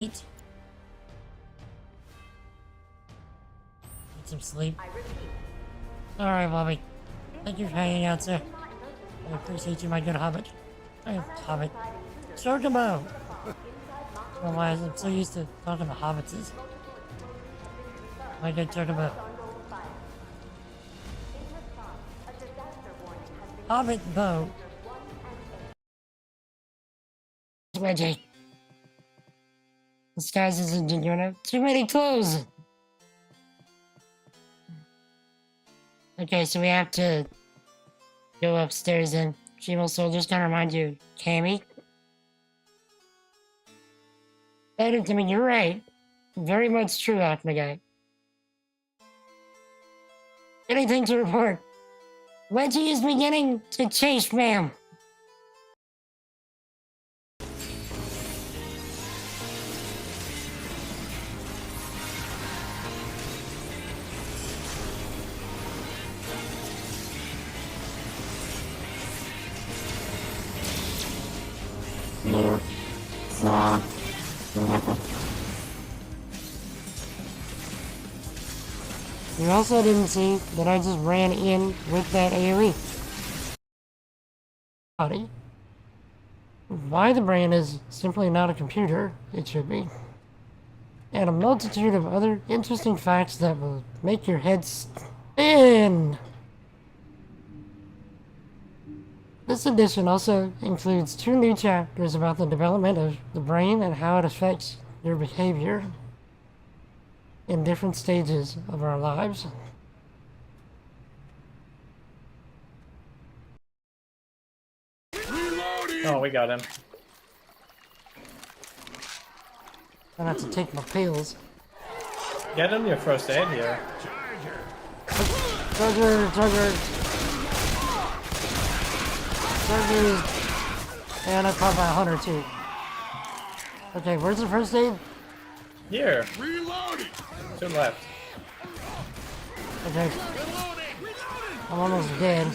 Eat. Get some sleep. Alright, Bobby. Thank you for hanging out, sir. I appreciate you, my good hobbit. Hobbit. Chocobo! Otherwise, I'm so used to talking to hobbitses. My good Chocobo. Hobbit bow. Reggie. Disguises and you know, too many clothes. Okay, so we have to go upstairs and Female Soldier's gonna remind you, Cammy. I mean, you're right. Very much true, Acme guy. Anything to report? Wedgie is beginning to chase, ma'am. You also didn't see that I just ran in with that AoE. Why the brain is simply not a computer, it should be. And a multitude of other interesting facts that will make your head spin. This edition also includes 2 new chapters about the development of the brain and how it affects your behavior in different stages of our lives. Oh, we got him. I have to take my pills. Get him your first aid here. Trigger. And I caught by 100 too. Okay, where's the first aid? Here. Reloading. To the left. Okay. I'm almost dead.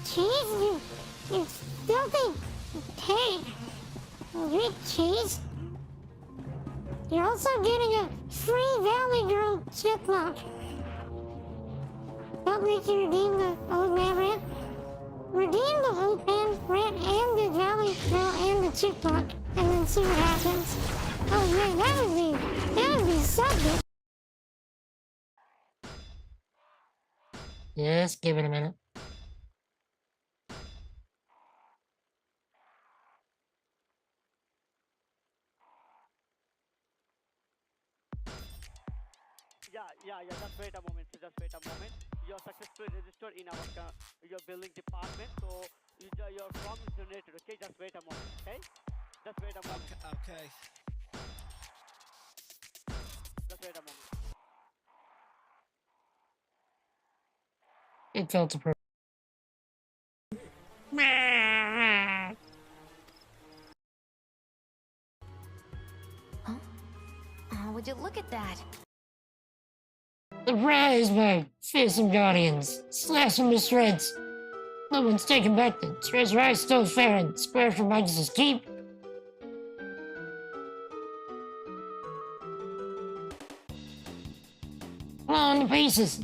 Cheese, you filthy pig. Rich cheese. You're also getting a free Valley Girl chiplock. Help me to redeem the old man rant. Redeem the old man rant and the Valley Girl and the chiplock, and then see what happens. Oh man, that would be something. Just give it a minute. Yeah, just wait a moment, You're successfully registered in our your billing department, so your form is donated, okay? Just wait a moment, okay? Just wait a moment. Okay. Just wait a moment. It felt appropriate. Huh? Would you look at that? Surprise, my fearsome guardians! Slash them to shreds! No one's taking back the treasure I stole fair and square from Magus' keep! Fall into pieces!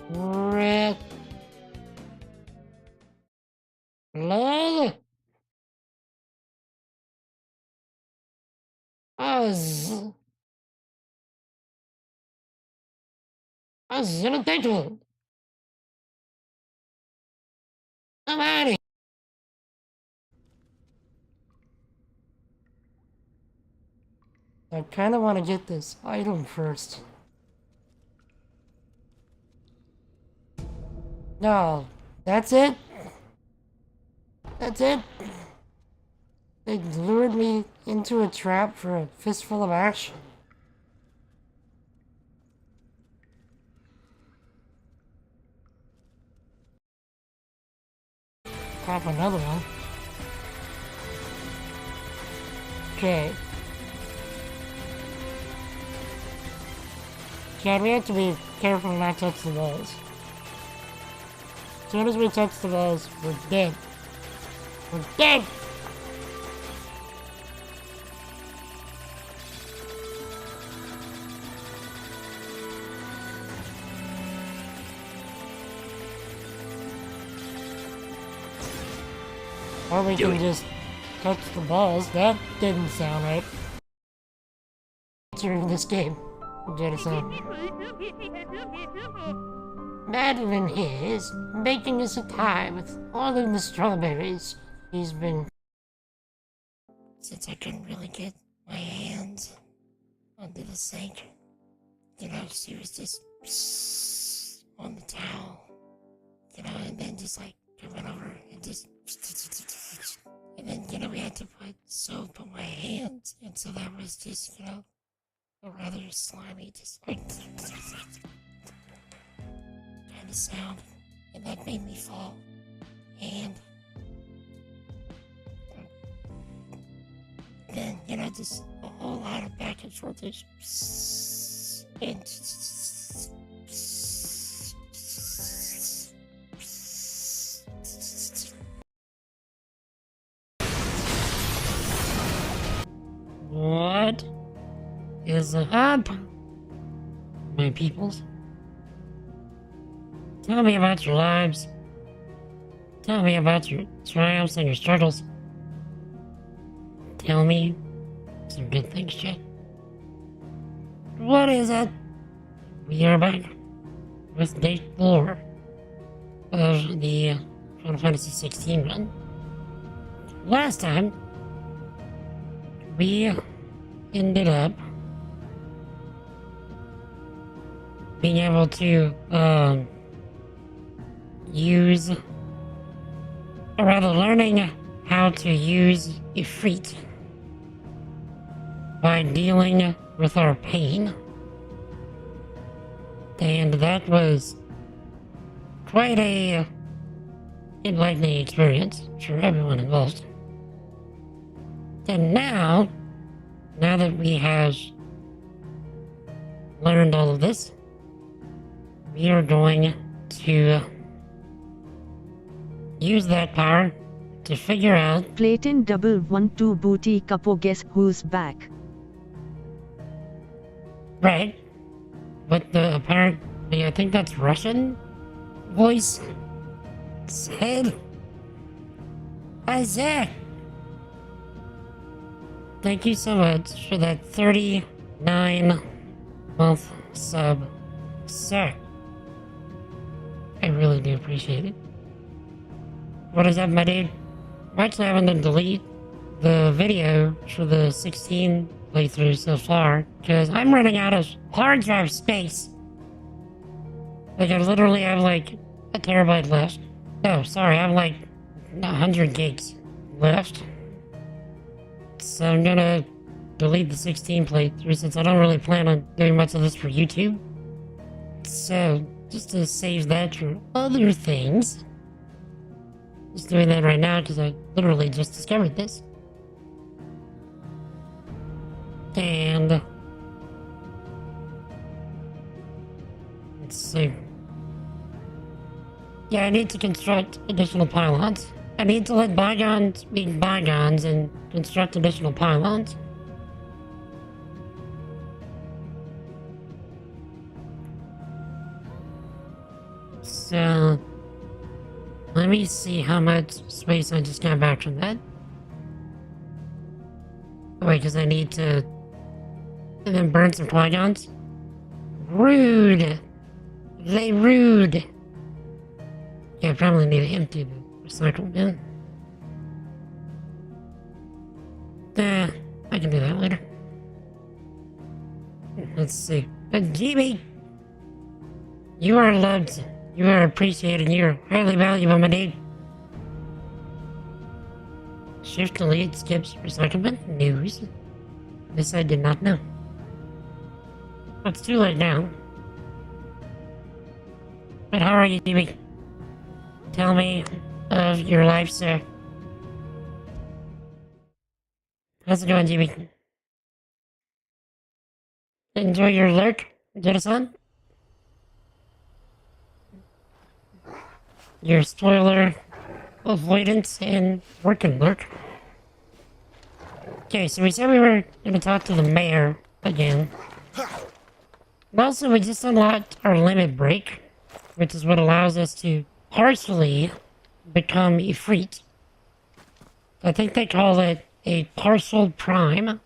Red. Blood. Us unattainable. I'm out of here. I kind of want to get this item first. No, that's it? That's it? They lured me into a trap for a fistful of ash? Crap, another one. Okay. God, we have to be careful not to touch the walls. As soon as we touch the walls, we're dead. We're dead! Or we can just touch the balls. That didn't sound right. During this game, Jettison. Madeline here is making us a pie with all of the strawberries he's been... Since I couldn't really get my hands onto the sink, you know, she was just on the towel, you know, and then just like coming over and just... And then, you know, we had to put soap on my hands, and so that was just, you know, a rather slimy, just like kind of sound, and that made me fall. And then, you know, just a whole lot of back and forth, and what is up, my peoples? Tell me about your lives. Tell me about your triumphs and your struggles. Tell me some good things, Jay. What is it? We are back with day 4 of the Final Fantasy XVI run. Last time, we ended up being able to use, or rather learning how to use Ifrit by dealing with our pain. And that was quite a enlightening experience for everyone involved. And now that we have learned all of this, we are going to use that power to figure out... Platin double 1-2 booty couple, guess who's back? Right. But the apparently, I think that's Russian voice said. Isaac! Thank you so much for that 39-month sub, sir. I really do appreciate it. What is up, my dude? I'm actually having to delete the video for the 16 playthrough so far, because I'm running out of hard drive space. Like, I literally have like a terabyte left. No, sorry, I have like 100 gigs left. So I'm gonna delete the 16 playthrough since I don't really plan on doing much of this for YouTube. So, just to save that for other things. Just doing that right now because I literally just discovered this. And let's see. Yeah, I need to construct additional pylons. I need to let bygones be bygones and construct additional pylons. So, let me see how much space I just got back from that. Oh, wait, because I need to... And then burn some polygons? Rude! They rude! Yeah, I probably need to empty the recycle bin. I can do that later. Let's see. GB! You are loved. You are appreciated. You're highly valuable, my dude. Shift delete skips recyclement news. This I did not know. It's too late now. But how are you, GB? Tell me of your life, sir. How's it going, GB? Enjoy your lurk? Get us on? Your spoiler avoidance and working look. Okay, so we said we were gonna talk to the mayor again. And also, we just unlocked our limit break, which is what allows us to partially become Ifrit. I think they call it a partial prime.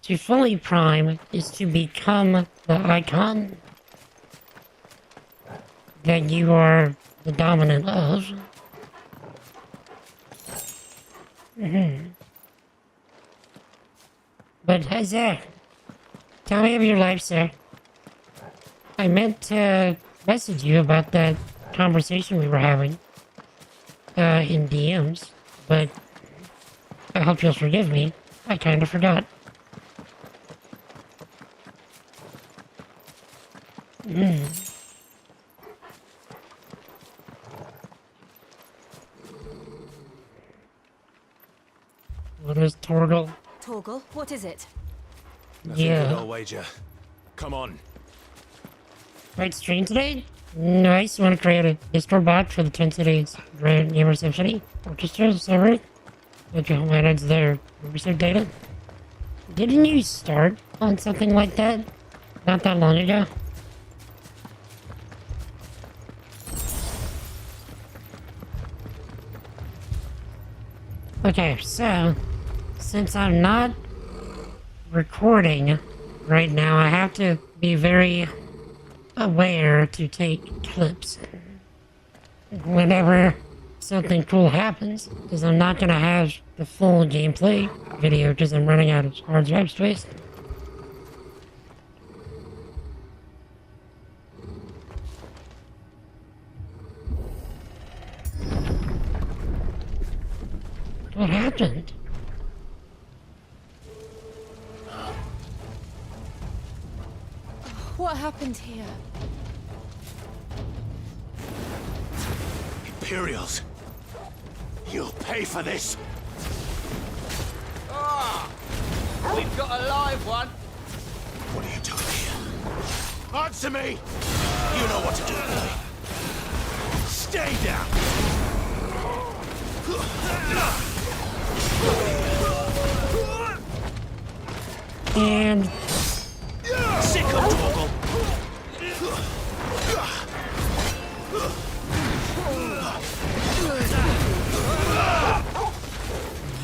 To fully prime is to become the icon that you are the dominant of. But Isaac, tell me of your life, sir. I meant to message you about that conversation we were having in DMs, but I hope you'll forgive me. I kind of forgot. What is Torgal? Torgal, what is it? Nothing Yeah. good, I'll wager. Come on. Right stream today? Nice. You want to create a Discord bot for the Twin Cities Grand Gamer Symphony Orchestra server? With your home edits there. Research data? Didn't you start on something like that? Not that long ago? Okay, so since I'm not recording right now, I have to be very aware to take clips whenever something cool happens, because I'm not gonna have the full gameplay video because I'm running out of hard drive space. What happened? What happened here? Imperials. You'll pay for this. We've got a live one. What are you doing here? Answer me! You know what to do, boy. Stay down! And Sick of Torgal!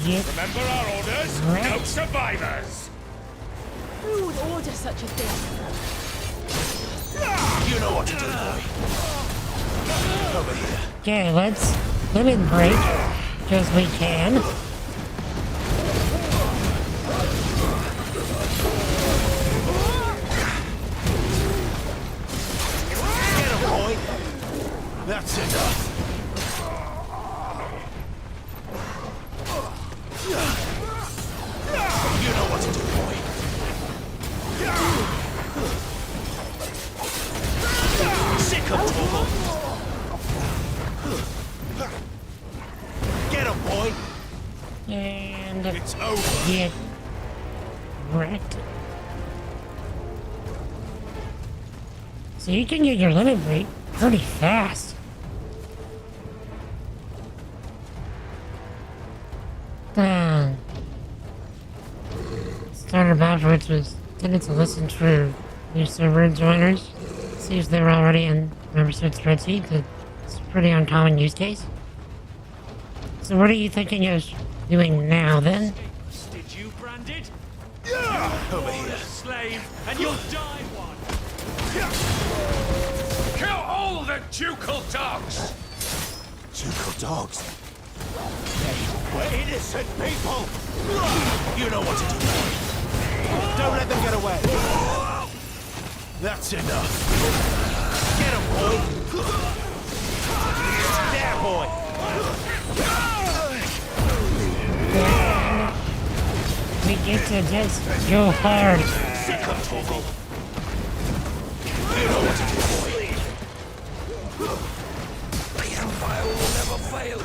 get Remember our orders? Right. No survivors! Who would order such a thing? You know what to do, boy. Over here. okay, let's limit break because we can. Get him, boy. That's enough. You know what to do, boy. Sick of Torgal. Get him, boy. And It's over. get wrecked. So you can get your limit break pretty fast. Started backwards was tended to listen for new server joiners. See if they're already in membership spreadsheet. It's a pretty uncommon use case. So what are you thinking of doing now then? Did you branded? Over here. Slave, and you'll die one. Kill all the ducal dogs! Ducal dogs? We're innocent people! You know what to do, boy. Don't let them get away. That's enough. Get him, boy. There, boy. We get to just go hard. Sick of Torgal. You know what to do, boy. The Empire will never fail.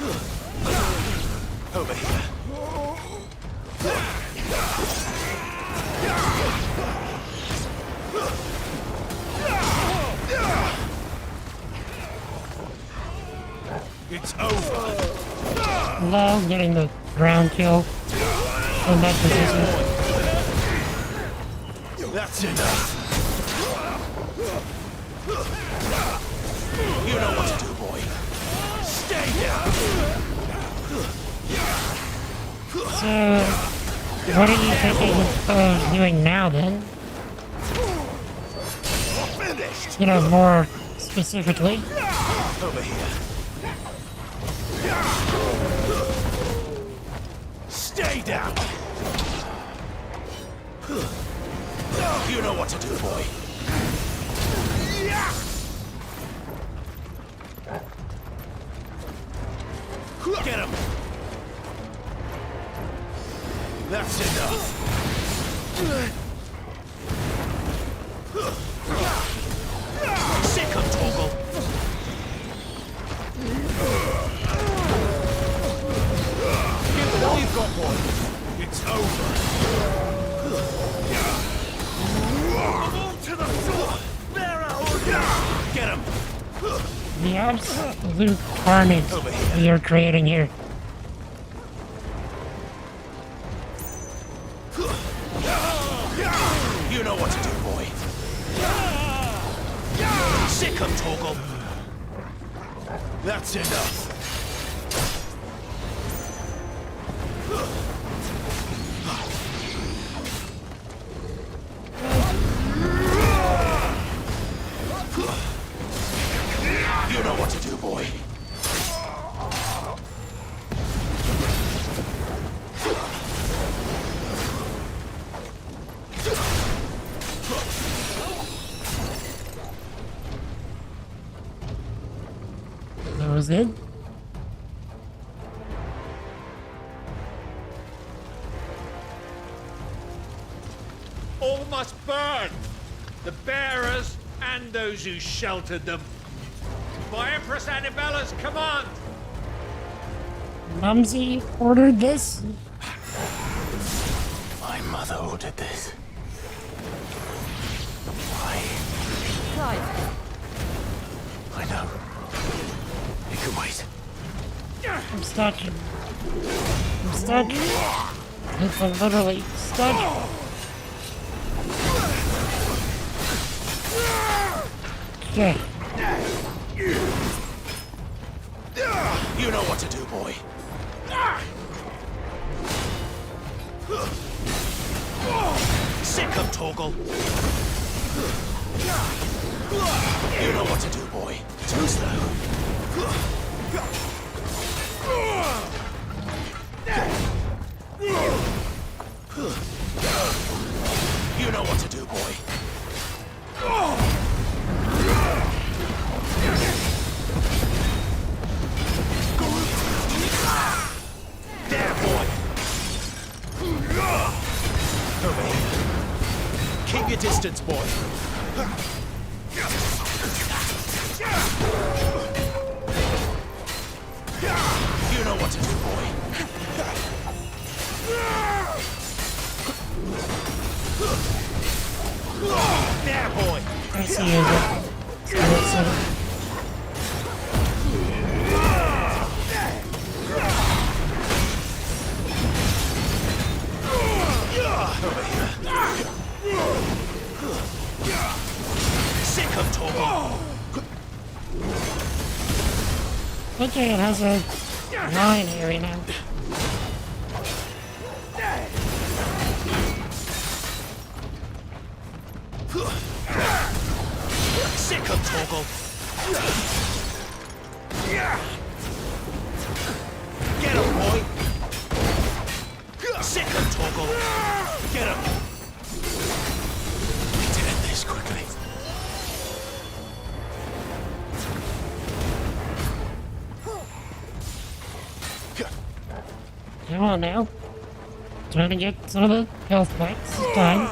Over here. It's over. Love getting the ground kill in that position. That's enough. You know what to do, boy. Stay down. So, what are you thinking of doing now then? Finished. You know, more specifically. Over here. Stay down. You know what to do, boy. Get him. That's enough. Sick of Toggle. Give it all you've got, boy. It's over. To the floor. Get him. The absolute carnage that you're creating here. You know what to do, boy. Sick of Toggle. That's enough. You know what to do, boy. That was it? All must burn! The bearers and those who sheltered them. By Empress Annibella's command! Mumsy ordered this? My mother ordered this. Why? Clive, I know. You can wait. I'm stuck. I'm stuck. I'm literally stuck. Okay. You know what to do, boy. Sick of Toggle. You know what to do, boy. Too slow. You know what to do, boy. There, boy. Over here. Keep your distance, boy. You know what to do, boy. There, boy. I see you. Over here. Sick of Toggle. Okay, it has a line area now. Sick of Toggle. Get him, boy. Sick of Toggle. Get him. Need to end this quickly. Come on now. Trying to get some of the health packs this time.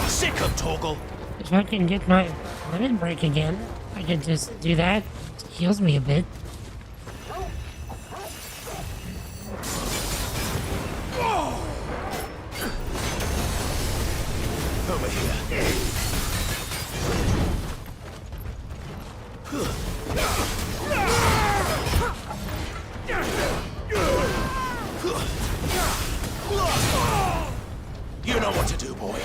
Sick of Toggle. If I can get my limit break again, I can just do that. It heals me a bit. Over here. You know what to do, boy.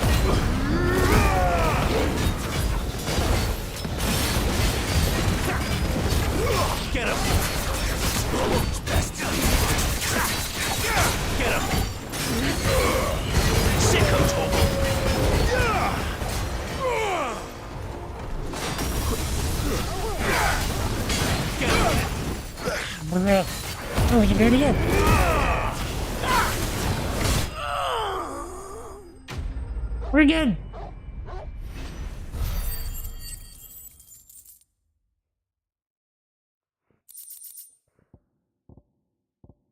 Get him! Best. Get him! Sicko Torble! Get him! Oh, we can do it again. We're good.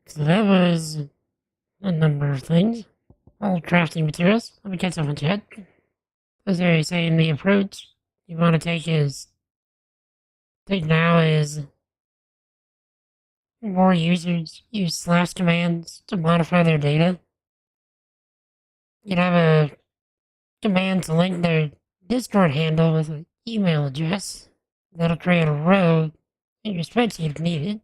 So that was a number of things. All crafting materials. Let me get someone to it. As they say in the approach, you want to take now is more users use slash commands to modify their data. You have a command to link their Discord handle with an email address. That'll create a row in your spreadsheet if needed.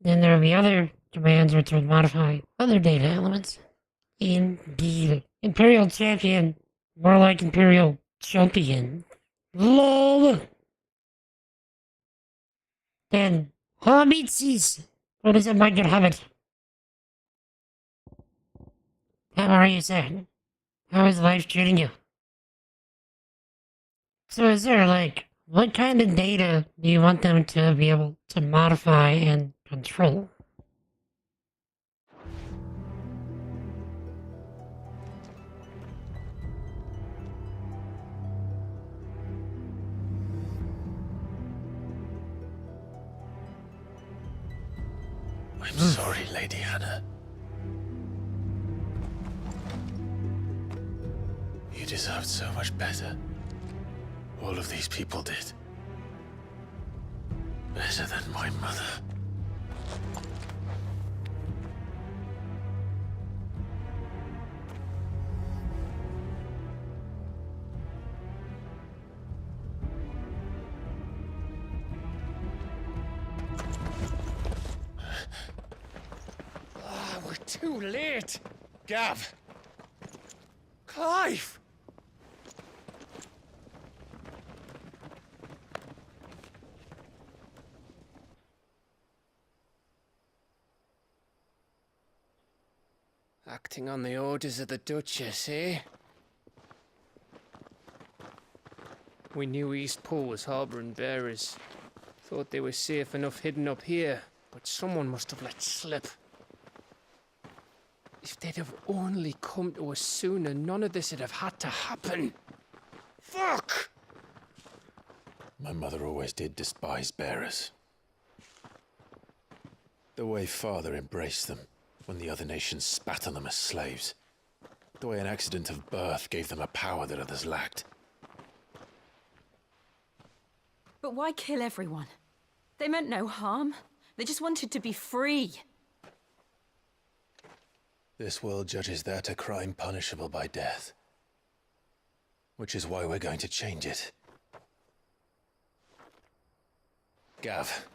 Then there will be other commands which will modify other data elements. Indeed. Imperial Champion. More like Imperial Champion. LOL! Then, Hobbitses. What is it, my good habit? How are you, sir? How is life treating you? So is there, what kind of data do you want them to be able to modify and control? I'm sorry, Lady Hannah. You deserved so much better. All of these people did. Better than my mother. We're too late. Gav. Clive. Acting on the orders of the Duchess, eh? We knew Eastpool was harbouring bearers. Thought they were safe enough hidden up here, but someone must have let slip. If they'd have only come to us sooner, none of this would have had to happen. Fuck! My mother always did despise bearers. The way Father embraced them when the other nations spat on them as slaves. The way an accident of birth gave them a power that others lacked. But why kill everyone? They meant no harm. They just wanted to be free. This world judges that a crime punishable by death. Which is why we're going to change it. Gav,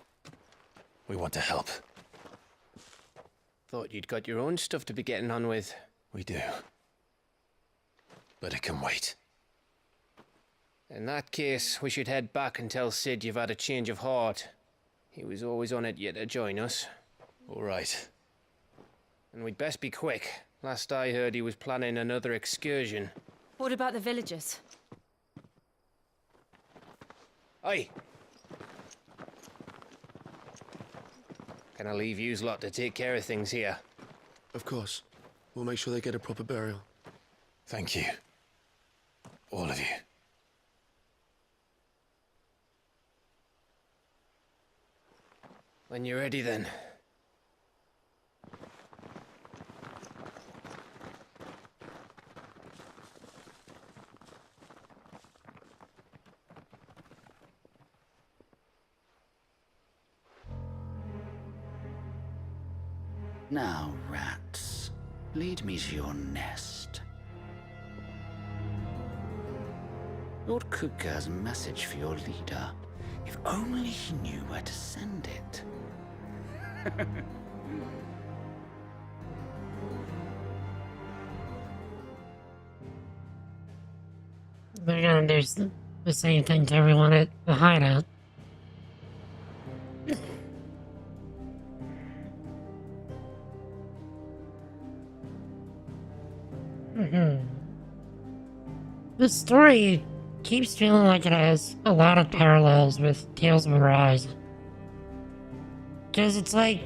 we want to help. Thought you'd got your own stuff to be getting on with. We do. But it can wait. In that case, we should head back and tell Sid you've had a change of heart. He was always on it yet to join us. All right. And we'd best be quick. Last I heard, he was planning another excursion. What about the villagers? Aye. Can I leave yous lot to take care of things here? Of course. We'll make sure they get a proper burial. Thank you. All of you. When you're ready, then. Now, rats, lead me to your nest. Lord Kuka has a message for your leader. If only he knew where to send it. They're gonna do the same thing to everyone at the hideout. The story keeps feeling like it has a lot of parallels with Tales of Arise. Because it's like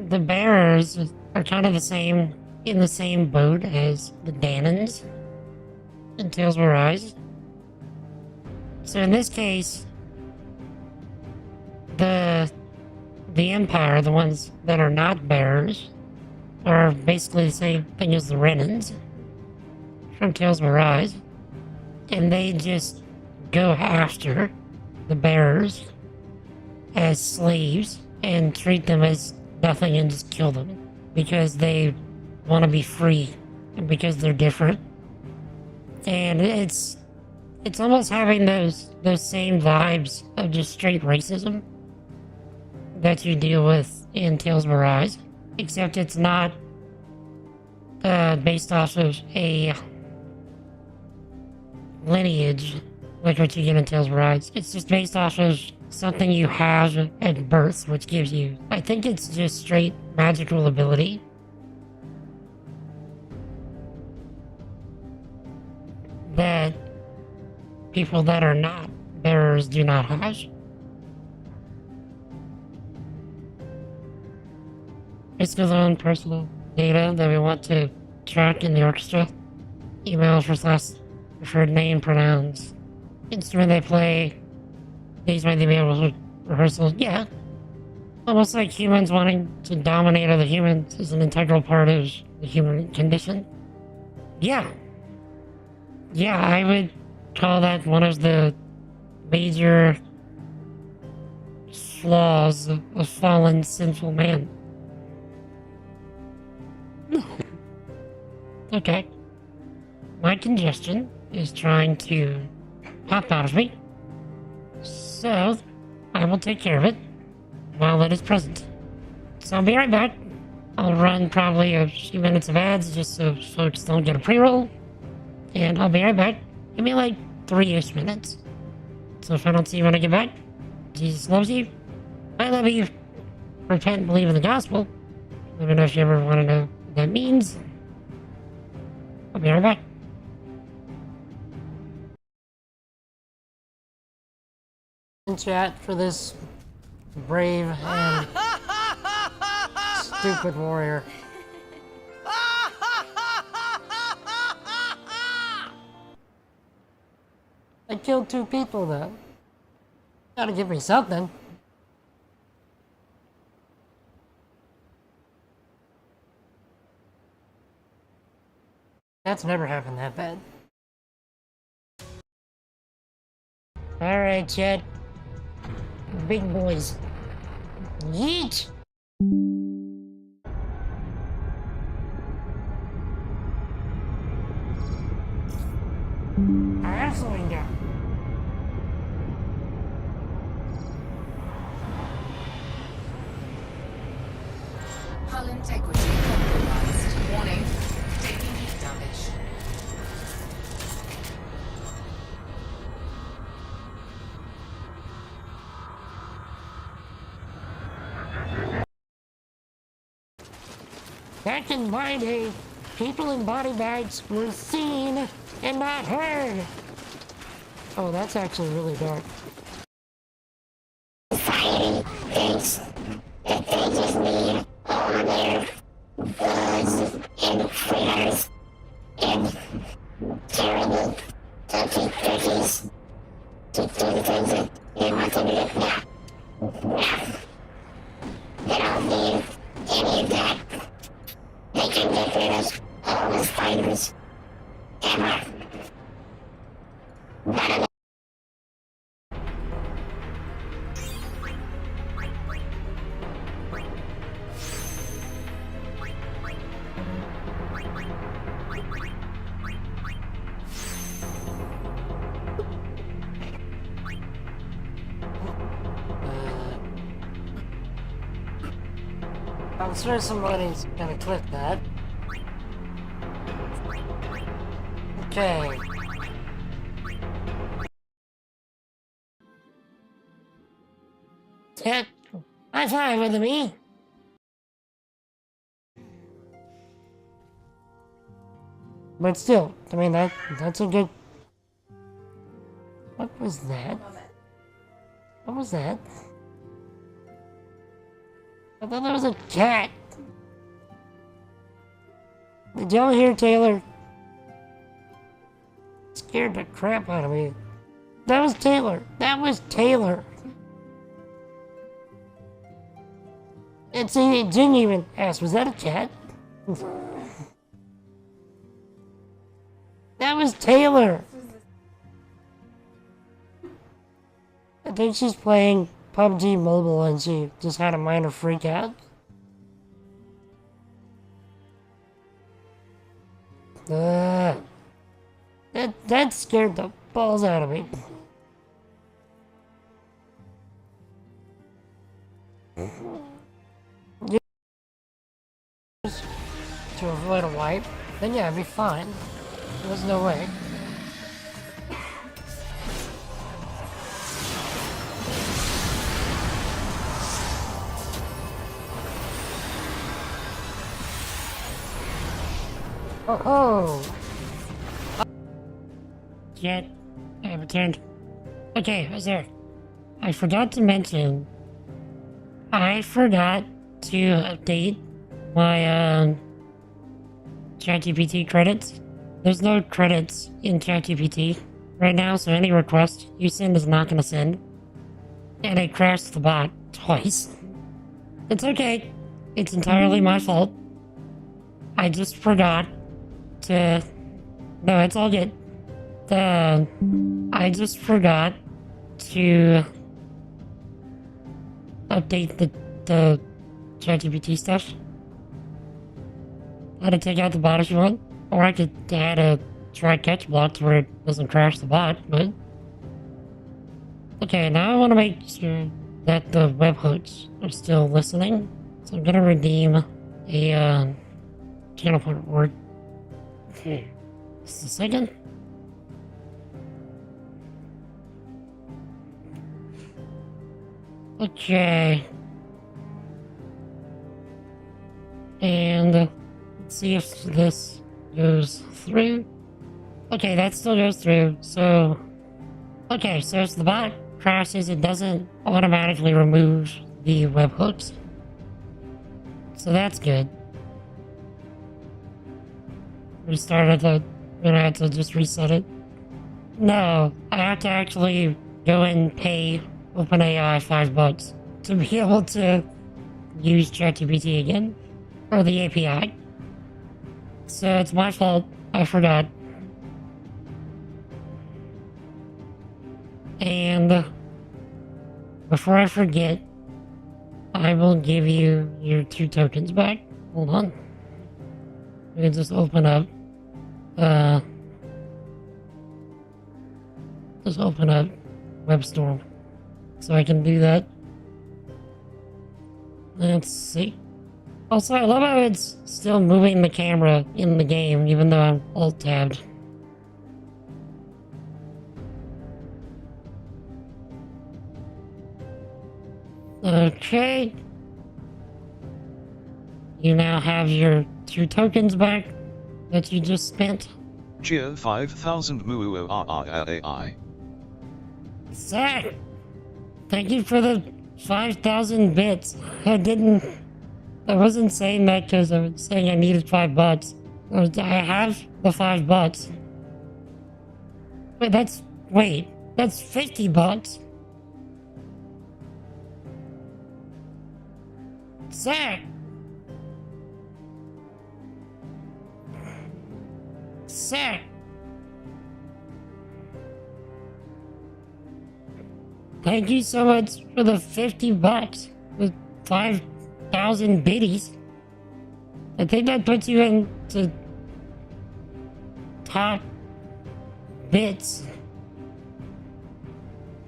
the bearers are kind of in the same boat as the Danons in Tales of Arise. So in this case, the Empire, the ones that are not bearers, are basically the same thing as the Renans from Tales of Arise. And they just go after the bearers as slaves and treat them as nothing and just kill them because they want to be free and because they're different. And it's almost having those same vibes of just straight racism that you deal with in Tales of Arise, except it's not based off of a lineage like what you get in Tales of Arise. It's just based off of something you have at birth, which gives you, I think it's just straight magical ability. That people that are not bearers do not have. It's their own personal data that we want to track in the orchestra. Email for preferred name, pronouns, instrument they play. These might be able to rehearsal. Yeah. Almost like humans wanting to dominate other humans is an integral part of the human condition. Yeah. Yeah, I would call that one of the major flaws of a fallen, sinful man. Okay. My congestion is trying to pop out of me, so I will take care of it while it is present. So I'll be right back. I'll run probably a few minutes of ads just so folks don't get a pre-roll. And I'll be right back. Give me like 3-ish minutes. So if I don't see you when I get back, Jesus loves you. I love you. Repent and believe in the gospel. Let me know if you ever want to know what that means. I'll be right back. In chat for this brave and stupid warrior. I killed 2 people though. Gotta give me something. That's never happened that bad. Alright, Chad. Big boys. Yeet! Wrestling guy. Hull integrity compromised. Warning. Taking heat damage. Back in my day, people in body bags were seen and not heard. Oh, that's actually really dark. Society thinks that they just need all their goods and prayers and terrible dirty cookies to do the things that they want to do. Yeah. They don't need any of that. They can get rid of all the spiders. Ever. None of I'm sure somebody's gonna click that. Okay. Yeah, high five with me. But still, I mean that's a good. What was that? What was that? I thought that was a cat. Did y'all hear Taylor? Scared the crap out of me. That was Taylor. That was Taylor. It didn't even ask, was that a cat? That was Taylor. I think she's playing PUBG Mobile and she just had a minor freak out. That scared the balls out of me. To avoid a wipe, then yeah, I'd be fine. There's no way. Oh, Jet, I returned. Okay, I was there. I forgot to mention. I forgot to update my ChatGPT credits. There's no credits in ChatGPT right now, so any request you send is not gonna send. And I crashed the bot twice. It's okay. It's entirely my fault. I just forgot to... No, it's all good. I just forgot to update the ChatGPT stuff. I had to take out the bot if you want, or I could add a try catch block to where it doesn't crash the bot, but... Okay, now I want to make sure that the webhooks are still listening, so I'm gonna redeem a channel point reward. Okay, just a second. Okay. And let's see if this goes through. Okay, that still goes through, so... Okay, so if the bot crashes, it doesn't automatically remove the webhooks. So that's good. Restarted the... We're gonna have to just reset it. No, I have to actually go and pay OpenAI $5 to be able to use ChatGPT again, or the API. So it's my fault, I forgot. And before I forget, I will give you your 2 tokens back. Hold on. We can just open up, WebStorm. So I can do that. Let's see. Also, I love how it's still moving the camera in the game, even though I'm alt-tabbed. Okay. You now have your 2 tokens back that you just spent. Cheer 5,000 MUUORRAI. Zach! Thank you for the 5,000 bits. I wasn't saying that because I was saying I needed $5. I have the $5. Wait, that's $50. Zach! Zach! Thank you so much for the $50 with 5,000 biddies. I think that puts you into top bits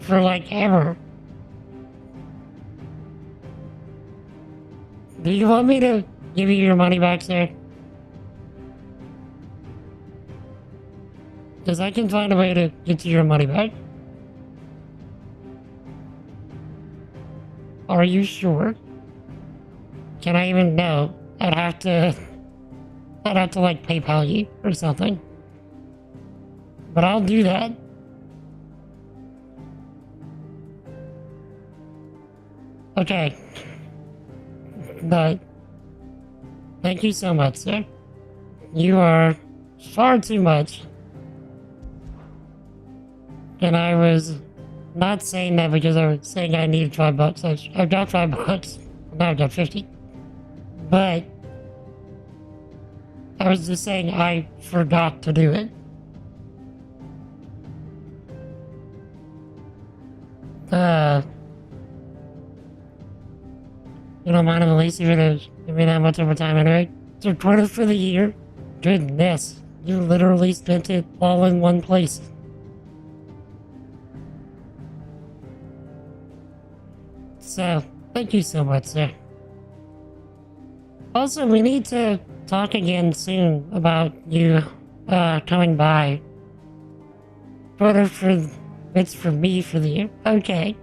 for like ever. Do you want me to give you your money back, sir? Because I can find a way to get you your money back. Are you sure? Can I even know? I'd have to like PayPal you or something. But I'll do that. Okay. But thank you so much, sir. You are far too much. And I was not saying that because I was saying I needed $5. I've got $5. Now I've got 50. But I was just saying I forgot to do it. You don't mind if at least you're gonna give me that much overtime anyway? It's your quota for the year? Goodness, you literally spent it all in one place. So, thank you so much, sir. Also, we need to talk again soon about you, coming by. It's for me for the year. Okay.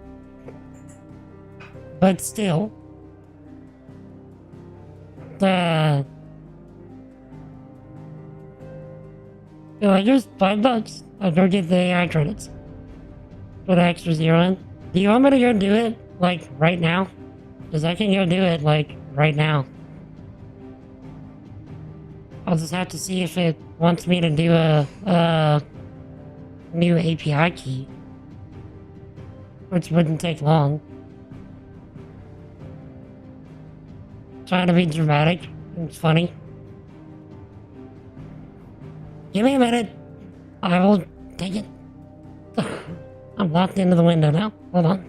But still. Just $5. I'll go get the AI credits. Put extra zero in. Do you want me to go do it, like, right now? Because I can go do it, like, right now. I'll just have to see if it wants me to do a new API key. Which wouldn't take long. Trying to be dramatic. It's funny. Give me a minute. I will take it. I'm locked into the window now. Hold on.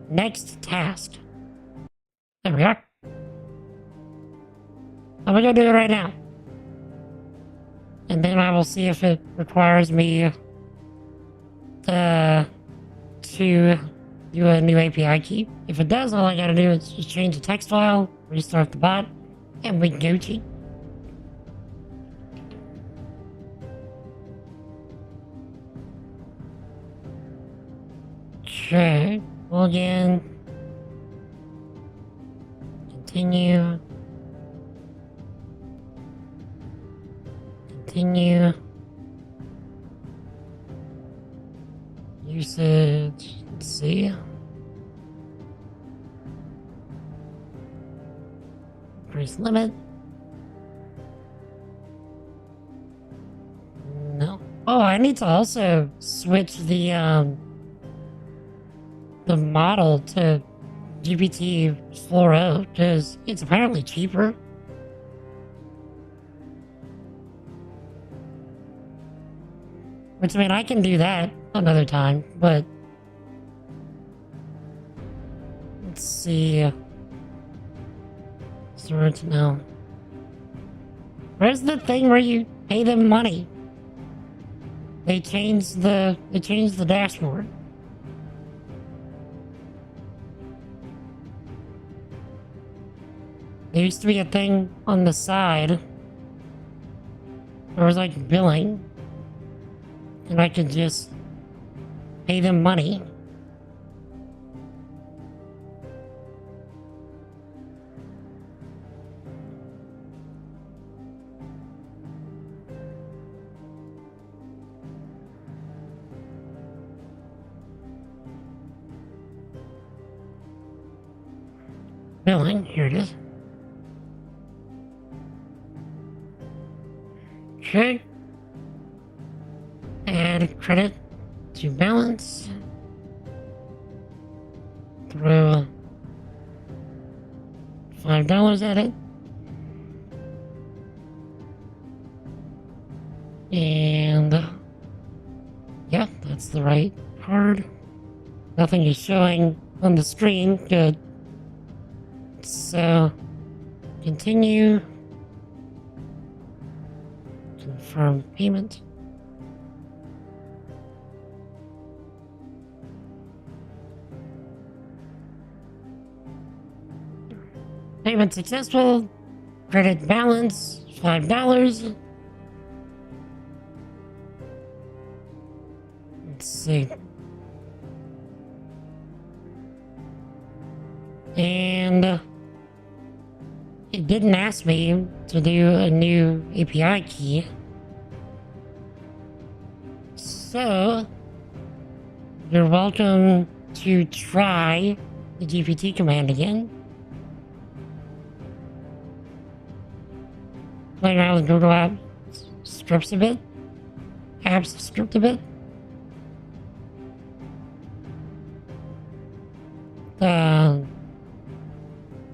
Next task. There we are. I'm gonna do it right now. And then I will see if it requires me to do a new API key. If it does, all I gotta do is just change the text file, restart the bot, and we Gucci. Okay, log in. Continue. Continue. Usage. Let's see. Increase limit. No. Oh, I need to also switch the model to GPT-4o because it's apparently cheaper. Which, I mean, I can do that another time, but let's see. Sort now. Where's the thing where you pay them money? They changed the dashboard. There used to be a thing on the side. There was like billing. And I could just pay them money. Billing, here it is. Okay. Add credit to balance. Throw $5 at it. And yeah, that's the right card. Nothing is showing on the screen. Good. So continue. Confirm payment. Payment successful. Credit balance, $5. Let's see. And it didn't ask me to do a new API key. So, you're welcome to try the GPT command again. Play around with Google Apps scripts a bit. Apps script a bit.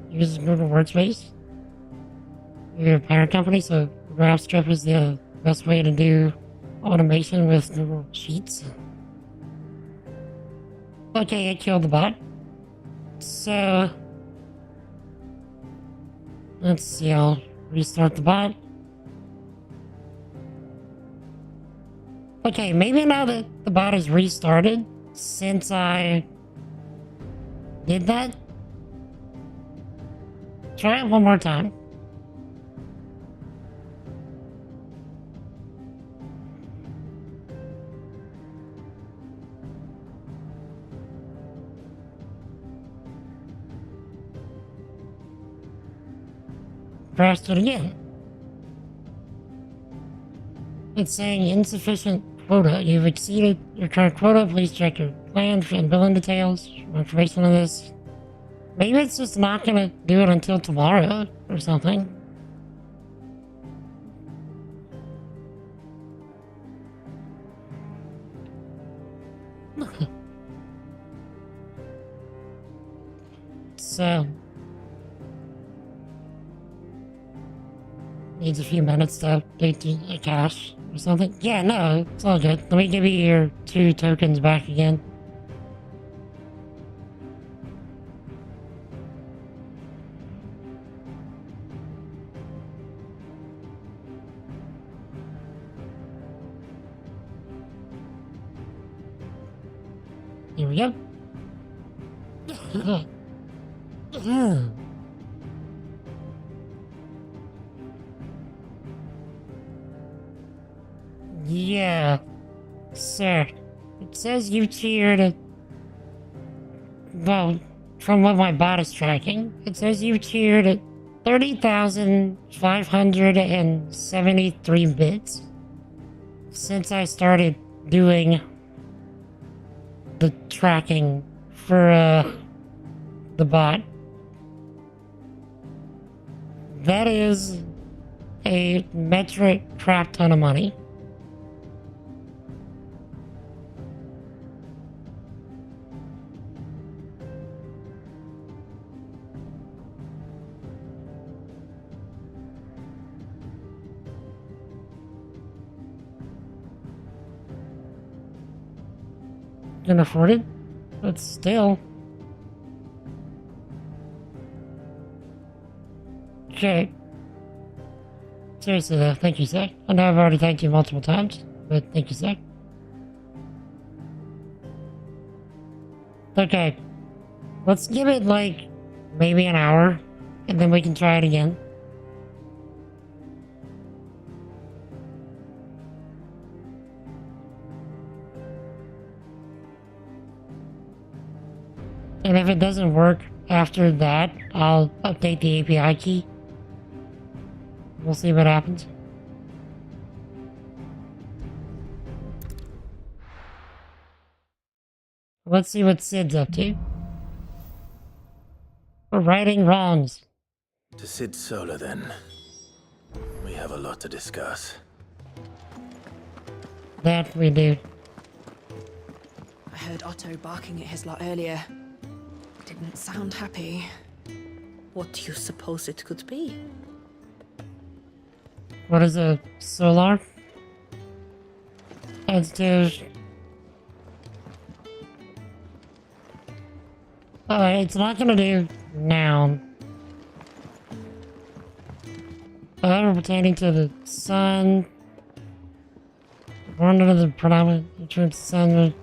Use Google Workspace. Your parent company, so Google Apps script is the best way to do automation with Google Sheets. Okay, I killed the bot. So, let's see, I'll restart the bot. Okay, maybe now that the bot is restarted, since I did that, try it one more time. Pressed it again. It's saying insufficient quota. You've exceeded your current quota. Please check your plan and billing details for more information on this. Maybe it's just not gonna do it until tomorrow or something. So needs a few minutes to update the cache or something. Yeah, no, it's all good. Let me give you your 2 tokens back again. Here we go. Yeah, sir. It says you cheered. Well, from what my bot is tracking, it says you cheered 30,573 bits since I started doing the tracking for the bot. That is a metric crap ton of money. Can afford it, but still. Okay. Seriously though, thank you, Zach. I know I've already thanked you multiple times, but thank you, Zach. Okay. Let's give it like maybe an hour, and then we can try it again. And if it doesn't work after that, I'll update the API key. We'll see what happens. Let's see what Sid's up to. We're righting wrongs. To Sid Solar, then. We have a lot to discuss. That we do. I heard Otto barking at his lot earlier. Didn't sound happy. What do you suppose it could be? What is a solar? Let's do. It's not gonna do noun. Pertaining to the sun. Born under the predominant influence of the sun,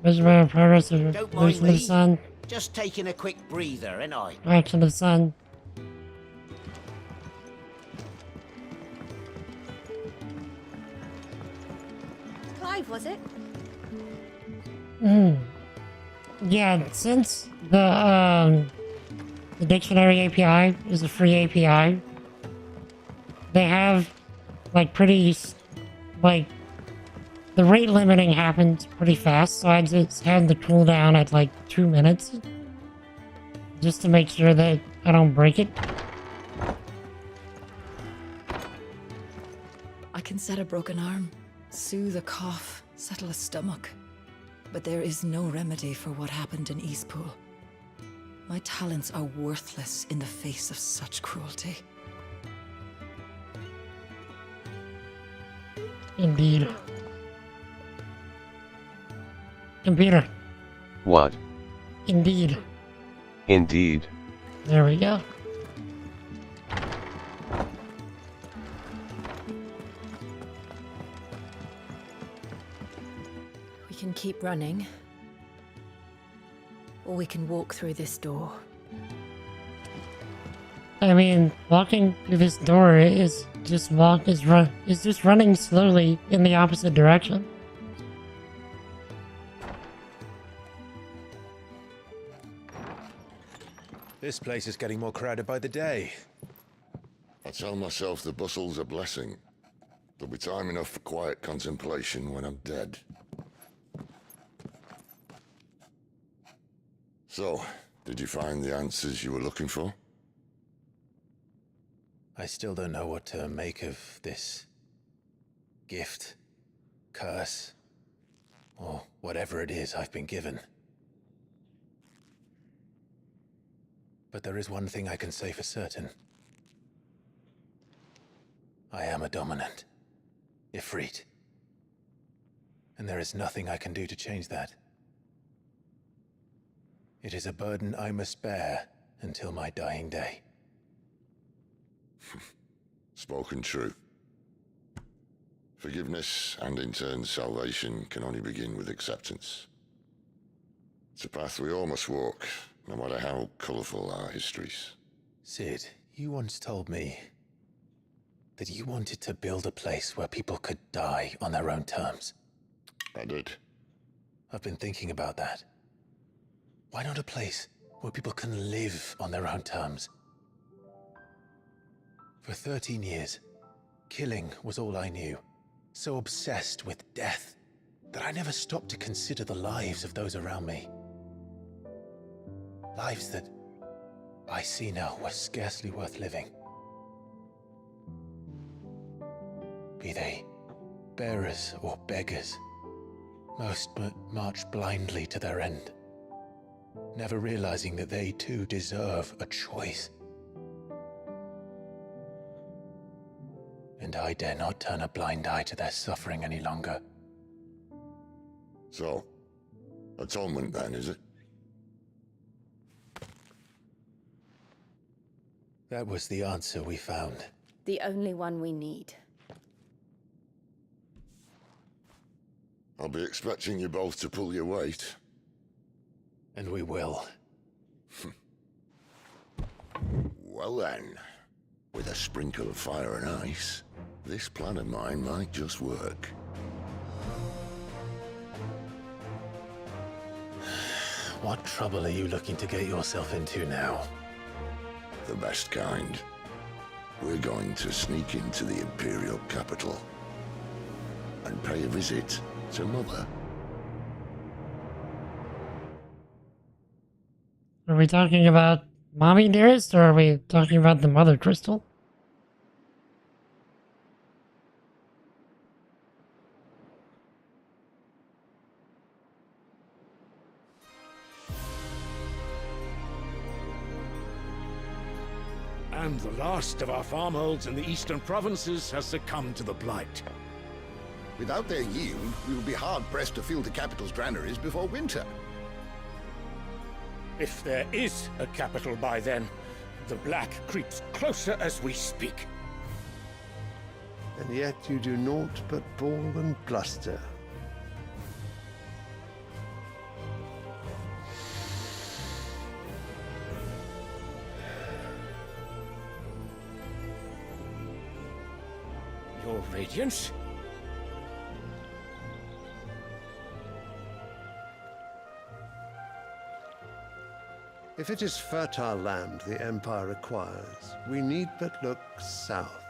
measurement of progress of Don't evolution of the sun. Just taking a quick breather, ain't I? Action of the sun. Clive, was it? Yeah, since the dictionary API is a free API, they have, like, the rate limiting happens pretty fast, so I just had the cooldown at, like, 2 minutes. Just to make sure that I don't break it. I can set a broken arm, soothe a cough, settle a stomach. But there is no remedy for what happened in Eastpool. My talents are worthless in the face of such cruelty. Indeed. Computer. What? Indeed. Indeed. There we go. We can keep running, or we can walk through this door. I mean, walking through this door is just running slowly in the opposite direction. This place is getting more crowded by the day. I tell myself the bustle's a blessing. There'll be time enough for quiet contemplation when I'm dead. So, did you find the answers you were looking for? I still don't know what to make of this gift, curse, or whatever it is I've been given. But there is one thing I can say for certain. I am a dominant, Ifrit. And there is nothing I can do to change that. It is a burden I must bear until my dying day. Spoken true. Forgiveness and in turn salvation can only begin with acceptance. It's a path we all must walk, no matter how colourful our histories. Sid, you once told me that you wanted to build a place where people could die on their own terms. I did. I've been thinking about that. Why not a place where people can live on their own terms? For 13 years, killing was all I knew. So obsessed with death that I never stopped to consider the lives of those around me. Lives that I see now were scarcely worth living. Be they bearers or beggars, most march blindly to their end, never realizing that they too deserve a choice. And I dare not turn a blind eye to their suffering any longer. So, atonement then, is it? That was the answer we found. The only one we need. I'll be expecting you both to pull your weight. And we will. Well then, with a sprinkle of fire and ice, this plan of mine might just work. What trouble are you looking to get yourself into now? The best kind. We're going to sneak into the Imperial capital and pay a visit to Mother. Are we talking about Mommy Dearest, or are we talking about the Mother Crystal? And the last of our farmholds in the eastern provinces has succumbed to the blight. Without their yield, we will be hard-pressed to fill the capital's granaries before winter. If there is a capital by then, the black creeps closer as we speak. And yet you do naught but bawl and bluster. Your Radiance? If it is fertile land the Empire requires, we need but look south.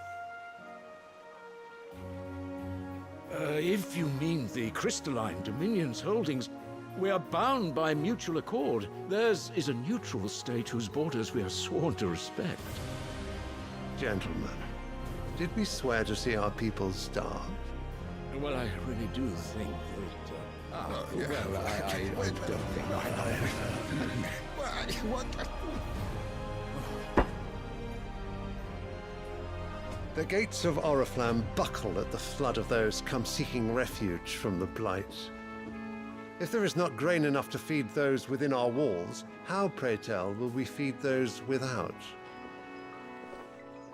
If you mean the crystalline Dominion's holdings, we are bound by mutual accord. Theirs is a neutral state whose borders we are sworn to respect. Gentlemen, did we swear to see our people starve? Well, I really do think that... I don't think What? The gates of Oriflamme buckle at the flood of those come seeking refuge from the Blight. If there is not grain enough to feed those within our walls, how, pray tell, will we feed those without?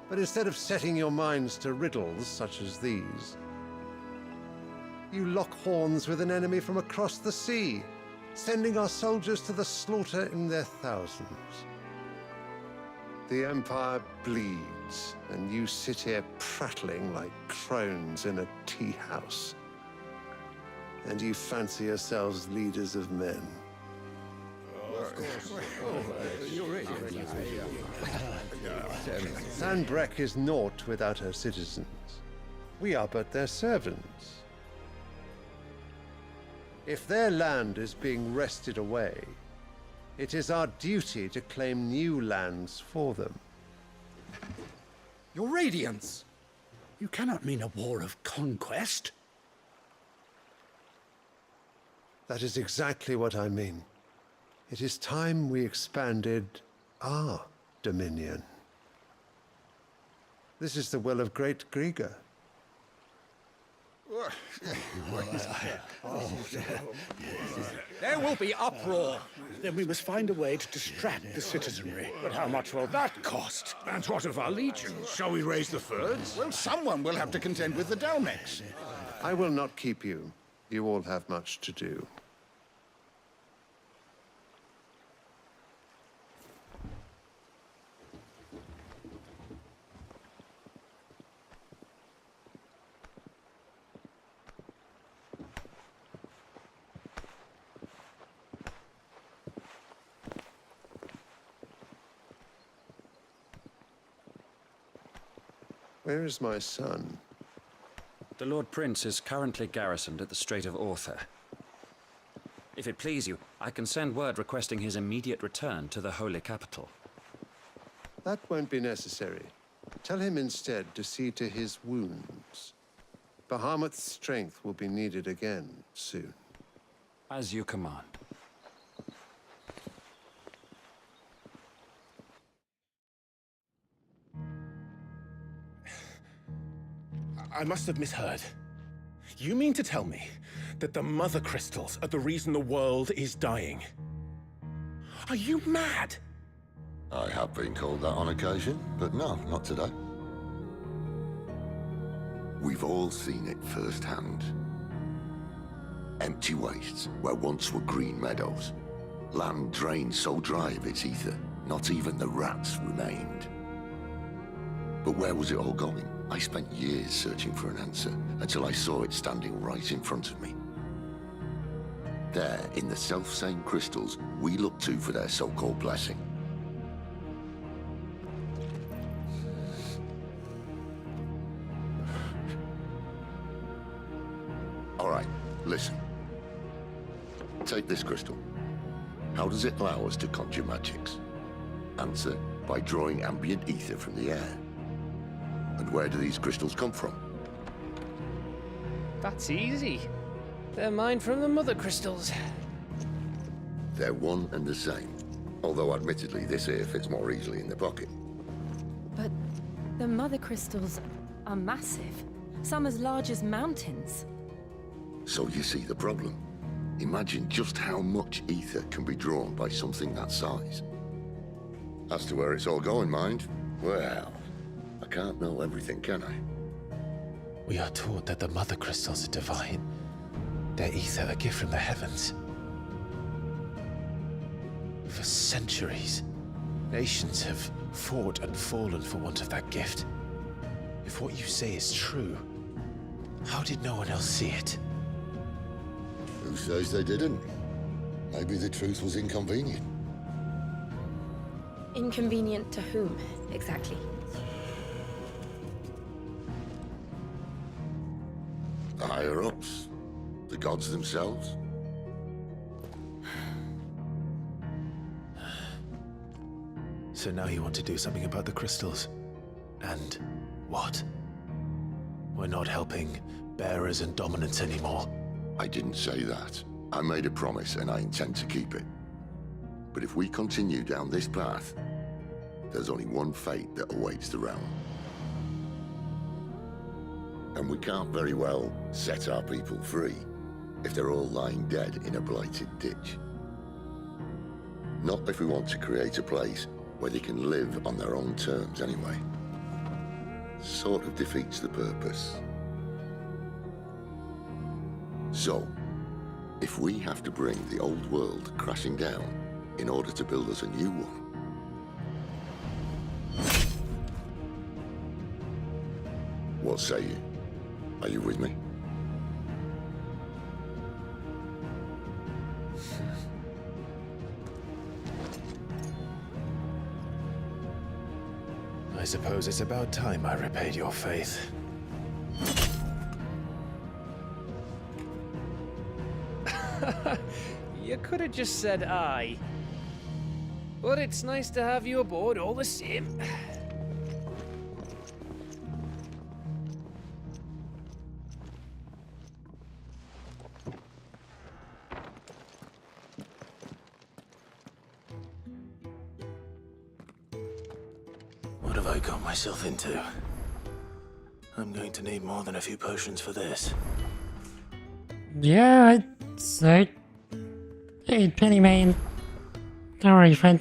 But instead of setting your minds to riddles such as these, you lock horns with an enemy from across the sea, sending our soldiers to the slaughter in their thousands. The Empire bleeds, and you sit here prattling like crones in a tea house. And you fancy yourselves leaders of men. Sandbreck is naught without her citizens. We are but their servants. If their land is being wrested away, it is our duty to claim new lands for them. Your Radiance! You cannot mean a war of conquest. That is exactly what I mean. It is time we expanded our dominion. This is the will of great Grieger. There will be uproar. Then we must find a way to distract the citizenry. But how much will that cost? And what of our legions? Shall we raise the Fyrds? Well, someone will have to contend with the Dalmex. I will not keep you. You all have much to do. Where is my son? The Lord Prince is currently garrisoned at the Strait of Author. If it please you, I can send word requesting his immediate return to the Holy Capital. That won't be necessary. Tell him instead to see to his wounds. Bahamut's strength will be needed again soon. As you command. I must have misheard. You mean to tell me that the Mother Crystals are the reason the world is dying? Are you mad? I have been called that on occasion, but no, not today. We've all seen it firsthand. Empty wastes where once were green meadows. Land drained so dry of its ether, not even the rats remained. But where was it all going? I spent years searching for an answer, until I saw it standing right in front of me. There, in the self-same crystals we look to for their so-called blessing. All right, listen. Take this crystal. How does it allow us to conjure magics? Answer, by drawing ambient ether from the air. And where do these crystals come from? That's easy. They're mined from the Mother Crystals. They're one and the same. Although admittedly this here fits more easily in the pocket. But the Mother Crystals are massive. Some as large as mountains. So you see the problem. Imagine just how much ether can be drawn by something that size. As to where it's all going, mind, well, I can't know everything, can I? We are taught that the Mother Crystals are divine. Their ether a gift from the heavens. For centuries, nations have fought and fallen for want of that gift. If what you say is true, how did no one else see it? Who says they didn't? Maybe the truth was inconvenient. Inconvenient to whom, exactly? The higher-ups? The gods themselves? So now you want to do something about the crystals. And what? We're not helping bearers and dominants anymore. I didn't say that. I made a promise and I intend to keep it. But if we continue down this path, there's only one fate that awaits the realm. And we can't very well set our people free if they're all lying dead in a blighted ditch. Not if we want to create a place where they can live on their own terms anyway. Sort of defeats the purpose. So, if we have to bring the old world crashing down in order to build us a new one, what say you? Are you with me? I suppose it's about time I repaid your faith. You could have just said aye. But it's nice to have you aboard all the same. What have I got myself into? I'm going to need more than a few potions for this. Yeah, I'd say. Hey, Penny Main. How are you, friend?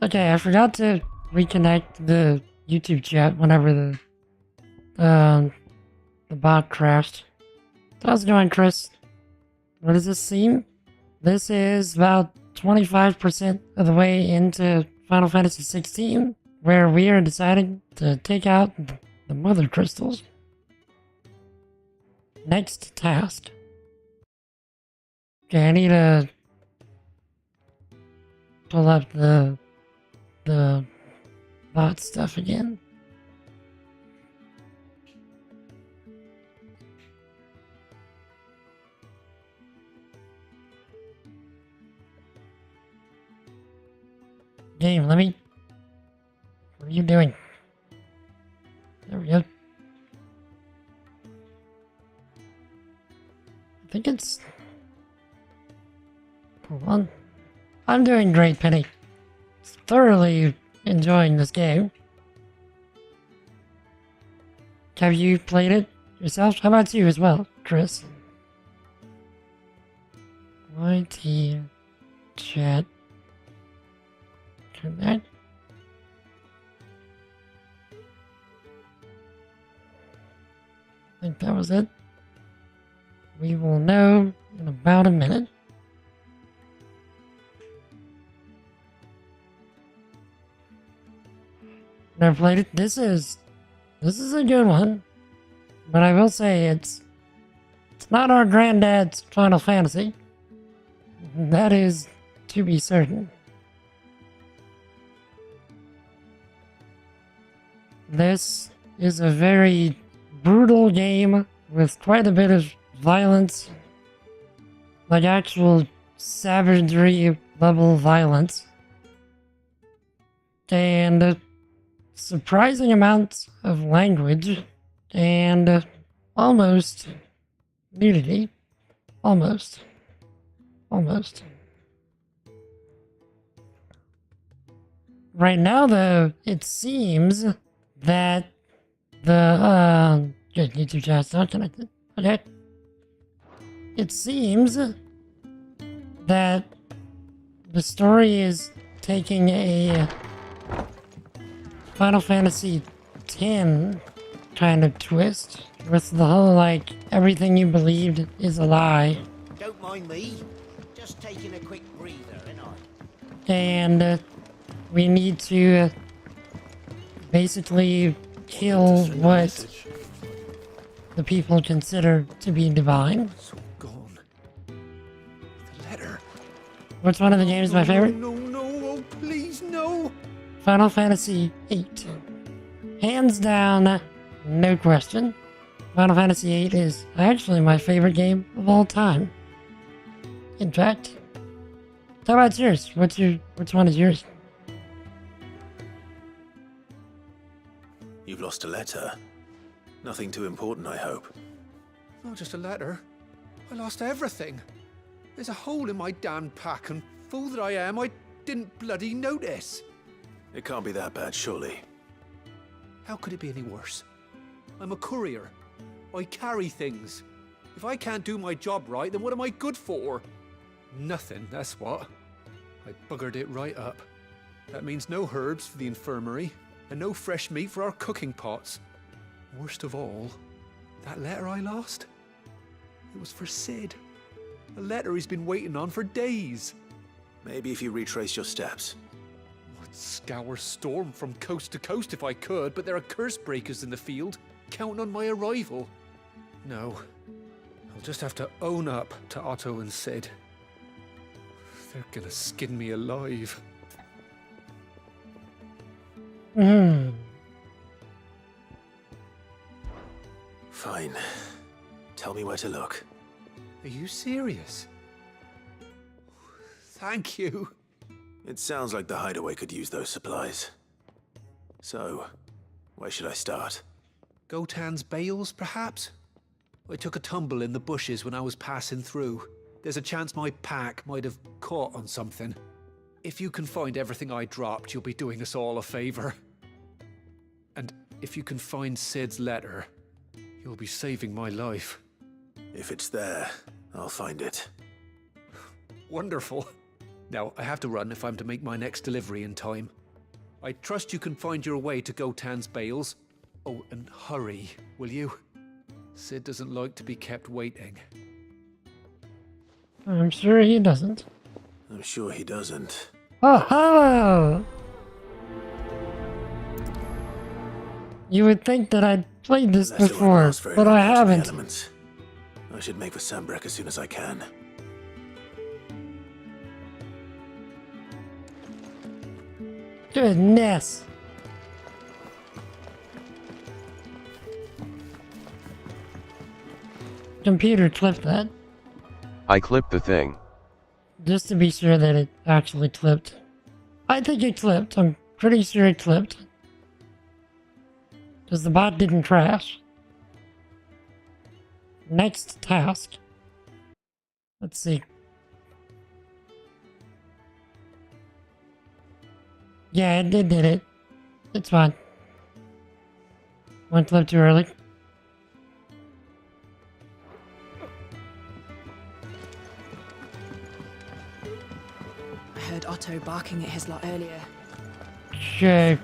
Okay, I forgot to reconnect the YouTube chat whenever the bot crashed. How's it going, Chris? What does this seem? This is about 25% of the way into Final Fantasy XVI, where we are deciding to take out the Mother Crystals. Next task. Okay, I need to pull up the bot stuff again. Game, let me... What are you doing? There we go. I think it's... Hold on. I'm doing great, Penny. Thoroughly enjoying this game. Have you played it yourself? How about you as well, Chris? YT chat connect. I think that was it. We will know in about a minute. Never played it. This is a good one, but I will say it's not our granddad's Final Fantasy. That is to be certain. This is a very brutal game with quite a bit of violence, like actual savagery level violence, and surprising amounts of language, and almost nudity. Almost. Right now, though, it seems that the good YouTube chat's not connected. Okay. It seems that the story is taking a Final Fantasy X kind of twist with the whole, like, everything you believed is a lie. Don't mind me. Just taking a quick breather, ain't I? And we need to basically kill what the people consider to be divine. Gone. The letter. Which one of the games is my favorite? No, oh, please, no. Final Fantasy VIII. Hands down, no question. Final Fantasy VIII is actually my favorite game of all time. In fact, how about yours? Which one is yours? You've lost a letter. Nothing too important, I hope. Not just a letter. I lost everything. There's a hole in my damn pack, and fool that I am, I didn't bloody notice. It can't be that bad, surely. How could it be any worse? I'm a courier. I carry things. If I can't do my job right, then what am I good for? Nothing, that's what. I buggered it right up. That means no herbs for the infirmary, and no fresh meat for our cooking pots. Worst of all, that letter I lost? It was for Sid. A letter he's been waiting on for days. Maybe if you retrace your steps. I'd scour Storm from coast to coast if I could, but there are curse breakers in the field, counting on my arrival. No, I'll just have to own up to Otto and Sid. They're gonna skin me alive. Fine. Tell me where to look. Are you serious? Thank you. It sounds like the hideaway could use those supplies. So, where should I start? Gotan's bales, perhaps? I took a tumble in the bushes when I was passing through. There's a chance my pack might have caught on something. If you can find everything I dropped, you'll be doing us all a favor. And if you can find Sid's letter, you'll be saving my life. If it's there, I'll find it. Wonderful. Now, I have to run if I'm to make my next delivery in time. I trust you can find your way to Gotan's bales. Oh, and hurry, will you? Sid doesn't like to be kept waiting. I'm sure he doesn't. I'm sure he doesn't. Oh, hello! You would think that I'd played this before, but I haven't. I should make for Sambrek as soon as I can. Goodness! Computer clipped that. I clipped the thing. Just to be sure that it actually clipped. I think it clipped. I'm pretty sure it clipped. Because the bot didn't crash. Next task. Let's see. Yeah, it did it. It's fine. One clip too early. I heard Otto barking at his lot earlier. Okay.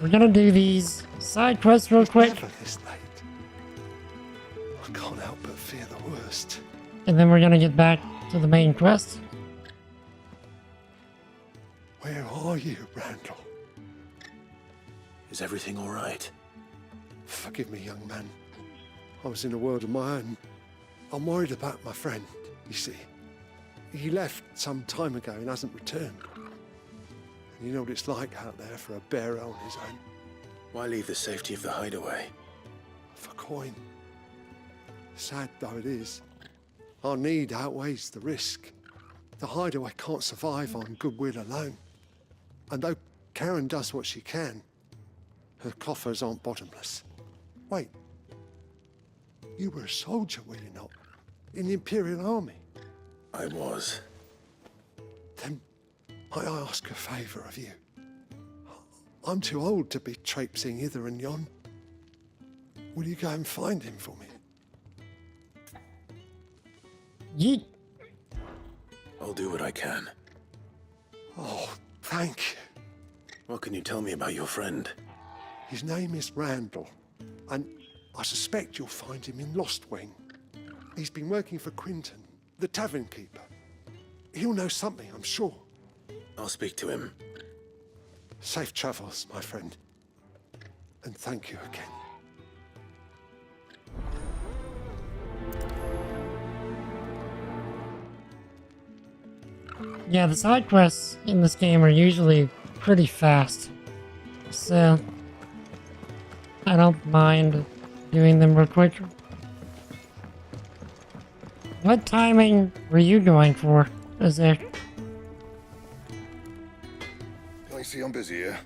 We're gonna do these side quests real quick. This night. I can't help but fear the worst. And then we're gonna get back to the main quest. Where are you, Randall? Is everything all right? Forgive me, young man. I was in a world of my own. I'm worried about my friend, you see. He left some time ago and hasn't returned. And you know what it's like out there for a bearer on his own. Why leave the safety of the hideaway? For coin. Sad though it is, our need outweighs the risk. The hideaway can't survive on goodwill alone. And though Karen does what she can, her coffers aren't bottomless. Wait. You were a soldier, were you not? In the Imperial Army? I was. Then I ask a favour of you. I'm too old to be traipsing hither and yon. Will you go and find him for me? Yeet. I'll do what I can. Oh, thank you. What can you tell me about your friend? His name is Randall, and I suspect you'll find him in Lost Wing. He's been working for Quinton, the tavern keeper. He'll know something, I'm sure. I'll speak to him. Safe travels, my friend. And thank you again. Yeah, the side quests in this game are usually pretty fast. So, I don't mind doing them real quick. What timing were you going for? Is there? I see I'm busy here.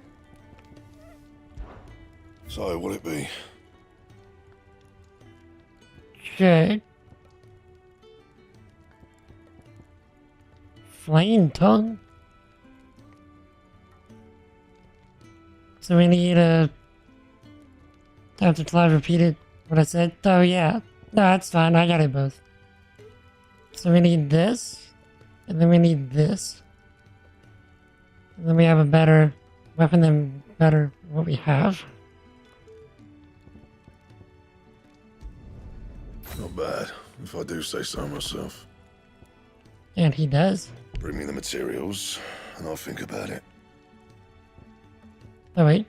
So, will it be? Okay. Flame tongue? So we need a... Have to try to repeat it, what I said? Oh yeah. No, that's fine, I got it both. So we need this, and then we need this. And then we have a better weapon than better what we have. Not bad, if I do say so myself. And he does. Bring me the materials, and I'll think about it. Oh wait.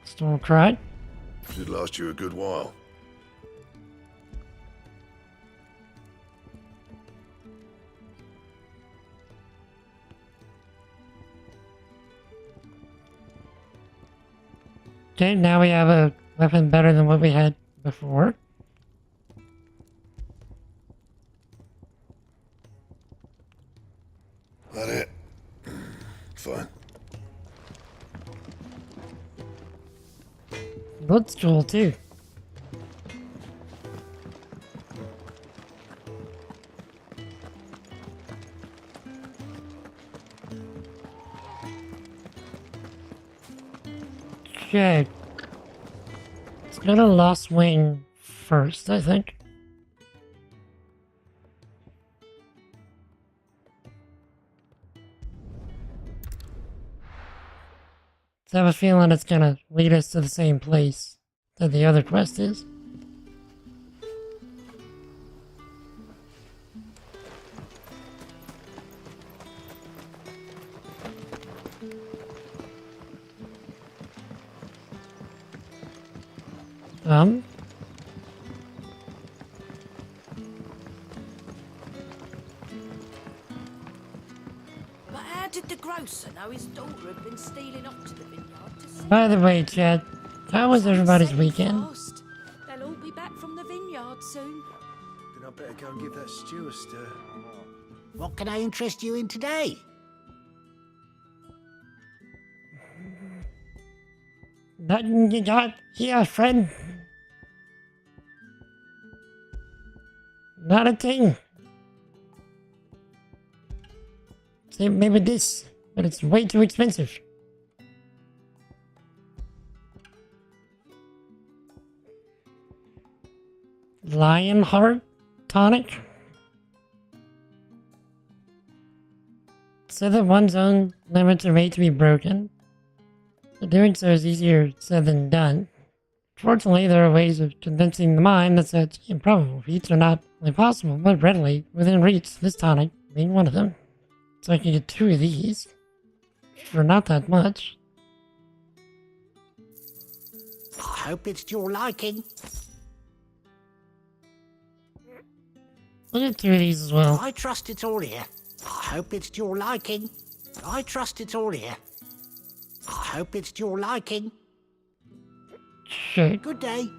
Storm Cry? Should last you a good while. Okay, now we have a weapon better than what we had before. That it? Fine. Looks cool too. Okay. Let's go to Lost Wing first, I think. I have a feeling it's gonna lead us to the same place that the other quest is. But how did the grocer know his daughter had been stealing off to the vineyard to see? By the way, Chad, how was everybody's weekend? They'll all be back from the vineyard soon. Then I better go and give that stew a stir. What can I interest you in today? Nothing you got here, friend. Not a thing. Say maybe this, but it's way too expensive. Lionheart tonic? Said that one's own limits are made to be broken. But doing so is easier said than done. Fortunately, there are ways of convincing the mind that such improbable feats are not only possible, but readily within reach, this tonic being one of them. So I can get 2 of these for not that much. I hope it's to your liking. I'll get 2 of these as well. I trust it's all here. I hope it's to your liking. I trust it's all here. I hope it's to your liking. Shit. Good day.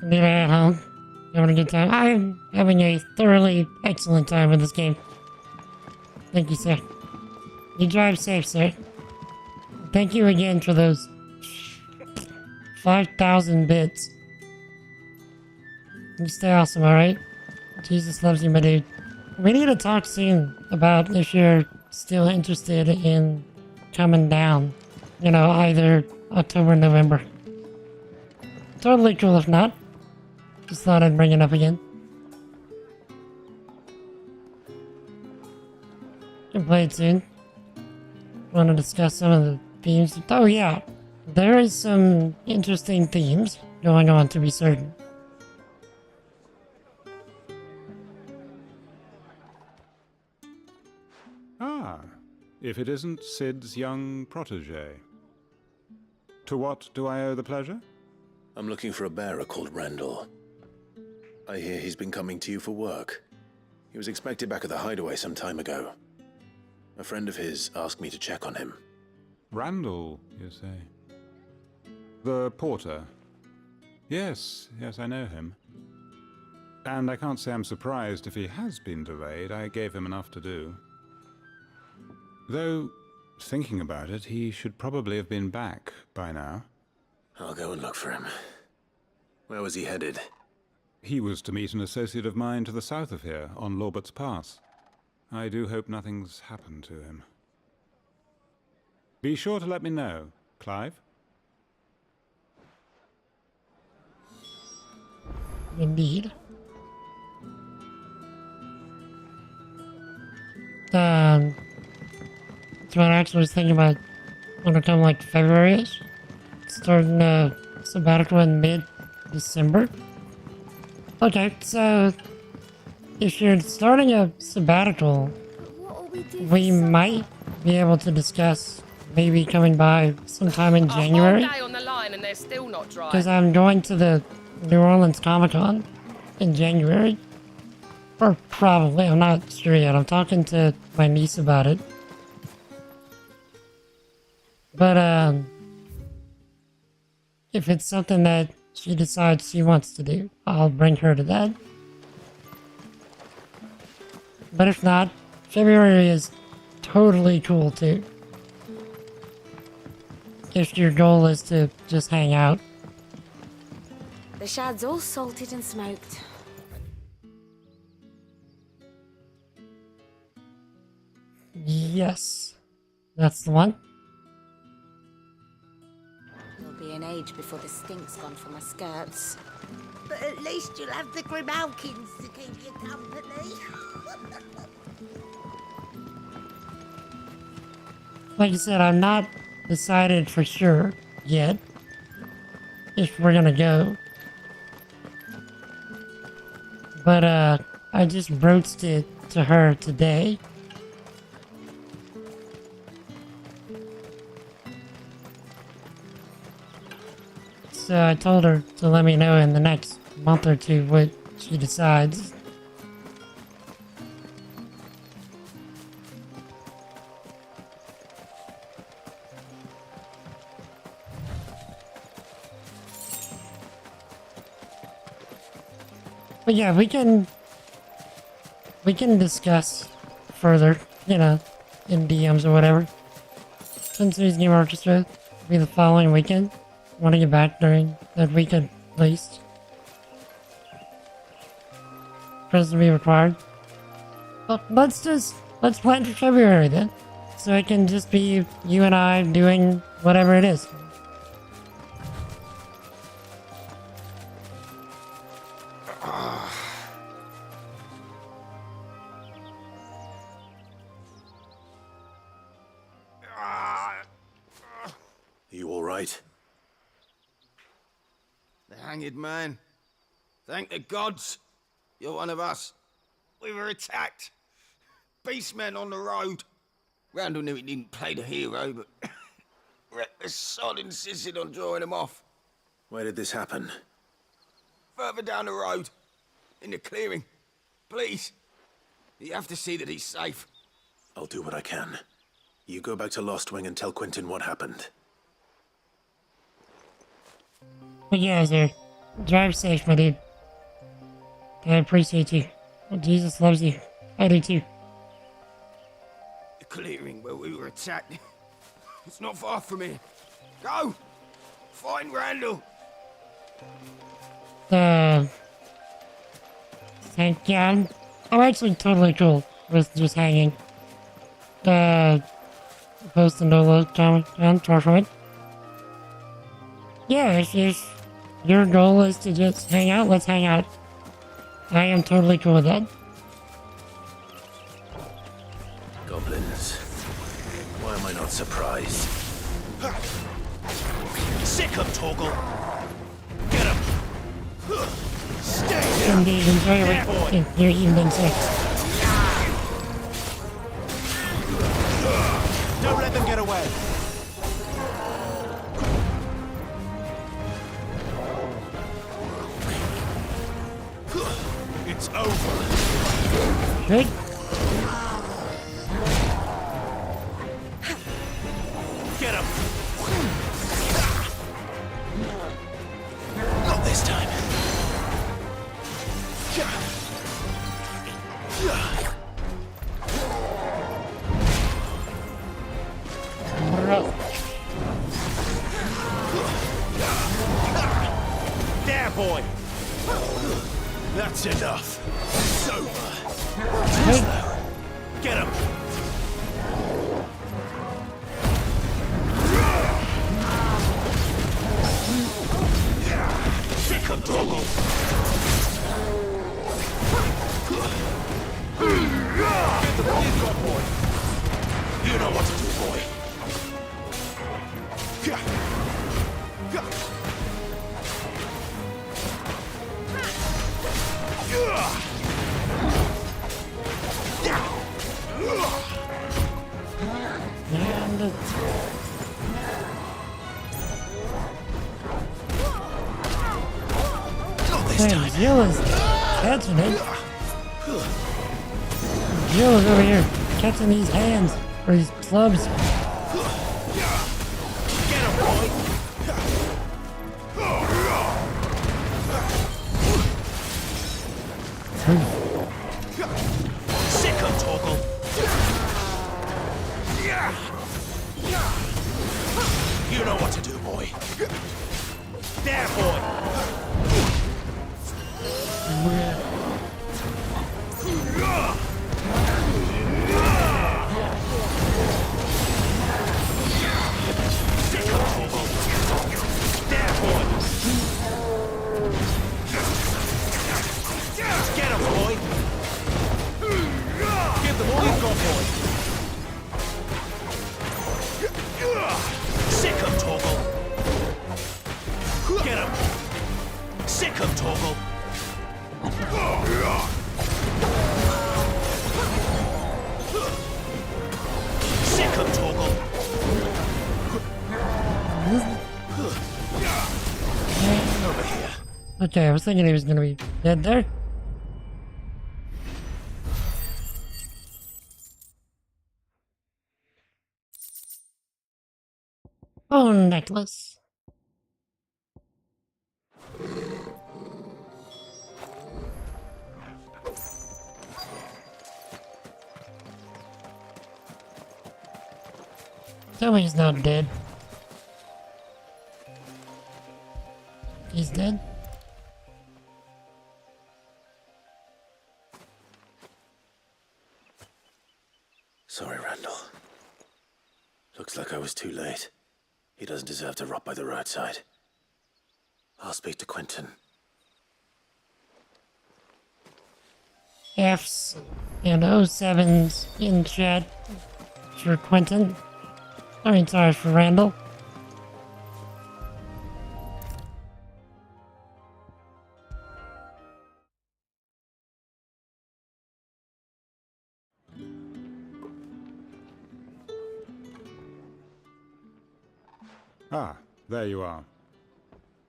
Need to head home. Having a good time. I'm having a thoroughly excellent time with this game. Thank you, sir. You drive safe, sir. Thank you again for those 5,000 bits. You stay awesome, alright? Jesus loves you, my dude. We need to talk soon about if you're still interested in coming down. You know, either October or November. Totally cool if not. Just thought I'd bring it up again. Can play it soon. Want to discuss some of the themes? Oh yeah, there is some interesting themes going on, to be certain. Ah, if it isn't Sid's young protege. To what do I owe the pleasure? I'm looking for a bearer called Randall. I hear he's been coming to you for work. He was expected back at the hideaway some time ago. A friend of his asked me to check on him. Randall, you say? The porter. Yes, I know him. And I can't say I'm surprised if he has been delayed. I gave him enough to do. Though, thinking about it, he should probably have been back by now. I'll go and look for him. Where was he headed? He was to meet an associate of mine to the south of here, on Lorbert's Pass. I do hope nothing's happened to him. Be sure to let me know, Clive. Indeed. That's what I actually was thinking about when it come like February-ish. Starting a sabbatical in mid-December. Okay, so if you're starting a sabbatical, we might be able to discuss maybe coming by sometime in January. A whole day on the line and they're still not dry. Because I'm going to the New Orleans Comic-Con in January. Or probably, I'm not sure yet. I'm talking to my niece about it. But, if it's something that she decides she wants to do, I'll bring her to that. But if not, February is totally cool too. If your goal is to just hang out. The shad's all salted and smoked. Yes, that's the one. It'll be an age before the stink's gone from my skirts. But at least you'll have the Grimalkins to keep you company. Like I said, I'm not decided for sure yet if we're gonna go. But I just broached it to her today. So I told her to let me know in the next month or two what she decides. But yeah, we can discuss further, you know, in DMs or whatever. Sensei's Game Orchestra will be the following weekend. I want to get back during that week at least. Present be required. Well, let's plan for February then. So it can just be you and I doing whatever it is. You all right? The hanged man. Thank the gods. You're one of us. We were attacked. Beastmen on the road. Randall knew he didn't play the hero, but the sod insisted on drawing him off. Where did this happen? Further down the road. In the clearing. Please. You have to see that he's safe. I'll do what I can. You go back to Lost Wing and tell Quentin what happened. But yeah, sir. Drive safe, my dude. I appreciate you. Jesus loves you. I do too. The clearing where we were attacked. It's not far from here. Go! Find Randall! Thank God. I'm actually totally cool with just hanging. Post and Nolo comment on Torchwood. Yeah, if your goal is to just hang out, let's hang out. I am totally cool with that. Goblins. Why am I not surprised? Sick of Torgal! Get him! Stay here! Indeed, enjoy your evening, sir. Don't let them get away! It's over. Good. Get him! There, boy! That's enough. It's over. Get him! Sick him, Toggle! Get the ball you got, boy! You know what to do, boy! Damn, Zilla's catching it. Zilla's over here catching these hands, or these clubs. Get him, boy! Sick him, Toggle! You know what to do, boy. There, boy! Get him, boy! Give them all you've got, boy! Sick him, Toggle! Get him! Sick him, Toggle! Sick him, Toggle! Over here. Okay, I was thinking he was gonna be dead there. Oh, necklace. Tell me he's not dead. He's dead? Sorry, Randall. Looks like I was too late. He doesn't deserve to rot by the roadside. I'll speak to Quentin. F's and 07s in chat for Quentin. I mean, sorry for Randall. Ah, there you are.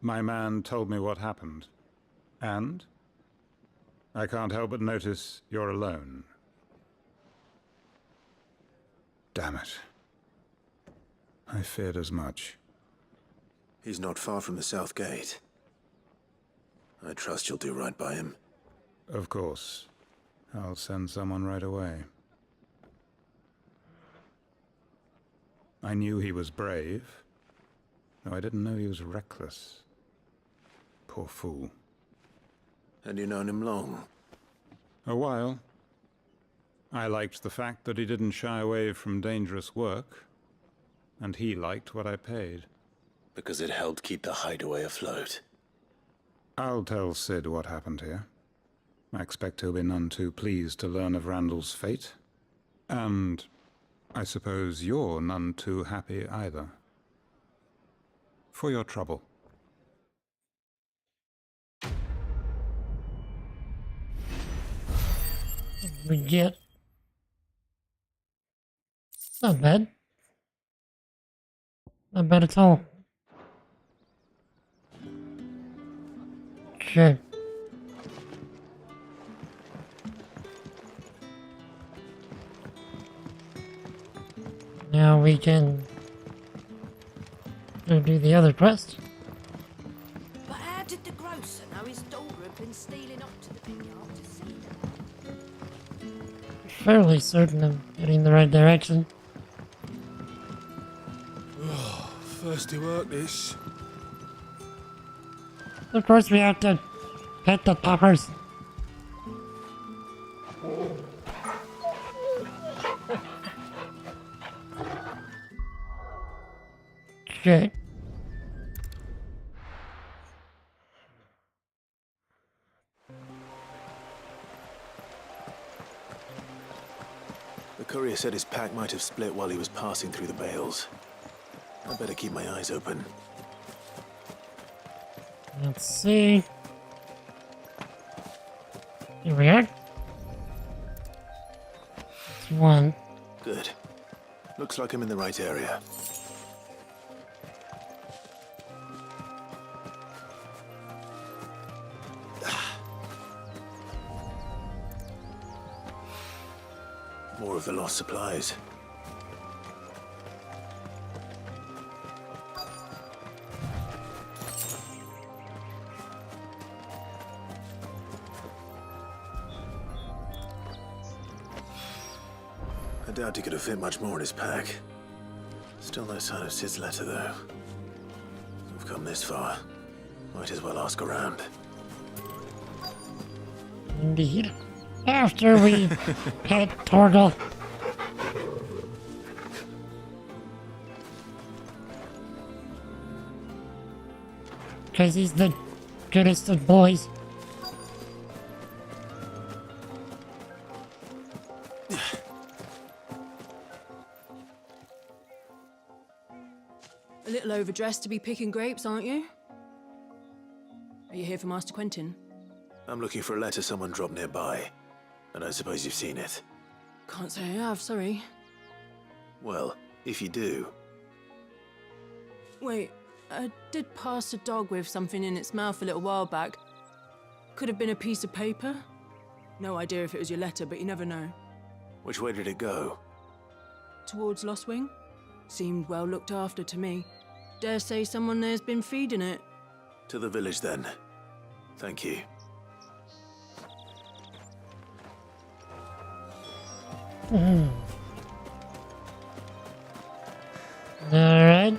My man told me what happened. And? I can't help but notice you're alone. Damn it. I feared as much. He's not far from the South Gate. I trust you'll do right by him. Of course. I'll send someone right away. I knew he was brave, though I didn't know he was reckless. Poor fool. And you known him long? A while. I liked the fact that he didn't shy away from dangerous work, and he liked what I paid. Because it helped keep the hideaway afloat. I'll tell Sid what happened here. I expect he'll be none too pleased to learn of Randall's fate. And I suppose you're none too happy either. For your trouble. We get. Not bad. Not bad at all. Okay. Now we can go do the other quest. But how did the grocer know his daughter had been stealing up to the big yard to see them? fairly certain I'm heading in the right direction. Thirsty work, this. Of course, we have to pet the poppers. Okay. The courier said his pack might have split while he was passing through the bales. I better keep my eyes open. Let's see. Here we are. It's one. Good. Looks like I'm in the right area. More of the lost supplies. I doubt he could have fit much more in his pack. Still no sign of Sid's letter, though. We've come this far. Might as well ask around. Indeed. After we pet Torgal. Because he's the goodest of boys. A little overdressed to be picking grapes, aren't you? Are you here for Master Quentin? I'm looking for a letter someone dropped nearby. And I suppose you've seen it. Can't say I have, sorry. Well, if you do... Wait, I did pass a dog with something in its mouth a little while back. Could have been a piece of paper. No idea if it was your letter, but you never know. Which way did it go? Towards Lost Wing? Seemed well looked after to me. Dare say someone there's been feeding it. To the village, then. Thank you. Alright.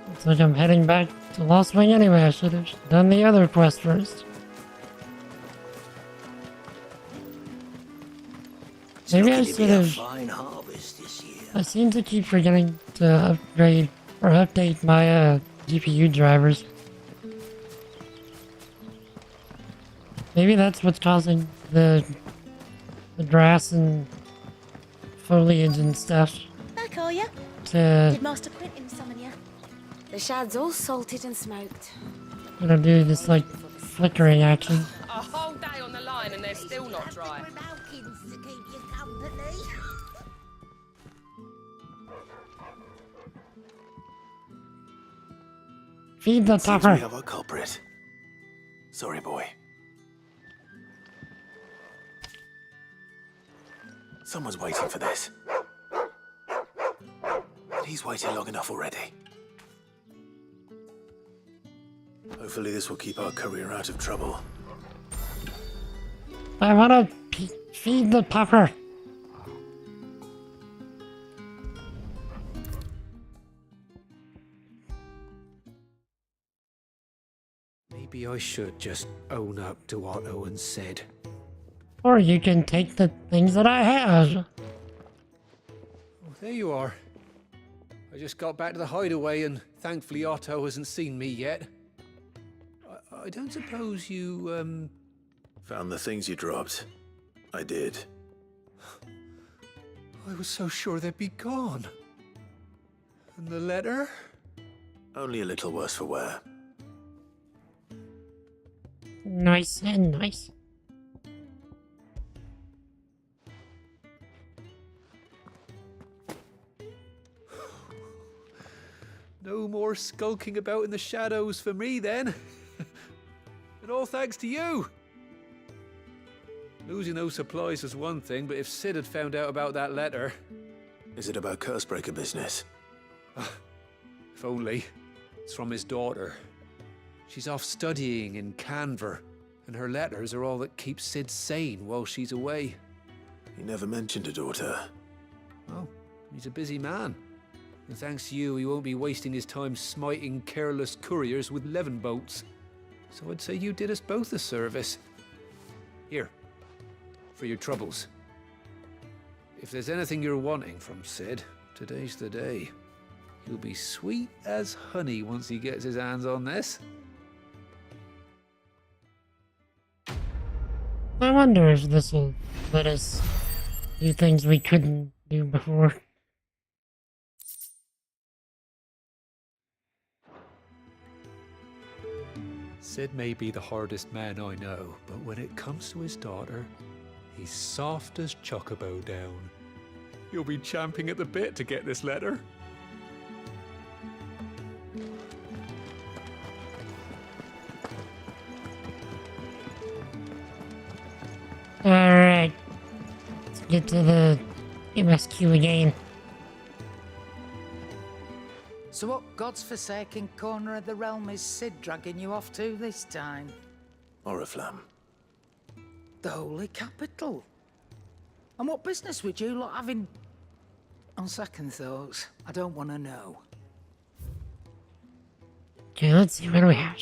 Looks like I'm heading back to Lost Wing anyway. I should have done the other quest first. Maybe I should have. I seem to keep forgetting to upgrade or update my GPU drivers. Maybe that's what's causing the grass and foliage and stuff. Back are you? Did Master Quentin summon you? The shad's all salted and smoked. gonna do this like flickering action. A whole day on the line and they're still not dry. Feed the Seems topper. we have our culprit. Sorry, boy. Someone's waiting for this. And he's waited long enough already. Hopefully this will keep our courier out of trouble. I wanna feed the topper. Maybe I should just own up to what Owen said. Or you can take the things that I have. Oh, there you are. I just got back to the hideaway and thankfully Otto hasn't seen me yet. I don't suppose you, Found the things you dropped. I did. I was so sure they'd be gone. And the letter? Only a little worse for wear. Nice and nice. No more skulking about in the shadows for me then. And all thanks to you. Losing those supplies was one thing, but if Sid had found out about that letter... Is it about Cursebreaker business? If only. It's from his daughter. She's off studying in Canver, And her letters are all that keeps Sid sane while she's away. He never mentioned a daughter. Well, he's a busy man. And thanks to you, he won't be wasting his time smiting careless couriers with levin bolts. So I'd say you did us both a service. Here, for your troubles. If there's anything you're wanting from Sid, today's the day. He'll be sweet as honey once he gets his hands on this. I wonder if this will let us do things we couldn't do before. Sid may be the hardest man I know, but when it comes to his daughter, he's soft as Chocobo down. You'll be champing at the bit to get this letter. Alright. Let's get to the MSQ again. So what God's forsaken corner of the realm is Sid dragging you off to this time? Oriflamme. The Holy Capital. And what business would you lot have in... On second thoughts, I don't want to know. Okay, let's see, what do we have?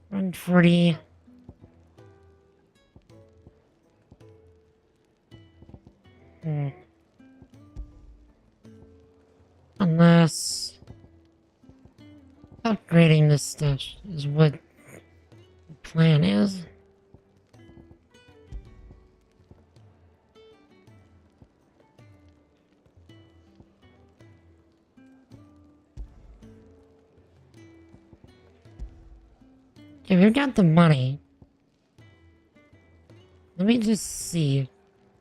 140. Unless upgrading this stuff is what the plan is. Okay, we've got the money. Let me just see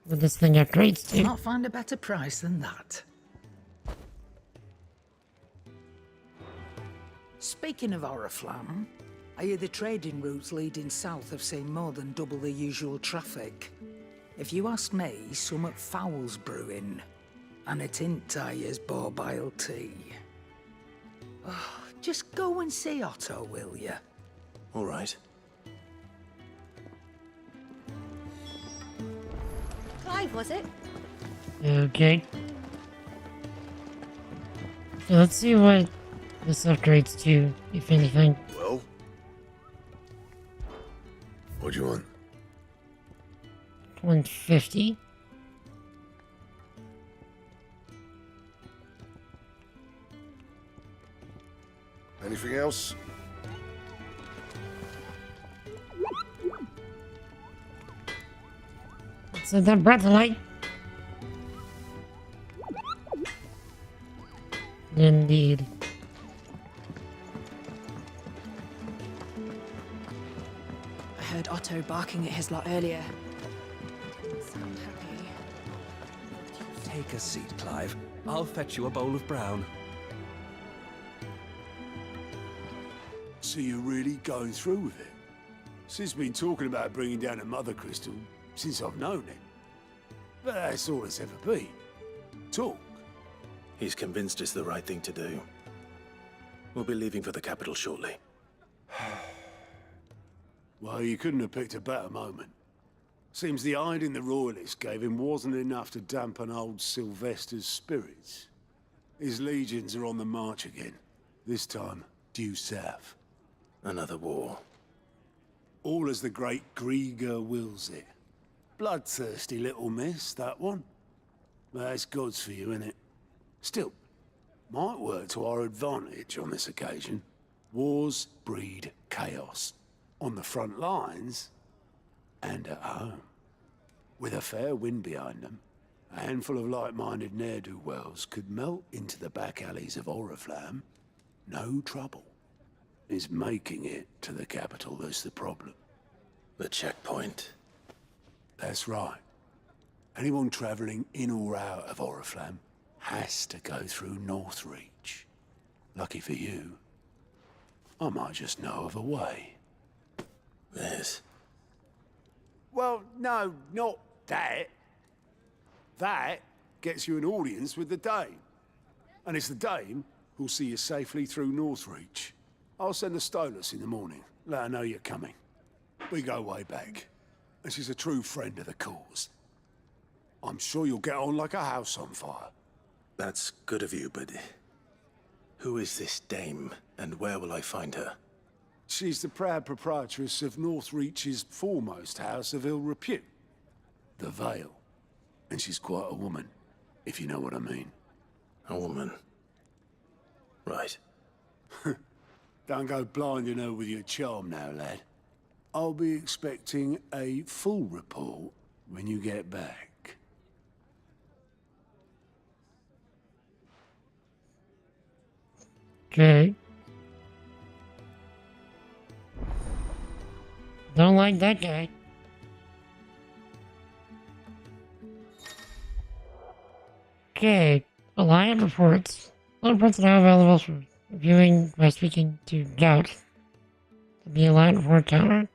what this thing upgrades to. Not find a better price than that. Speaking of Oriflamme, I hear the trading routes leading south have seen more than double the usual traffic. If you ask me, summat foul's brewing, and it ain't Tyre's borbile tea. Oh, just go and see Otto, will you? All right. Clive, was it? Okay. So let's see what this upgrades to, if anything. Well? What do you want? 150. Anything else? So that breath of light. Indeed. I heard Otto barking at his lot earlier. Sound happy. Take a seat, Clive. I'll fetch you a bowl of brown. So you're really going through with it? Sid's been talking about bringing down a mother crystal since I've known him. But that's all it's ever been. Talk. He's convinced it's the right thing to do. We'll be leaving for the capital shortly. Well, you couldn't have picked a better moment. Seems the hiding the Royalists gave him wasn't enough to dampen old Sylvester's spirits. His legions are on the march again. This time, due south. Another war. All as the great Grieger wills it. Bloodthirsty little miss, that one. But that's God's for you, innit? Still, might work to our advantage on this occasion. Wars breed chaos. On the front lines, and at home. With a fair wind behind them, a handful of like-minded ne'er-do-wells could melt into the back alleys of Oriflamme. No trouble. It's making it to the capital that's the problem. The checkpoint. That's right. Anyone travelling in or out of Oriflamme has to go through Northreach. Lucky for you, I might just know of a way. This? Well, no, not that. That gets you an audience with the Dame. And it's the Dame who'll see you safely through Northreach. I'll send the Stolas in the morning. Let her know you're coming. We go way back, and she's a true friend of the cause. I'm sure you'll get on like a house on fire. That's good of you, but who is this dame, and where will I find her? She's the proud proprietress of Northreach's foremost house of ill repute, the Vale. And she's quite a woman, if you know what I mean. A woman? Right. Don't go blinding her with your charm now, lad. I'll be expecting a full report when you get back. Okay. Don't like that guy. Okay. Alliant reports. All reports are now available for viewing by speaking to Gout. The Alliant report counter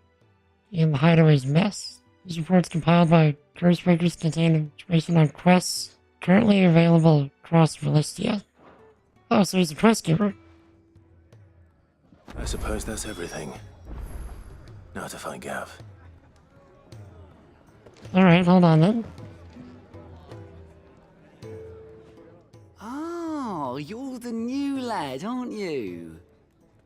and the Hideaway's mess. These reports compiled by Cursebreakers contain information on quests currently available across Valistia. Oh, so he's a quest giver. I suppose that's everything. Now to find Gav. Alright, hold on then. Oh, you're the new lad, aren't you?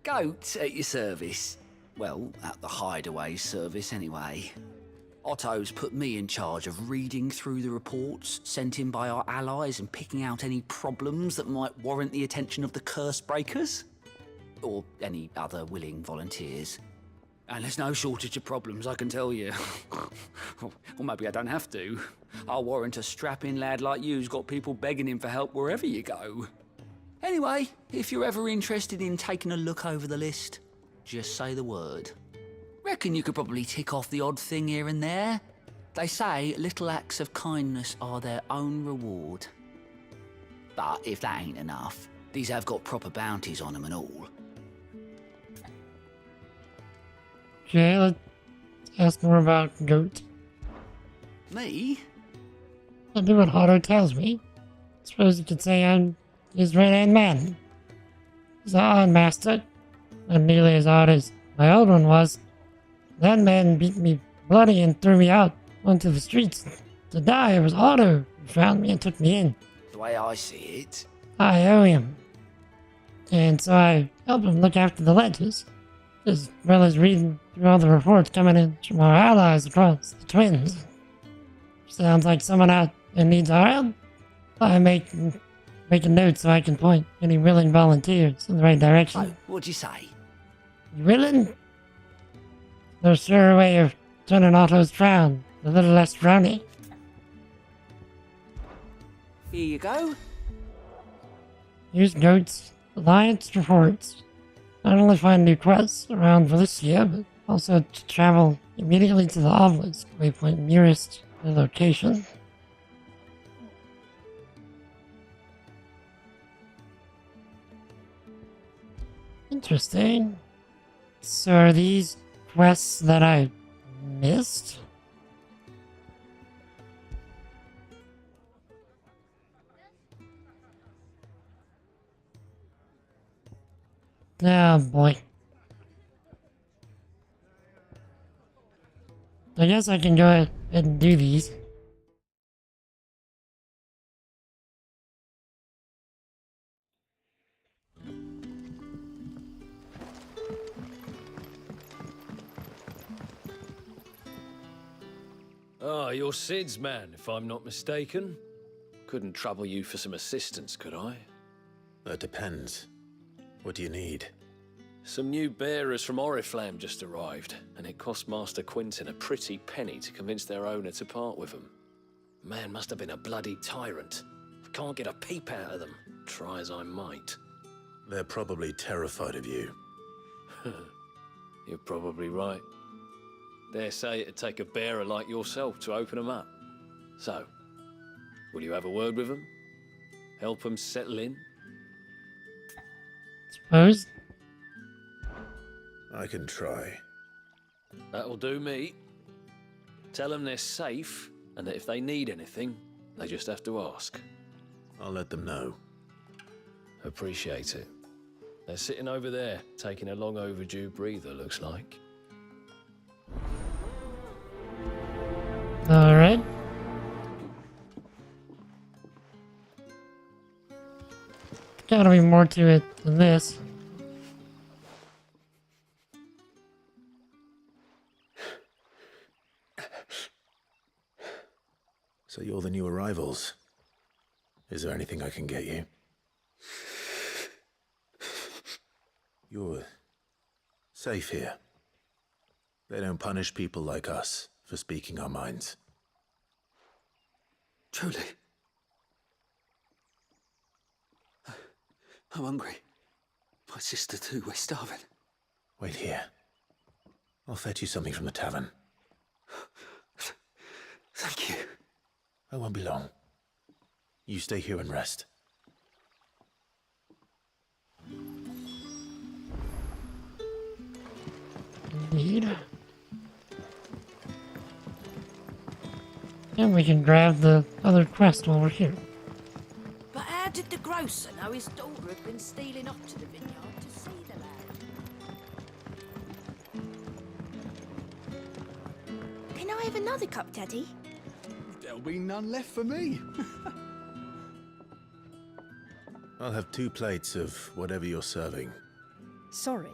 Goat at your service. Well, at the Hideaway service anyway. Otto's put me in charge of reading through the reports sent in by our allies and picking out any problems that might warrant the attention of the Cursebreakers. Or any other willing volunteers. And there's no shortage of problems, I can tell you. Or maybe I don't have to. I'll warrant a strapping lad like you's got people begging him for help wherever you go. Anyway, if you're ever interested in taking a look over the list, just say the word. Reckon you could probably tick off the odd thing here and there. They say little acts of kindness are their own reward. But if that ain't enough, these have got proper bounties on them and all. Okay, let's ask more about Goat. Me? I'll do what Otto tells me. Suppose you could say I'm his right-hand man. He's an odd master. Not nearly as odd as my old one was. That man beat me bloody and threw me out onto the streets to die. It was Otto who found me and took me in. The way I see it. I owe him. And so I help him look after the ledgers, as well as reading through all the reports coming in from our allies across the Twins. Sounds like someone out there needs our help. I make a note so I can point any willing volunteers in the right direction. Oh, what'd you say? You willing? There's sure a way of turning Otto's frown a little less frowny. Here you go. Use Goat's Alliance reports. Not only find new quests around Valistia, but also to travel immediately to the obelisk waypoint nearest the location. Interesting. So are these quests that I missed? Oh boy. I guess I can go ahead and do these. Ah, you're Sid's man, if I'm not mistaken. Couldn't trouble you for some assistance, could I? That depends. What do you need? Some new bearers from Oriflamme just arrived, and it cost Master Quinton a pretty penny to convince their owner to part with them. Man must have been a bloody tyrant. I can't get a peep out of them, try as I might. They're probably terrified of you. You're probably right. Dare say it'd take a bearer like yourself to open them up. So, will you have a word with them? Help them settle in? Suppose. I can try. That'll do me. Tell them they're safe, and that if they need anything, they just have to ask. I'll let them know. Appreciate it. They're sitting over there, taking a long overdue breather, looks like. gotta be more to it than this. So you're the new arrivals. Is there anything I can get you? You're safe here. They don't punish people like us for speaking our minds. Truly. I'm hungry. My sister too, we're starving. Wait here. I'll fetch you something from the tavern. Thank you. I won't be long. You stay here and rest. Indeed. And we can grab the other quest while we're here. But how did the grocer know his daughter had been stealing up to the vineyard to see the lad? Can I have another cup, Daddy? There'll be none left for me. I'll have 2 plates of whatever you're serving. Sorry.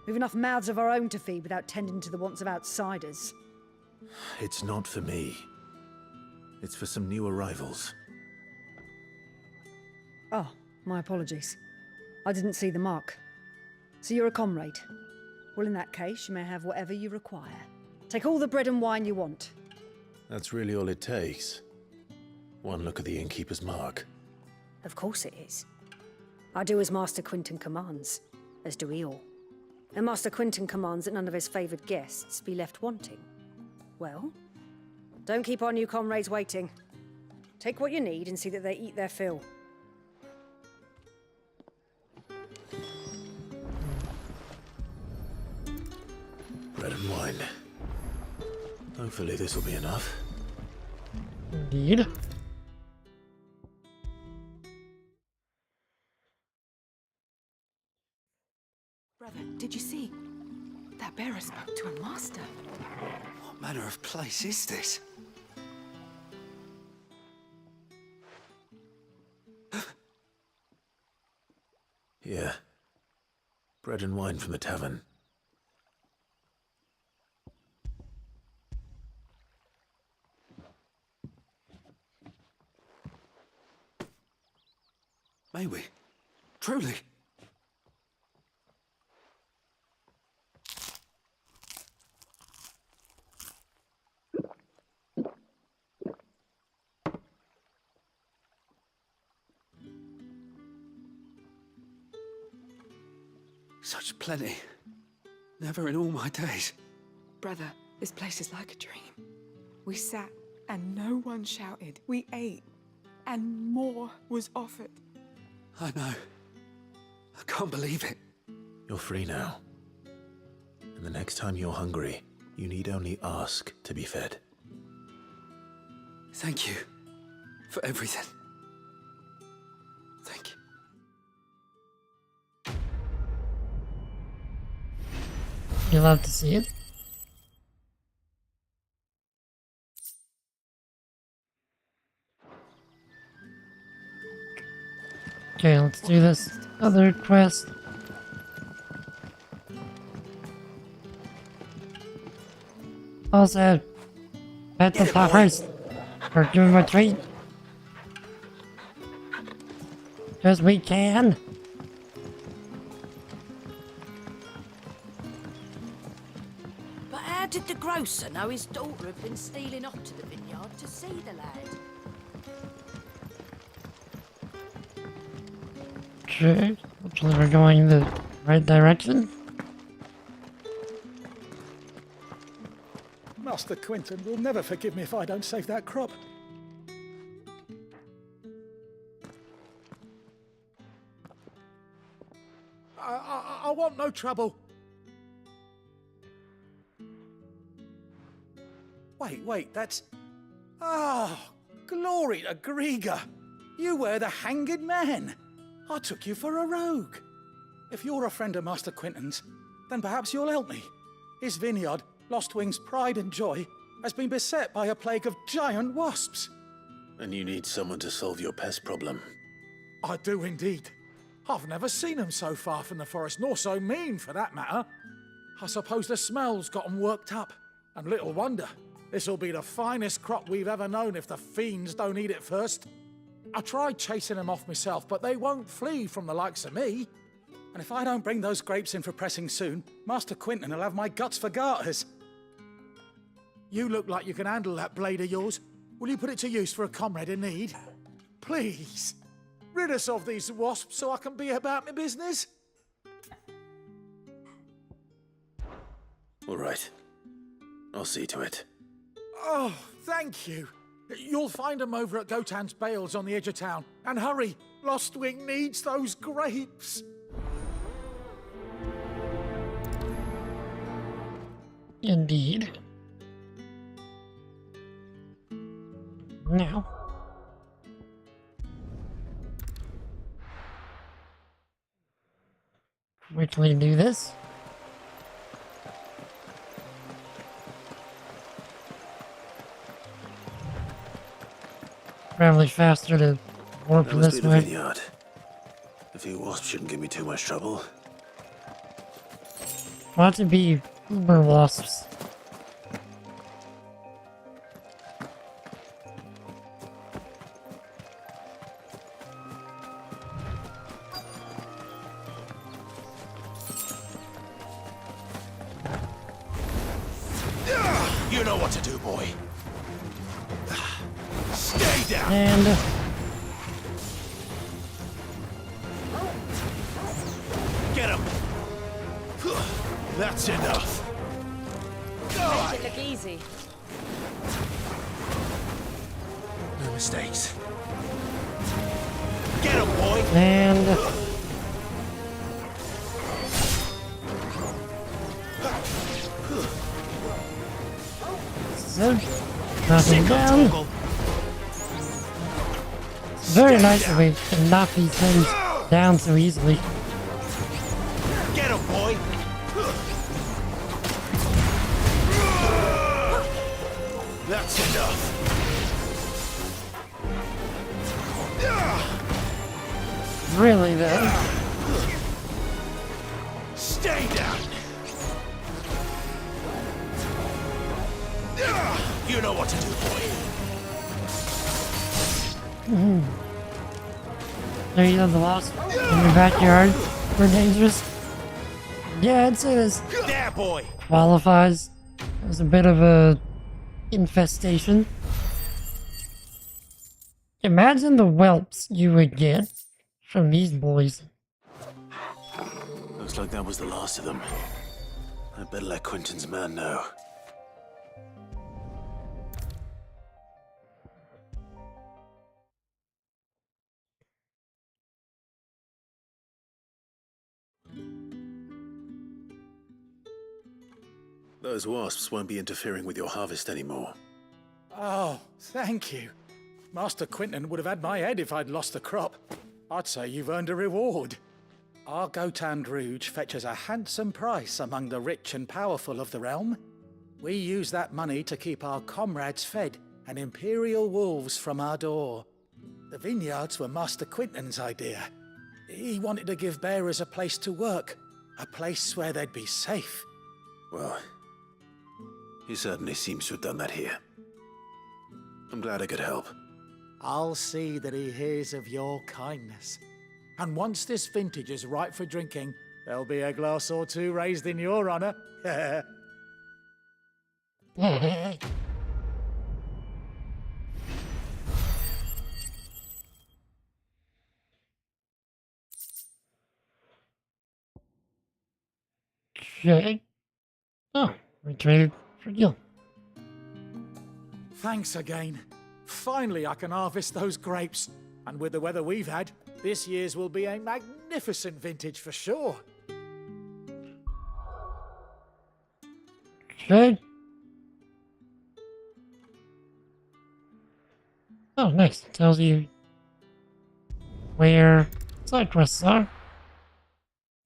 We've enough mouths of our own to feed without tending to the wants of outsiders. It's not for me. It's for some new arrivals. Oh, my apologies. I didn't see the mark. So you're a comrade. Well, in that case, you may have whatever you require. Take all the bread and wine you want. That's really all it takes. One look at the innkeeper's mark. Of course it is. I do as Master Quinton commands, as do we all. And Master Quinton commands that none of his favoured guests be left wanting. Well, don't keep our new comrades waiting. Take what you need and see that they eat their fill. Bread and wine. Hopefully this will be enough. Indeed. Brother, did you see? That bearer spoke to a master. What manner of place is this? Here. Bread and wine from the tavern. May we? Truly? Such plenty. Never in all my days. Brother, this place is like a dream. We sat and no one shouted. We ate and more was offered. I know. I can't believe it. You're free now. And the next time you're hungry, you need only ask to be fed. Thank you for everything. Thank you. You love to see it. Okay, let's do this other quest. Also, pet the poppers or give him a treat. Because we can. But how did the grocer know his daughter had been stealing up to the vineyard to see the lad? Okay, hopefully we're going the right direction. Master Quinton will never forgive me if I don't save that crop. I want no trouble. Wait, that's... Ah, glory to Griga. You were the hanged man. I took you for a rogue. If you're a friend of Master Quinton's, then perhaps you'll help me. His vineyard, Lostwing's pride and joy, has been beset by a plague of giant wasps. And you need someone to solve your pest problem. I do indeed. I've never seen 'em so far from the forest, nor so mean, for that matter. I suppose the smell's got 'em worked up. And little wonder. This'll be the finest crop we've ever known if the fiends don't eat it first. I tried chasing 'em off myself, but they won't flee from the likes of me. And if I don't bring those grapes in for pressing soon, Master Quinton will have my guts for garters. You look like you can handle that blade of yours. Will you put it to use for a comrade in need? Please, rid us of these wasps so I can be about my business. All right. I'll see to it. Oh, thank you. You'll find 'em over at Gotan's bales on the edge of town. And hurry, Lostwing needs those grapes. Indeed. Now. Quickly do this. Probably faster to warp That must this be the way. vineyard. A few wasps shouldn't give me too much trouble. Want to be uber wasps. You know what to do, boy. Stay down. And Get him. That's enough. Make it look easy. No mistakes. Get him, boy. And so, knock him down. It's very nice that we can knock these things down so easily. Get him, boy. That's enough. Really, though. Stay down. You know what to do, boy. There you go, the lost in your backyard. We're dangerous. Yeah, I'd say this There, boy. qualifies as a bit of a infestation. Imagine the whelps you would get from these boys. Looks like that was the last of them. I better let Quentin's man know. Those wasps won't be interfering with your harvest anymore. Oh, thank you. Master Quinton would have had my head if I'd lost the crop. I'd say you've earned a reward. Our Gotan Rouge fetches a handsome price among the rich and powerful of the realm. We use that money to keep our comrades fed and imperial wolves from our door. The vineyards were Master Quinton's idea. He wanted to give bearers a place to work, a place where they'd be safe. Well, he certainly seems to have done that here. I'm glad I could help. I'll see that he hears of your kindness. And once this vintage is ripe for drinking, there'll be a glass or two raised in your honor. Okay. Oh, we traded for Gil. Thanks again. Finally, I can harvest those grapes. And with the weather we've had, this year's will be a magnificent vintage for sure. Okay. Oh, nice. It tells you where side quests are.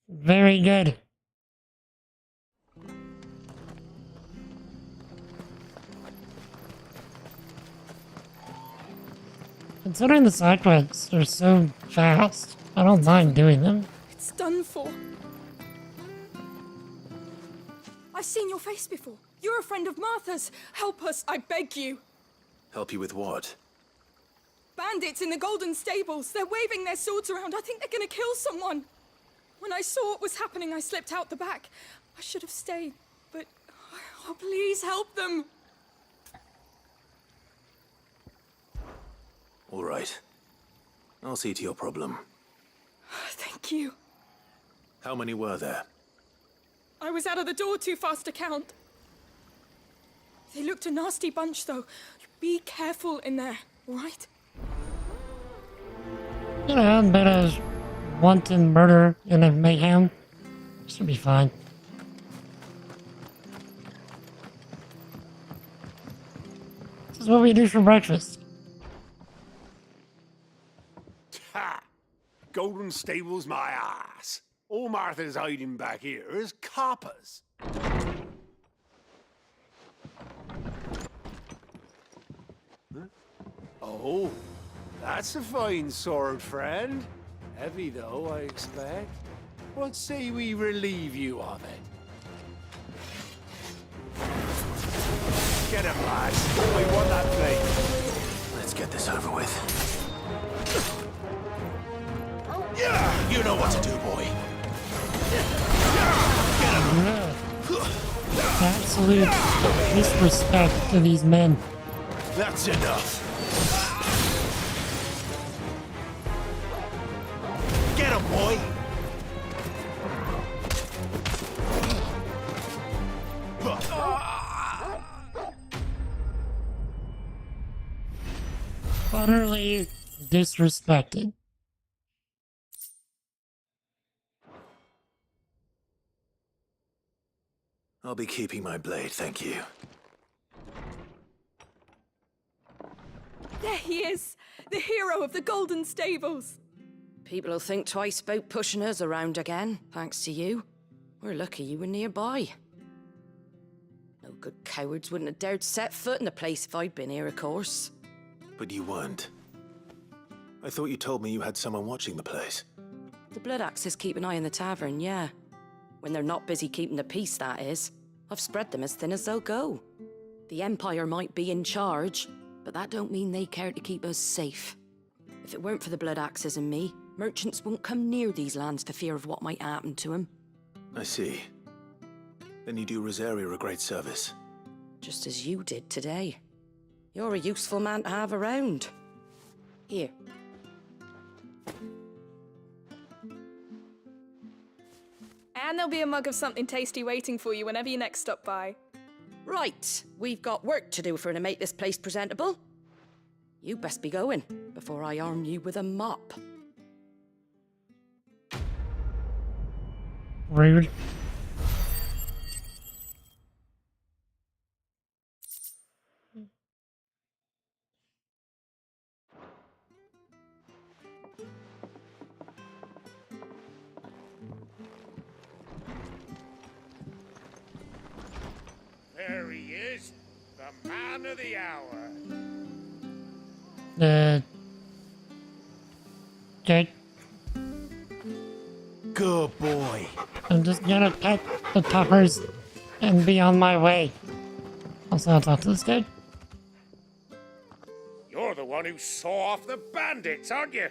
Very good. Considering the side quests are so fast, I don't mind doing them. It's done for. I've seen your face before. You're a friend of Martha's. Help us, I beg you. Help you with what? Bandits in the Golden Stables. They're waving their swords around. I think they're gonna kill someone. When I saw what was happening, I slipped out the back. I should have stayed, but... Oh, please help them. All right. I'll see to your problem. Thank you. How many were there? I was out of the door too fast to count. They looked a nasty bunch, though. Be careful in there, all right? You know, but as wanton murder and a mayhem, should be fine. This is what we do for breakfast. Ha! Golden Stables my ass. All Martha's hiding back here is coppers. Huh? Oh, that's a fine sword, friend. Heavy, though, I expect. What say we relieve you of it? Get him, lads. We want that plate. Let's get this over with. Yeah, you know what to do, boy. Absolute disrespect to these men. That's enough. Get him, boy. Utterly disrespected. I'll be keeping my blade, thank you. There he is, the hero of the Golden Stables. People will think twice about pushing us around again, thanks to you. We're lucky you were nearby. No good cowards wouldn't have dared set foot in the place if I'd been here, of course. But you weren't. I thought you told me you had someone watching the place. The Blood Axes keep an eye on the tavern, yeah. When they're not busy keeping the peace, that is. I've spread them as thin as they'll go. The Empire might be in charge, but that don't mean they care to keep us safe. If it weren't for the Blood Axes and me, merchants won't come near these lands for fear of what might happen to them. I see. Then you do Rosaria a great service. Just as you did today. You're a useful man to have around. Here. And there'll be a mug of something tasty waiting for you whenever you next stop by. Right, we've got work to do for to make this place presentable. You best be going, before I arm you with a mop. Rude. There he is, the man of the hour. Okay. Good boy. I'm just gonna pet the toppers and be on my way. Also, I'll talk to this guy. You're the one who saw off the bandits, aren't you?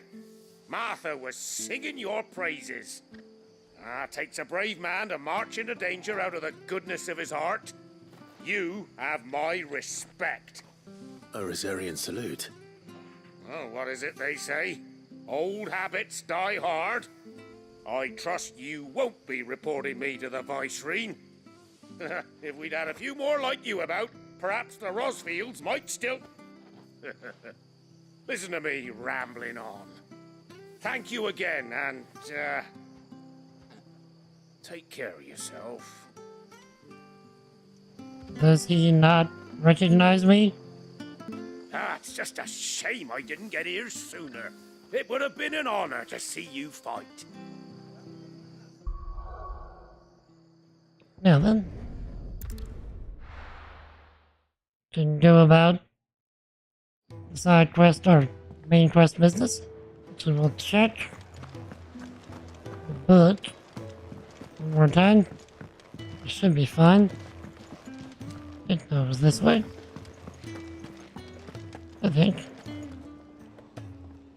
Martha was singing your praises. Takes a brave man to march into danger out of the goodness of his heart. You have my respect. A Rosarian salute. Oh, what is it they say? Old habits die hard. I trust you won't be reporting me to the Viceroy. If we'd had a few more like you about, perhaps the Rosfields might still... Listen to me rambling on. Thank you again, and, take care of yourself. Does he not recognize me? It's just a shame I didn't get here sooner. It would have been an honor to see you fight. Now then. Can go about the side quest or main quest business. So we'll check. book. One more time. It should be fine. I think that was this way. I think.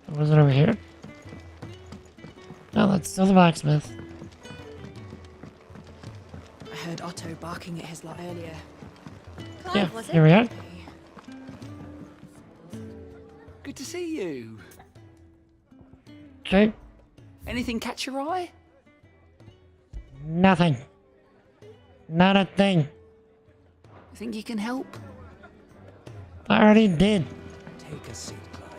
Or was it over here? No, that's still the blacksmith. I heard Otto barking at his lot earlier. Yeah, here we are. Good to see you. Okay. Anything catch your eye? Nothing. Not a thing. Think you can help? I already did. Take a seat, Clive.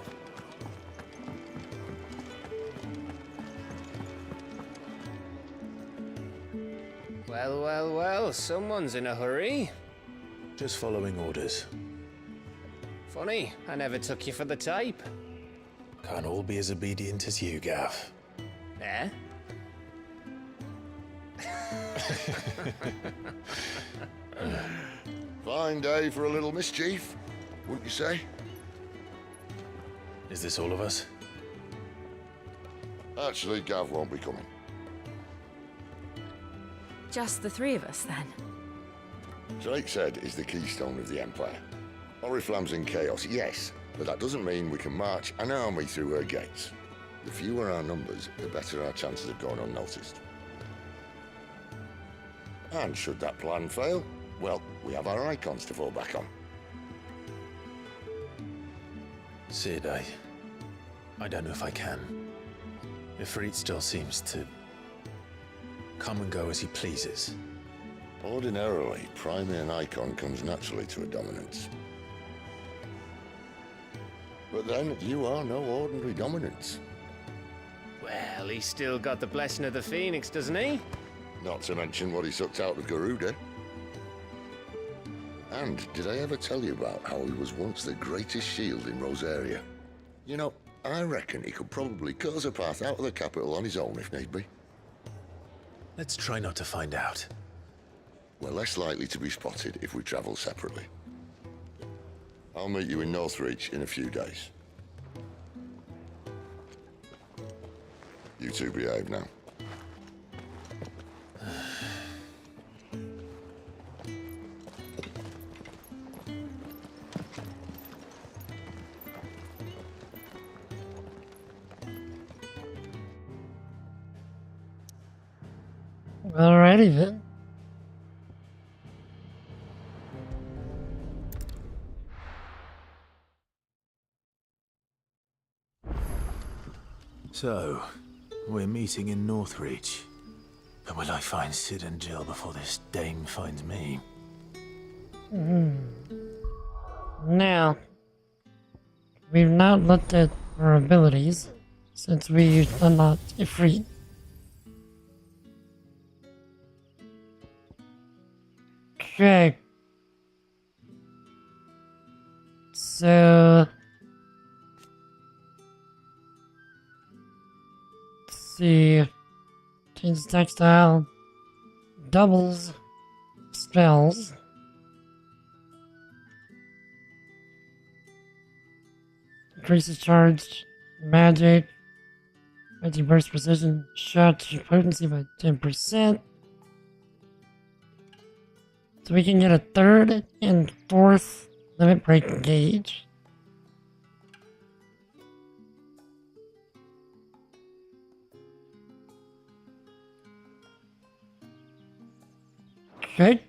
Well, well, well, someone's in a hurry. Just following orders. Funny, I never took you for the type. Can't all be as obedient as you, Gav. Eh? Fine day for a little mischief, wouldn't you say? Is this all of us? Actually, Gav won't be coming. Just the three of us, then? Drake said is the keystone of the Empire. Oriflamme's in chaos, yes, but that doesn't mean we can march an army through her gates. The fewer our numbers, the better our chances of going unnoticed. And should that plan fail, well, we have our icons to fall back on. Sid, I don't know if I can. Ifrit still seems to come and go as he pleases. Ordinarily, priming an icon comes naturally to a dominance. But then, you are no ordinary dominance. Well, he's still got the blessing of the Phoenix, doesn't he? Not to mention what he sucked out of Garuda. And did I ever tell you about how he was once the greatest shield in Rosaria? You know, I reckon he could probably cut us a path out of the capital on his own if need be. Let's try not to find out. We're less likely to be spotted if we travel separately. I'll meet you in Northreach in a few days. You two behave now. Alrighty then. So, we're meeting in Northreach. But will I find Sid and Jill before this dame finds me? Now, we've not looked at our abilities since we unlocked Ifrit. Okay. So, let's see. Change textile. Doubles spells. Increases charge, magic, anti-burst precision, shot potency by 10%. So we can get a third and fourth limit break gauge. Okay.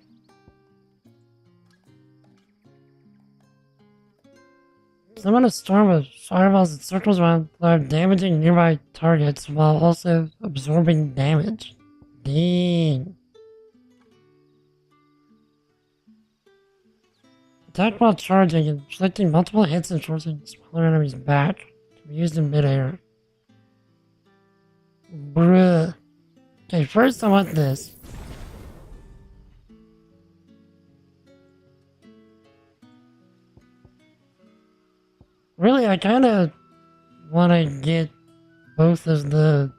Summon a storm of fireballs that circles around cloud, damaging nearby targets while also absorbing damage. Dang. Attack while charging, inflicting multiple hits and forcing smaller enemies back. Can be used in midair. Bruh. Okay, first I want this. Really, I kind of want to get both of the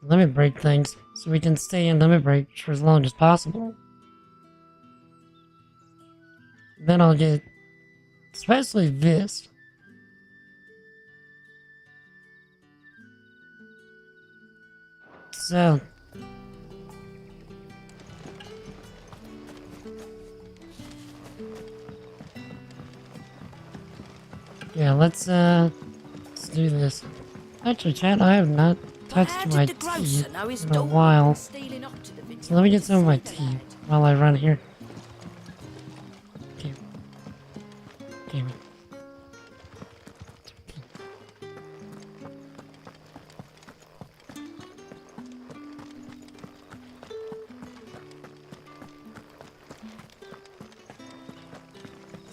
limit break things so we can stay in limit break for as long as possible. Then I'll get especially this. So. Yeah, let's do this. Actually, chat, I have not touched my tea in a while. So let me get some of my tea while I run here. Okay. Damn it.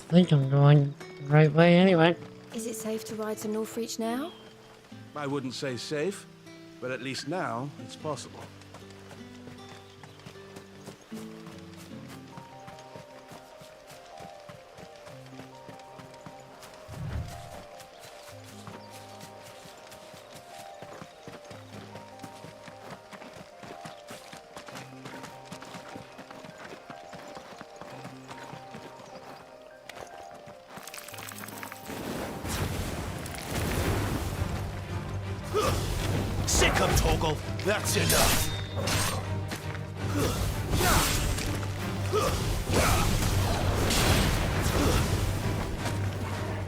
I think I'm going the right way anyway. Is it safe to ride to Northreach now? I wouldn't say safe, but at least now it's possible. Sick of Toggle. That's enough.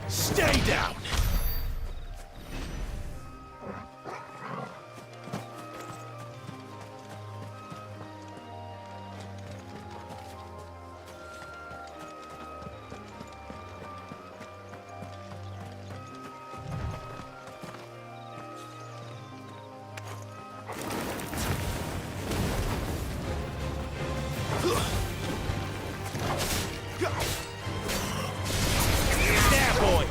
Stay down. There, boy.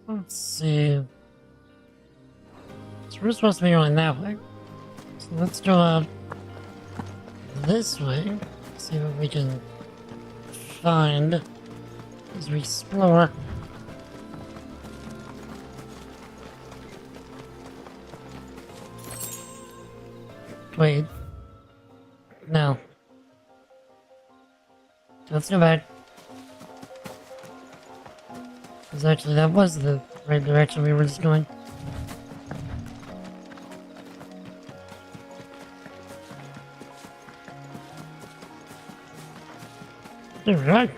Let's see. So we're supposed to be going that way. So let's go out this way. See what we can find as we explore. Wait. No. Let's go back. Because actually that was the right direction we were just going. Alright.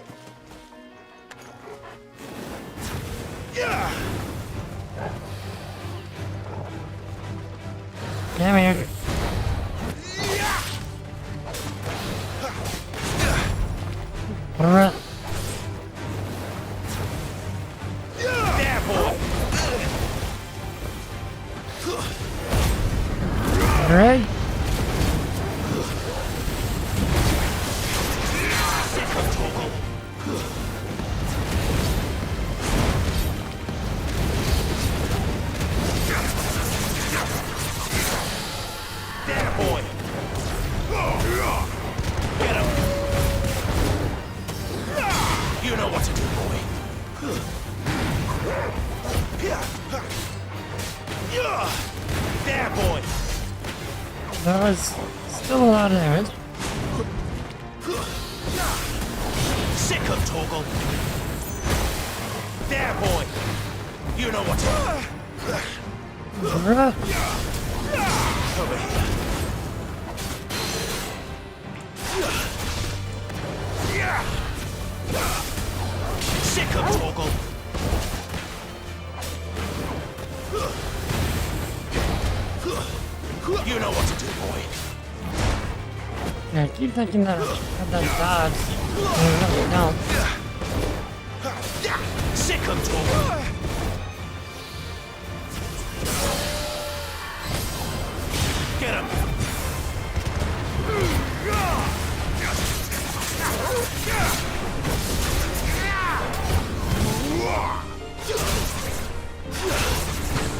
Come here. Alright. There, boy. Alright. There, boy. Get him. You know what to do, boy. There, boy. There was still a lot of damage. Sick of Toggle. There, boy. You know what to do. Alright. Over here. Sick of Toggle. You know what to do, boy. Yeah, I keep thinking that I have that dodge. I really don't. Sick of Toggle. Get him.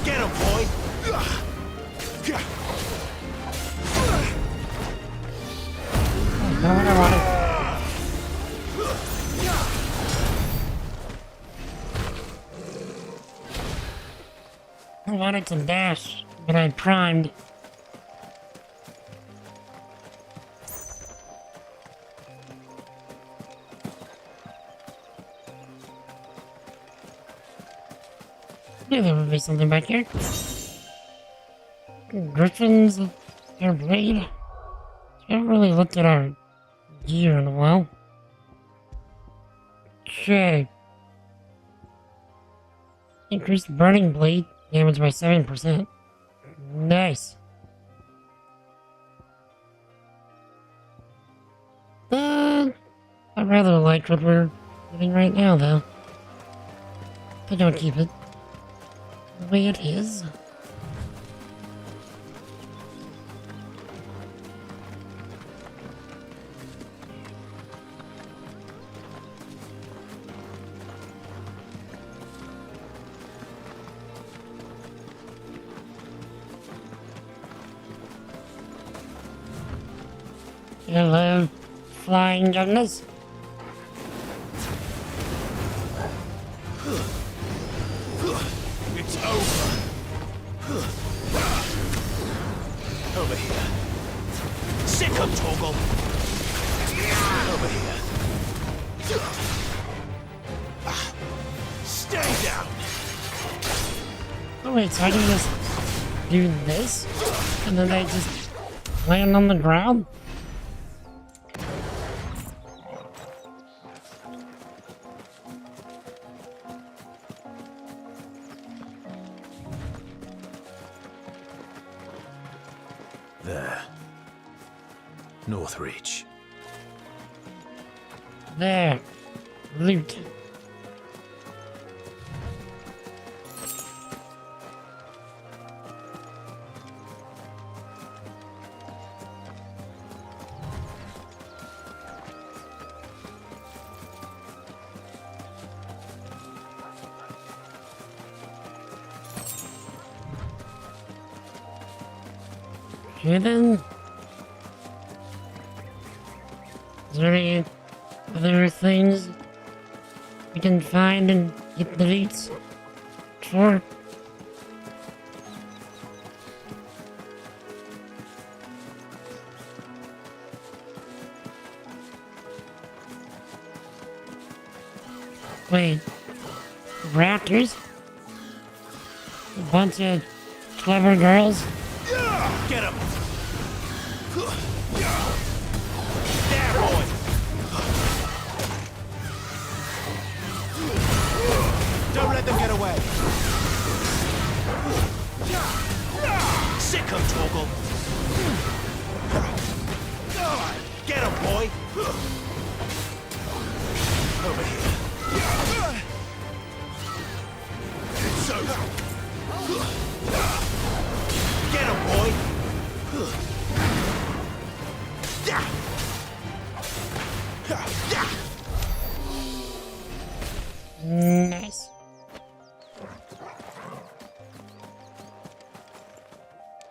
Get him, boy. Not what I wanted. I wanted to dash, when I primed. Yeah, there would be something back here. Griffins, their blade. I haven't really looked at our gear in a while. Okay. Increased burning blade damage by 7%. Nice. I rather like what we're getting right now, though. I don't keep it the way it is. Hello, flying gunners. It's over. Over here. Sick of Toggle. Over here. Stay down. Oh wait, so I can just do this? And then they just land on the ground? There. Northreach. There. Loot. Okay then. Is there any other things we can find and get the leads for? Wait, raptors? A bunch of clever girls? Get him! There, boy! Don't let them get away! Sick of Toggle! Get him, boy! Over here. It's over! Get him, boy! Nice.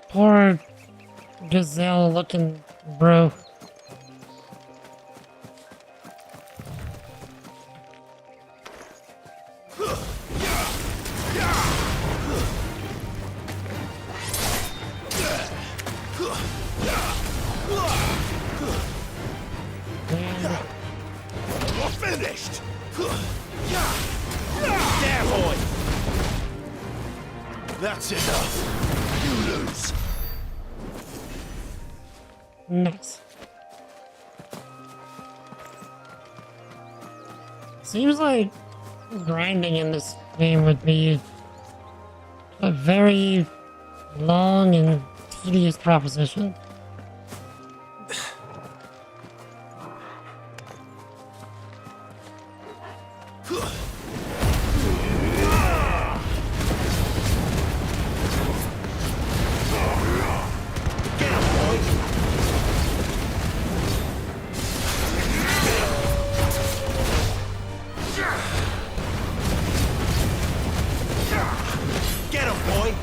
Poor gazelle looking bro. You're finished! There, boy! That's enough. You lose. Nice. Seems like grinding in this game would be a very long and tedious proposition. Get him, boy!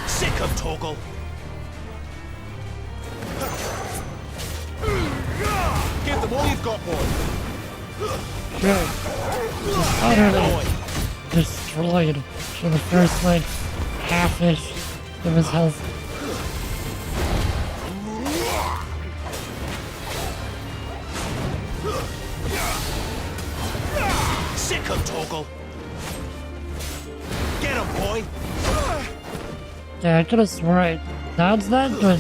Sick of Toggle! Give them all you've got, boy! Sure. Just utterly destroyed for the first, like, half-ish of his health. Sick him, Torgal! Get him, boy! Yeah, I could have sworn I dodged that, but...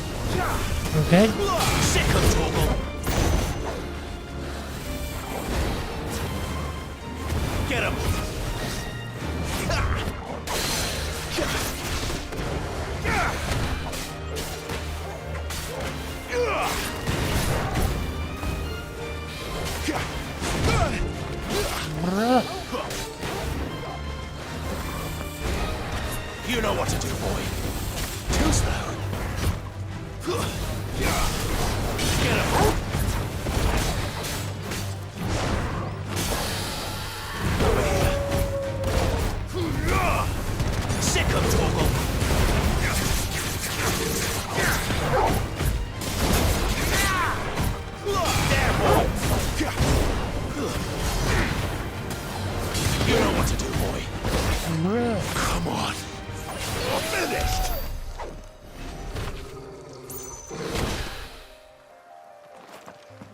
Okay. Sick him, Torgal! Get him! You know what to do, boy. Too slow. Get him. Over here. Sick him, Torgal. There, boy. You know what to do, boy. Come on. You're finished.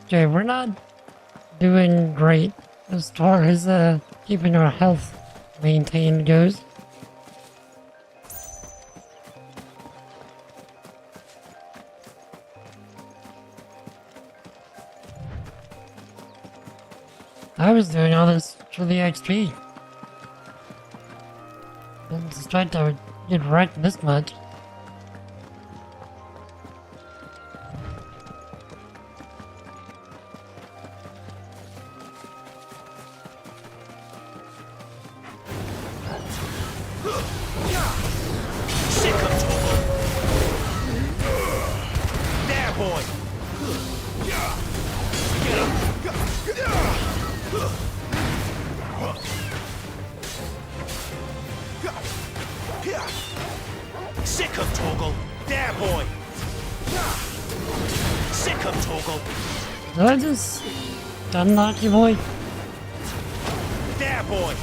Okay, we're not doing great as far as keeping our health maintained goes. I was doing all this for the XP. Didn't expect I would get wrecked this much. Sick him, Torgal. There, boy. Get him. Sick him, Torgal. There, boy. Sick him, Torgal. Did I just unlock you, boy? There, boy.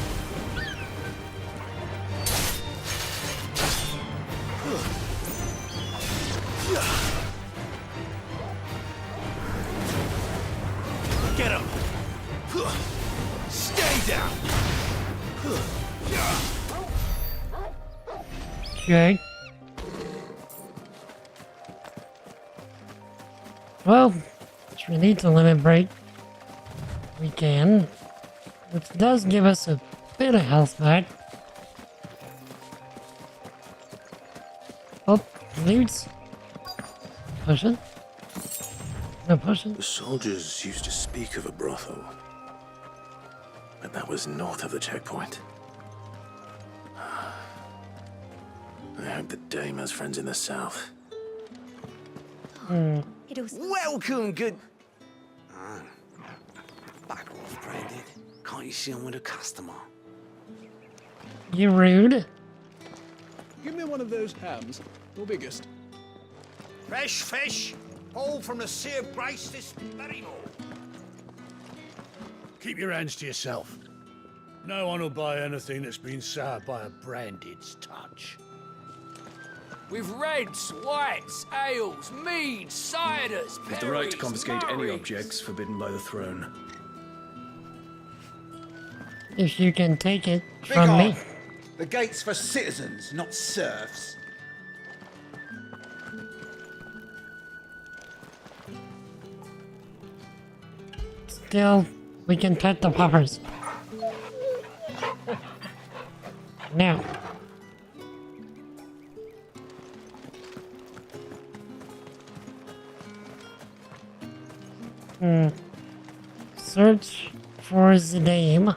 Get him. Stay down. Okay. Well, if we need to limit break, we can. Which does give us a bit of health back. Oh, leads. Pushing. No pushing. The soldiers used to speak of a brothel, but that was north of the checkpoint. I hope the dame has friends in the south. Welcome, good... Back off, Brandon. Can't you see I'm with a customer? You rude. Give me one of those hams, your biggest. Fresh fish, all from the Sea of Grace this very morning. Keep your hands to yourself. No one will buy anything that's been soured by a branded's touch. With reds, whites, ales, meads, ciders, With the right to perries, confiscate any murrays. objects forbidden by the throne. If you can take it Big from on. me. The gate's for citizens, not serfs. Still, we can pet the puppers. Now. Search for the name.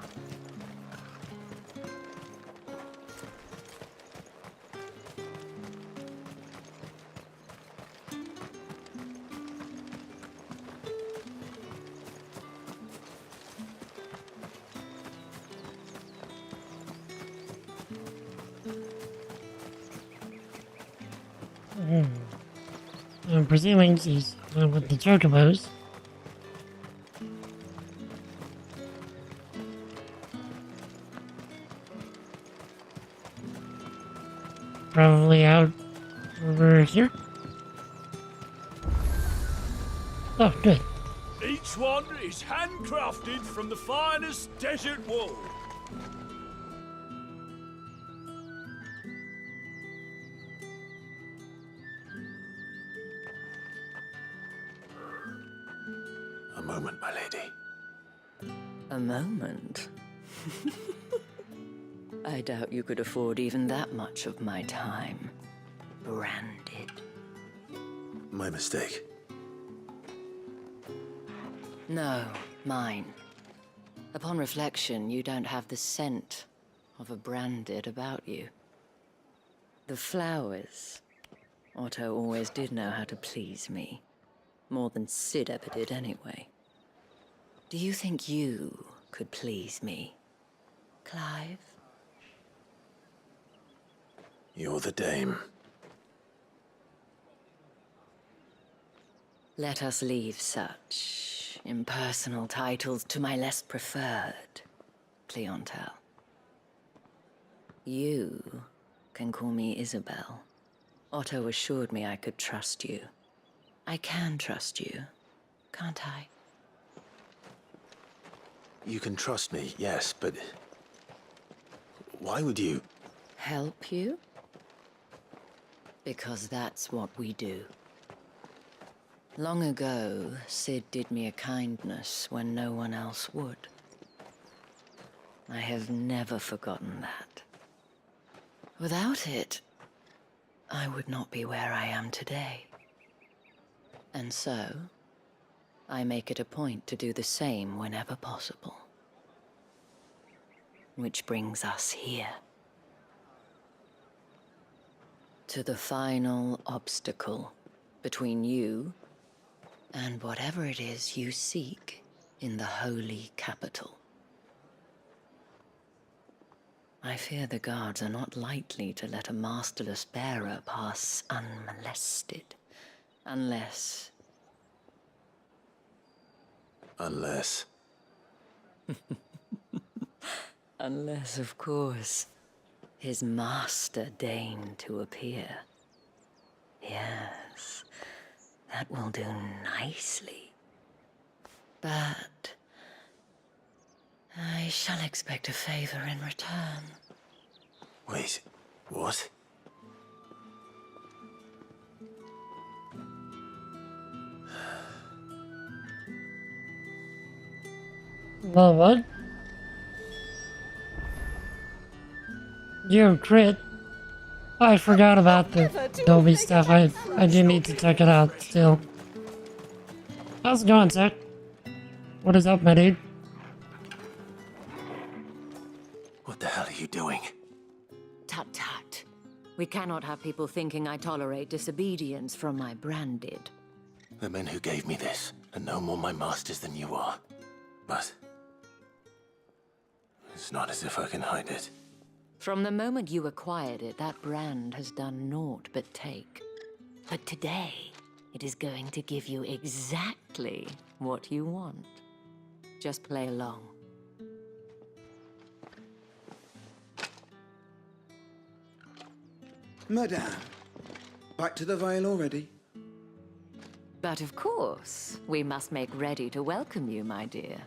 I'm presuming she's with the chocobos. probably out over here. Oh, good. Each one is handcrafted from the finest desert wool. A moment, my lady. A moment? I doubt you could afford even that much of my time. Branded. My mistake. No, mine. Upon reflection, you don't have the scent of a branded about you. The flowers. Otto always did know how to please me. More than Sid ever did anyway. Do you think you could please me, Clive? You're the dame. Let us leave such impersonal titles to my less preferred clientele. You can call me Isabel. Otto assured me I could trust you. I can trust you, can't I? You can trust me, yes, but... why would you... Help you? Because that's what we do. Long ago, Sid did me a kindness when no one else would. I have never forgotten that. Without it, I would not be where I am today. And so, I make it a point to do the same whenever possible. Which brings us here. To the final obstacle between you and whatever it is you seek in the holy capital. I fear the guards are not likely to let a masterless bearer pass unmolested. Unless... Unless... Unless, of course, his master deigned to appear. Yes, that will do nicely. But... I shall expect a favor in return. Wait, what? Well, what? You crit. I forgot about the Dolby stuff. I do need to check it out still. How's it going, sir? What is up, my dude? What the hell are you doing? Tut tut. We cannot have people thinking I tolerate disobedience from my branded. The men who gave me this are no more my masters than you are. But... it's not as if I can hide it. From the moment you acquired it, that brand has done naught but take. But today, it is going to give you exactly what you want. Just play along. Madame, back to the Vale already? But of course, we must make ready to welcome you, my dear.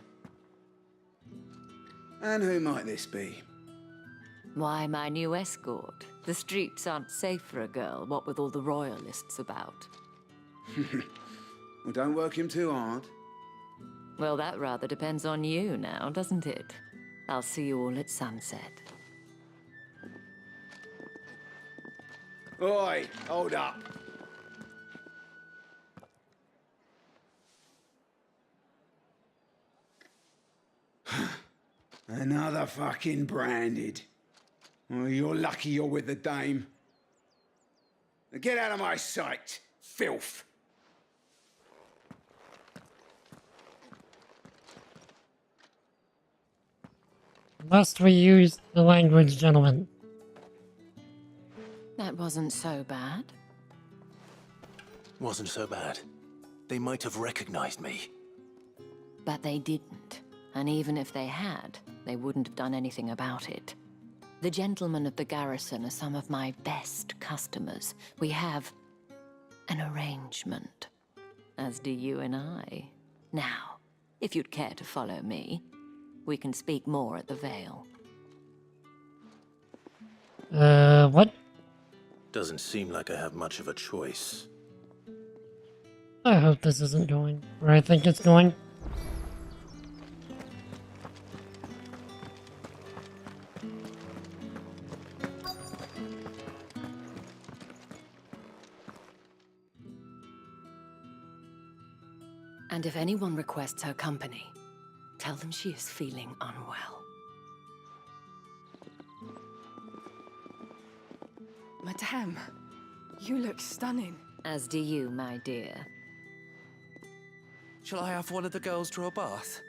And who might this be? Why, my new escort. The streets aren't safe for a girl, what with all the royalists about. Well, don't work him too hard. Well, that rather depends on you now, doesn't it? I'll see you all at sunset. Oi, hold up. Another fucking branded. Well, you're lucky you're with the dame. Now get out of my sight, filth. Must we use the language, gentlemen? That wasn't so bad. Wasn't so bad. They might have recognized me. But they didn't. And even if they had, they wouldn't have done anything about it. The gentlemen of the garrison are some of my best customers. We have an arrangement, as do you and I. Now, if you'd care to follow me, we can speak more at the Vale. What? Doesn't seem like I have much of a choice. I hope this isn't going where I think it's going. And if anyone requests her company, tell them she is feeling unwell. Madame, you look stunning. As do you, my dear. Shall I have one of the girls draw a bath?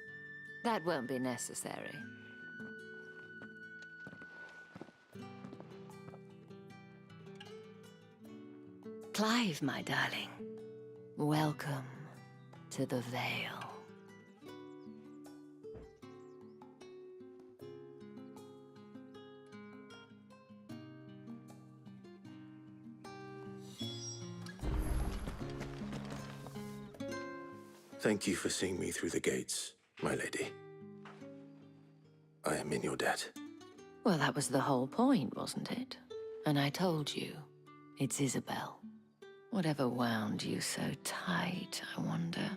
That won't be necessary. Clive, my darling. Welcome to the Vale. Thank you for seeing me through the gates, my lady. I am in your debt. Well, that was the whole point, wasn't it? And I told you, it's Isabel. Whatever wound you so tight, I wonder.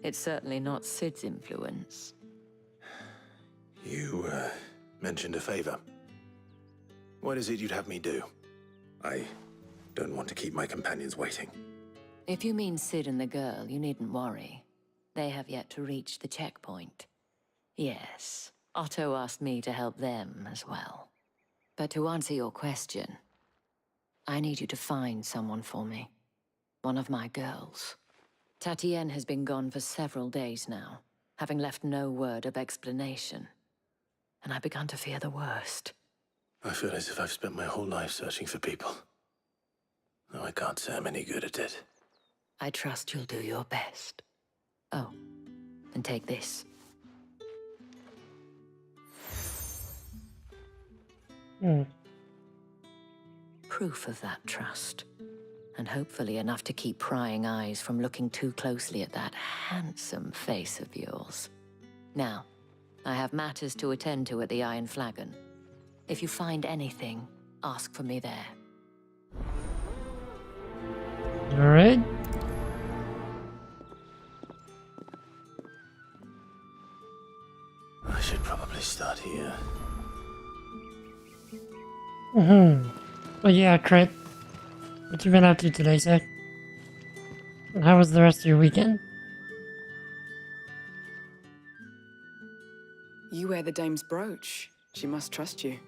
It's certainly not Sid's influence. You, mentioned a favor. What is it you'd have me do? I don't want to keep my companions waiting. If you mean Sid and the girl, you needn't worry. They have yet to reach the checkpoint. Yes, Otto asked me to help them as well. But to answer your question, I need you to find someone for me. One of my girls. Tatienne has been gone for several days now, having left no word of explanation. And I've begun to fear the worst. I feel as if I've spent my whole life searching for people. Though I can't say I'm any good at it. I trust you'll do your best. Oh, and take this. Proof of that trust. And hopefully enough to keep prying eyes from looking too closely at that handsome face of yours. Now, I have matters to attend to at the Iron Flagon. If you find anything, ask for me there. Alright. I should probably start here. But yeah, Crit. What you been up to today, sir? And how was the rest of your weekend? You wear the dame's brooch. She must trust you.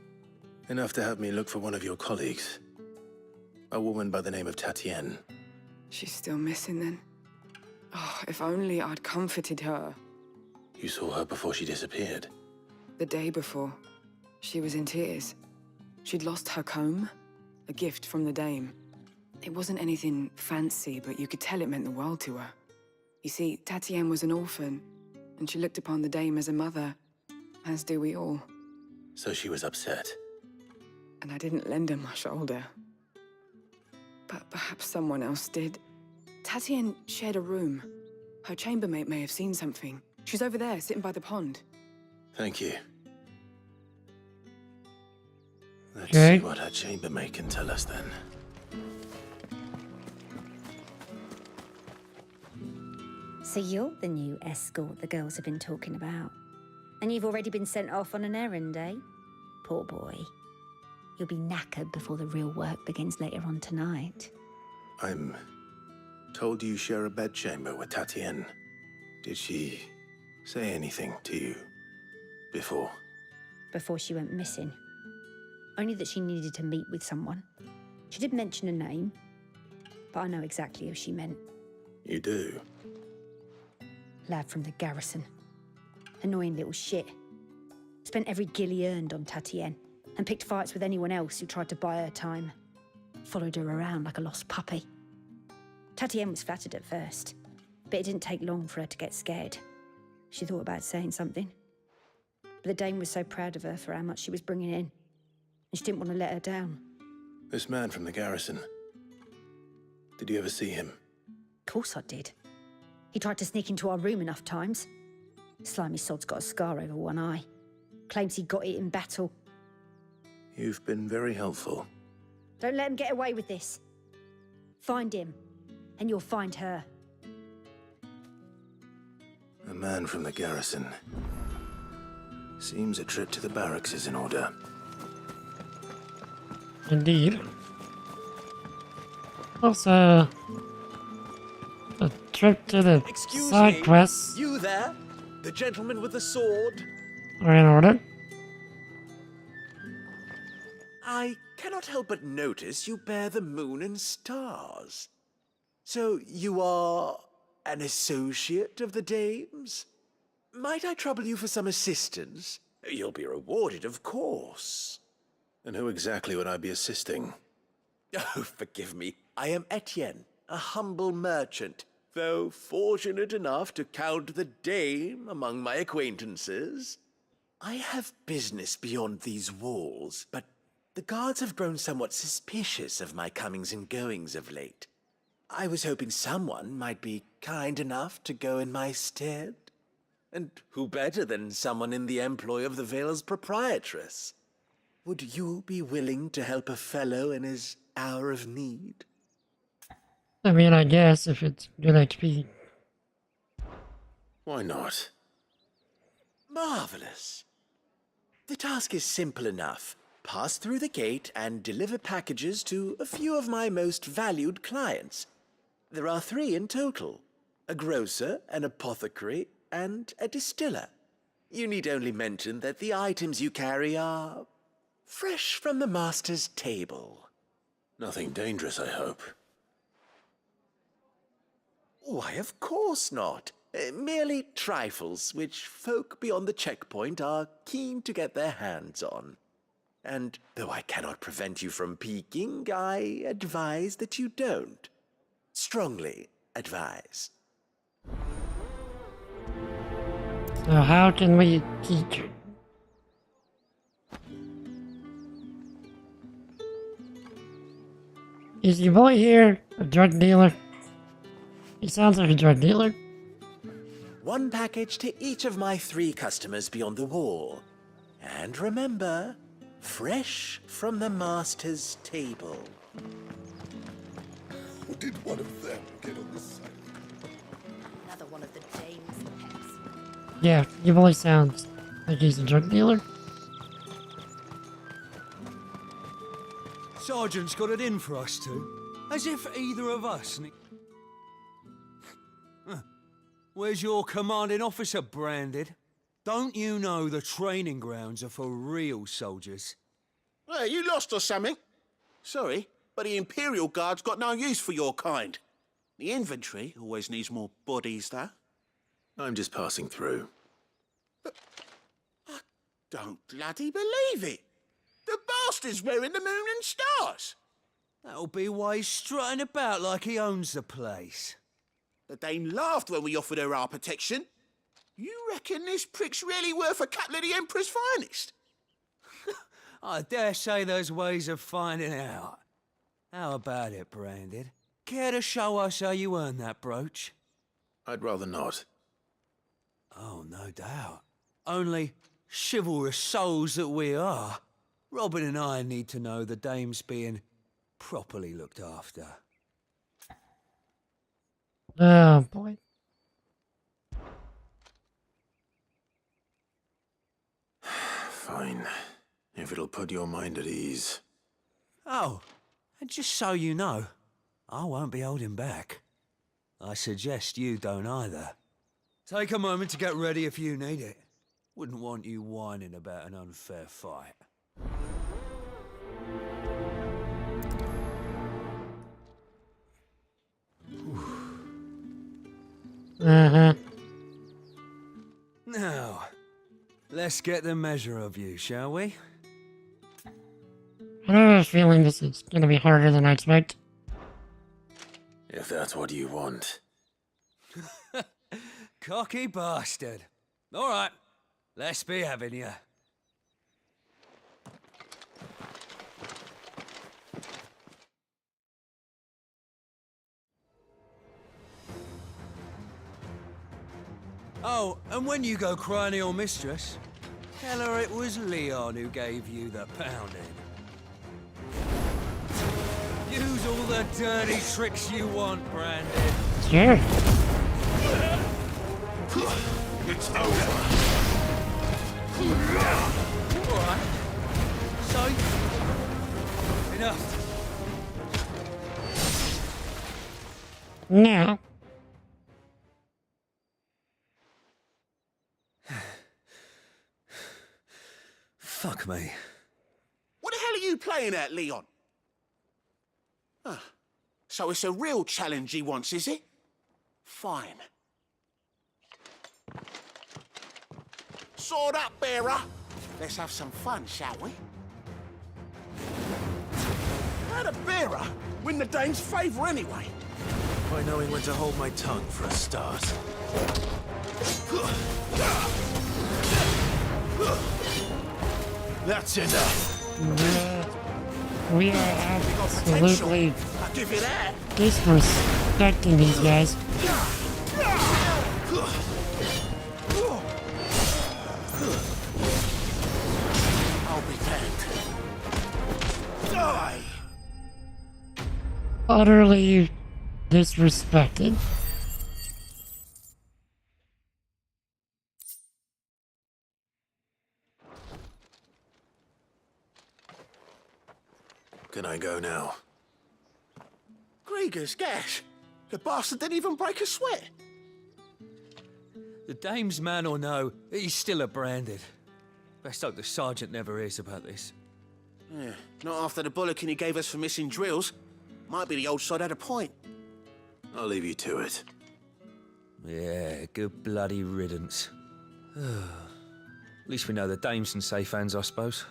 Enough to have me look for one of your colleagues. A woman by the name of Tatienne. She's still missing then. Oh, if only I'd comforted her. You saw her before she disappeared? The day before. She was in tears. She'd lost her comb, a gift from the dame. It wasn't anything fancy, but you could tell it meant the world to her. You see, Tatienne was an orphan, and she looked upon the dame as a mother, as do we all. So she was upset. And I didn't lend her my shoulder. But perhaps someone else did. Tatienne shared a room. Her chambermaid may have seen something. She's over there, sitting by the pond. Thank you. Let's Okay. see what her chambermaid can tell us then. So you're the new escort the girls have been talking about. And you've already been sent off on an errand, eh? Poor boy. You'll be knackered before the real work begins later on tonight. I'm told you share a bedchamber with Tatienne. Did she say anything to you before? Before she went missing. Only that she needed to meet with someone. She did mention a name, but I know exactly who she meant. You do? Lad from the garrison. Annoying little shit. Spent every guil he earned on Tatienne, and picked fights with anyone else who tried to buy her time. Followed her around like a lost puppy. Tatienne was flattered at first, but it didn't take long for her to get scared. She thought about saying something. But the dame was so proud of her for how much she was bringing in. and she didn't want to let her down. This man from the garrison. Did you ever see him? Of course I did. He tried to sneak into our room enough times. Slimy sod's got a scar over one eye. Claims he got it in battle. You've been very helpful. Don't let him get away with this. Find him, and you'll find her. A man from the garrison. Seems a trip to the barracks is in order. Indeed. Also, a trip to the Excuse side me, quests you there? The gentleman with the sword? are in order. I cannot help but notice you bear the moon and stars. So you are an associate of the dames? Might I trouble you for some assistance? You'll be rewarded, of course. And who exactly would I be assisting? Oh, forgive me. I am Etienne, a humble merchant, though fortunate enough to count the dame among my acquaintances. I have business beyond these walls, but the guards have grown somewhat suspicious of my comings and goings of late. I was hoping someone might be kind enough to go in my stead. And who better than someone in the employ of the Vale's proprietress? Would you be willing to help a fellow in his hour of need? I mean, I guess if it's good XP. Why not? Marvelous. The task is simple enough. Pass through the gate and deliver packages to a few of my most valued clients. There are 3 in total: a grocer, an apothecary, and a distiller. You need only mention that the items you carry are fresh from the master's table. Nothing dangerous, I hope. Why, of course not. Merely trifles which folk beyond the checkpoint are keen to get their hands on. And though I cannot prevent you from peeking, I advise that you don't. Strongly advise. So how can we teach? Is your boy here a drug dealer? He sounds like a drug dealer. 1 package to each of my 3 customers beyond the wall. And remember, fresh from the master's table. Or did one of them get on the same? Another one of the dame's pets. Yeah, your boy sounds like he's a drug dealer. Sergeant's got it in for us two. As if either of us... Where's your commanding officer branded? Don't you know the training grounds are for real soldiers? Hey, you lost or something? Sorry, but the Imperial Guard's got no use for your kind. The infantry always needs more bodies, though. I'm just passing through. I don't bloody believe it. The bastard's wearing the moon and stars. That'll be why he's strutting about like he owns the place. The dame laughed when we offered her our protection. You reckon this prick's really worth a couple of the Emperor's finest? I dare say there's ways of finding out. How about it, Branded? Care to show us how you earned that brooch? I'd rather not. Oh, no doubt. Only chivalrous souls that we are, Robin and I need to know the dame's being properly looked after. Oh boy. Fine. If it'll put your mind at ease. Oh, and just so you know, I won't be holding back. I suggest you don't either. Take a moment to get ready if you need it. Wouldn't want you whining about an unfair fight. Now, let's get the measure of you, shall we? I have a feeling this is gonna be harder than I expect. If that's what you want. Cocky bastard. All right, let's be having you. Oh, and when you go crying to your mistress, tell her it was Leon who gave you the pounding. Use all the dirty tricks you want, Brandon. Sure. It's over. Alright. Safe. Enough. Now. Fuck me. What the hell are you playing at, Leon? Ah, so it's a real challenge he wants, is it? Fine. Sword up, bearer. Let's have some fun, shall we? How'd a bearer win the Dane's favour anyway? By knowing when to hold my tongue for a start. That's enough. We are absolutely Give you that. disrespecting these guys. I'll be damned. Die! Utterly disrespected. Can I go now? Grieger's gas. The bastard didn't even break a sweat. The dame's man or no, he's still a branded. Best hope the sergeant never hears about this. Yeah, not after the bollocking he gave us for missing drills. Might be the old sod had a point. I'll leave you to it. Yeah, good bloody riddance. At least we know the dame's in safe hands, I suppose.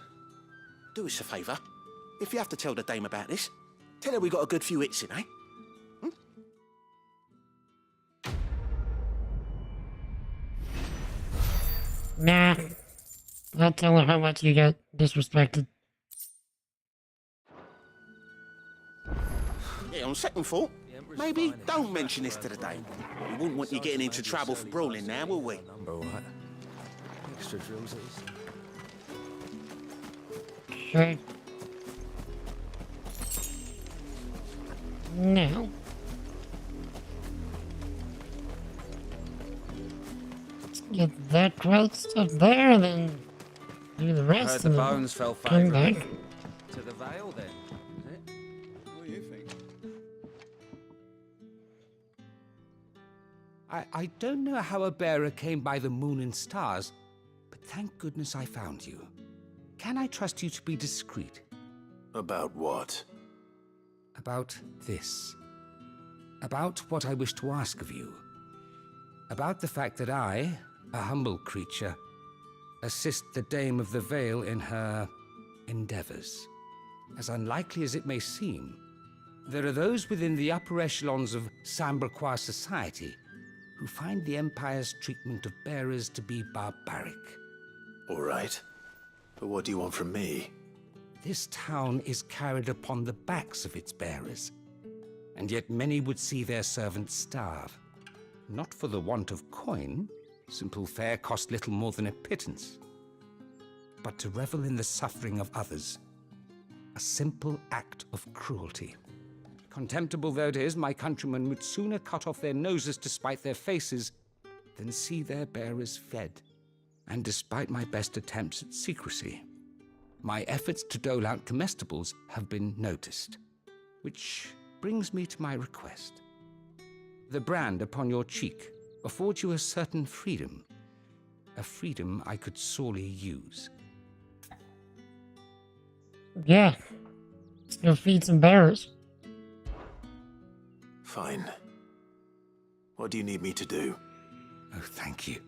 Do us a favour. If you have to tell the dame about this, tell her we got a good few hits in, eh? Nah. I'll tell her how much you got disrespected. Yeah, on second thought, maybe don't mention this to the dame. We wouldn't want you getting into trouble for brawling now, will we? Number what? Extra drills is. Sure. Now. Let's get that growth stuff there, and then do the rest. Heard the and bones fell come back. favourably to the Vale, then, is it? What do you think? I don't know how a bearer came by the moon and stars, but thank goodness I found you. Can I trust you to be discreet? About what? About this. About what I wish to ask of you. About the fact that I, a humble creature, assist the Dame of the Vale in her endeavors. As unlikely as it may seem, there are those within the upper echelons of Samberquois society who find the Empire's treatment of bearers to be barbaric. All right. But what do you want from me? This town is carried upon the backs of its bearers, and yet many would see their servants starve. Not for the want of coin, simple fare cost little more than a pittance, but to revel in the suffering of others, a simple act of cruelty. Contemptible though it is, my countrymen would sooner cut off their noses to spite their faces than see their bearers fed. And despite my best attempts at secrecy, my efforts to dole out comestibles have been noticed. Which brings me to my request. The brand upon your cheek affords you a certain freedom, a freedom I could sorely use. Yeah. Let's go feed some bears. Fine. What do you need me to do? Oh, thank you.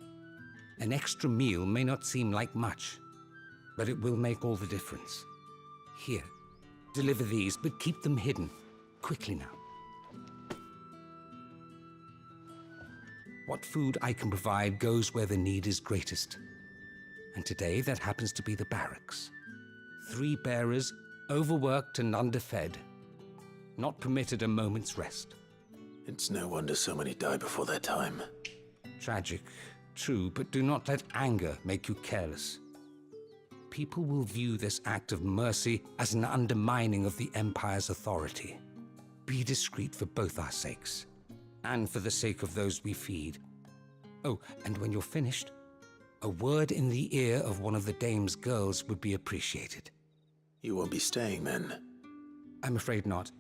An extra meal may not seem like much, but it will make all the difference. Here, deliver these, but keep them hidden. Quickly now. What food I can provide goes where the need is greatest. And today that happens to be the barracks. 3 bearers, overworked and underfed, not permitted a moment's rest. It's no wonder so many die before their time. Tragic, True, but do not let anger make you careless. People will view this act of mercy as an undermining of the Empire's authority. Be discreet for both our sakes, and for the sake of those we feed. Oh, and when you're finished, a word in the ear of one of the dame's girls would be appreciated. You won't be staying then? I'm afraid not.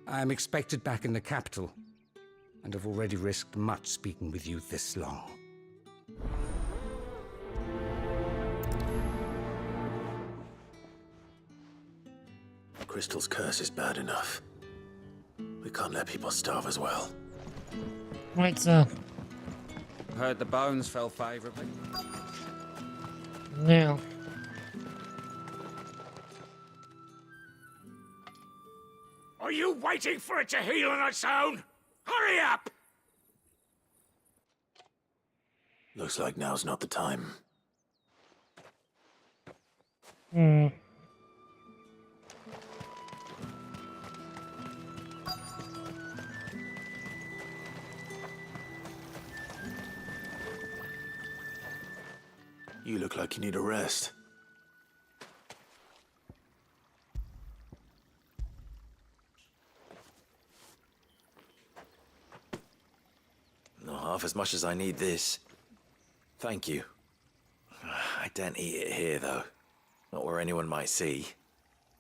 I'm expected back in the capital, and have already risked much speaking with you this long. Crystal's curse is bad enough. We can't let people starve as well. Right, so. Heard the bones fell favorably. Now. Are you waiting for it to heal on its own? Hurry up! Looks like now's not the time. You look like you need a rest. Not half as much as I need this. Thank you. I don't eat it here, though. Not where anyone might see.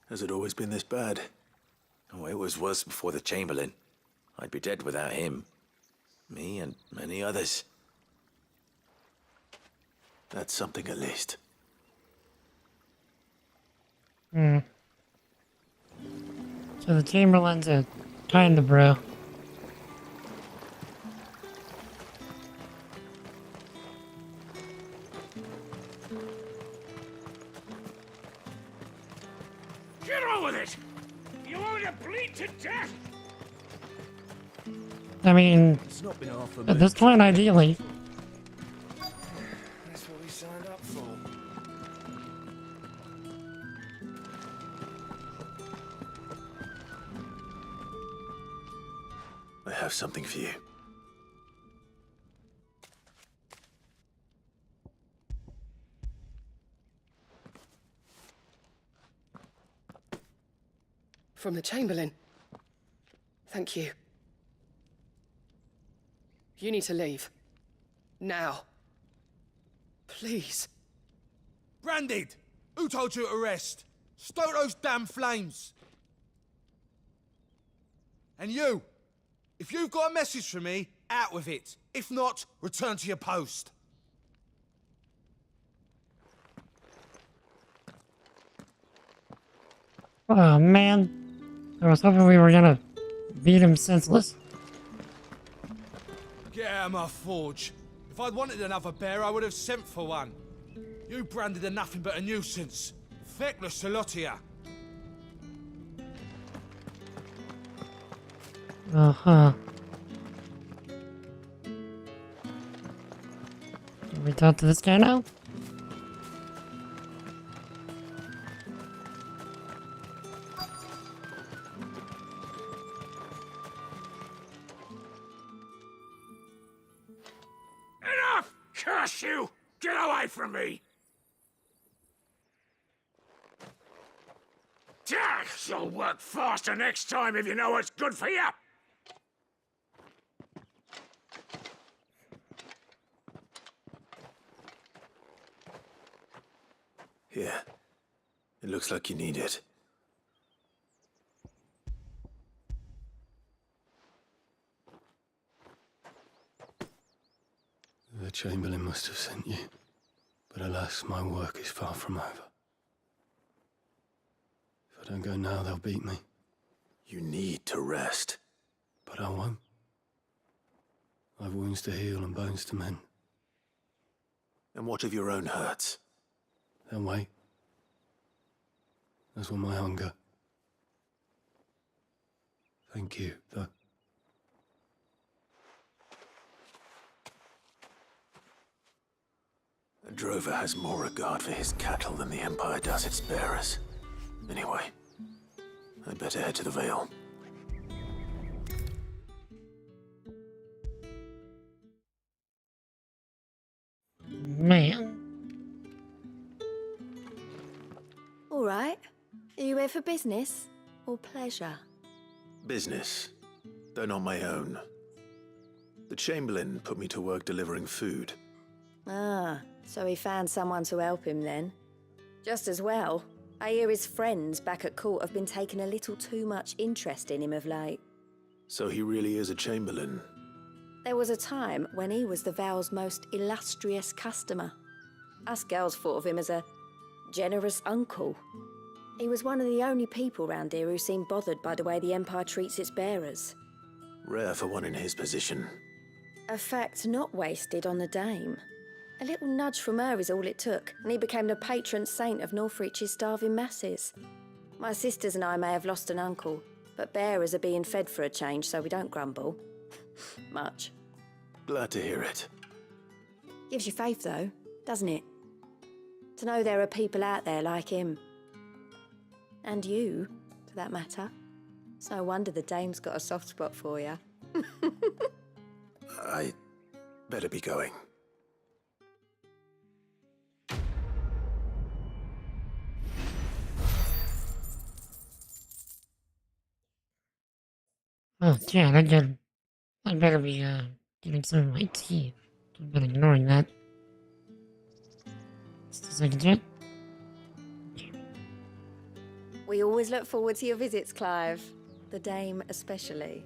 Has it always been this bad? Oh, it was worse before the Chamberlain. I'd be dead without him. Me and many others. That's something at least. So the Chamberlain's a kind of bro. Get on with it! You want to bleed to death? I mean, It's not been half a at this point, ideally. That's what we signed up for. I have something for you. From the Chamberlain. Thank you. You need to leave. Now. Please. Branded! Who told you to rest? Stoke those damn flames! And you! If you've got a message for me, out with it. If not, return to your post. Oh man. I was hoping we were gonna beat him senseless. Get out of my forge. If I'd wanted another bear, I would have sent for one. You branded are nothing but a nuisance. Feckless a lot of ya. Uh-huh. Can we talk to this guy now? Enough! Curse you! Get away from me! You'll work faster next time if you know what's good for you! Here. It looks like you need it. The Chamberlain must have sent you. But alas, my work is far from over. If I don't go now, they'll beat me. You need to rest. But I won't. I've wounds to heal and bones to mend. And what of your own hurts? They'll wait. As will my hunger. Thank you, though. A drover has more regard for his cattle than the Empire does its bearers. Anyway, I'd better head to the Vale. man. All right. Are you here for business or pleasure? Business, though not my own. The Chamberlain put me to work delivering food. Ah, so he found someone to help him then. Just as well. I hear his friends back at court have been taking a little too much interest in him of late. So he really is a Chamberlain. There was a time when he was the Val's most illustrious customer. Us girls thought of him as a generous uncle. He was one of the only people round here who seemed bothered by the way the Empire treats its bearers. Rare for one in his position. A fact not wasted on the Dame. A little nudge from her is all it took, and he became the patron saint of Northreach's starving masses. My sisters and I may have lost an uncle, but bearers are being fed for a change, so we don't grumble. Much. Glad to hear it. Gives you faith, though, doesn't it? To know there are people out there like him. And you, for that matter. It's no wonder the Dame's got a soft spot for you. I better be going. Oh, yeah, I better be, getting some of my tea. I've been ignoring that. Just a second, chat. We always look forward to your visits, Clive. The Dame especially.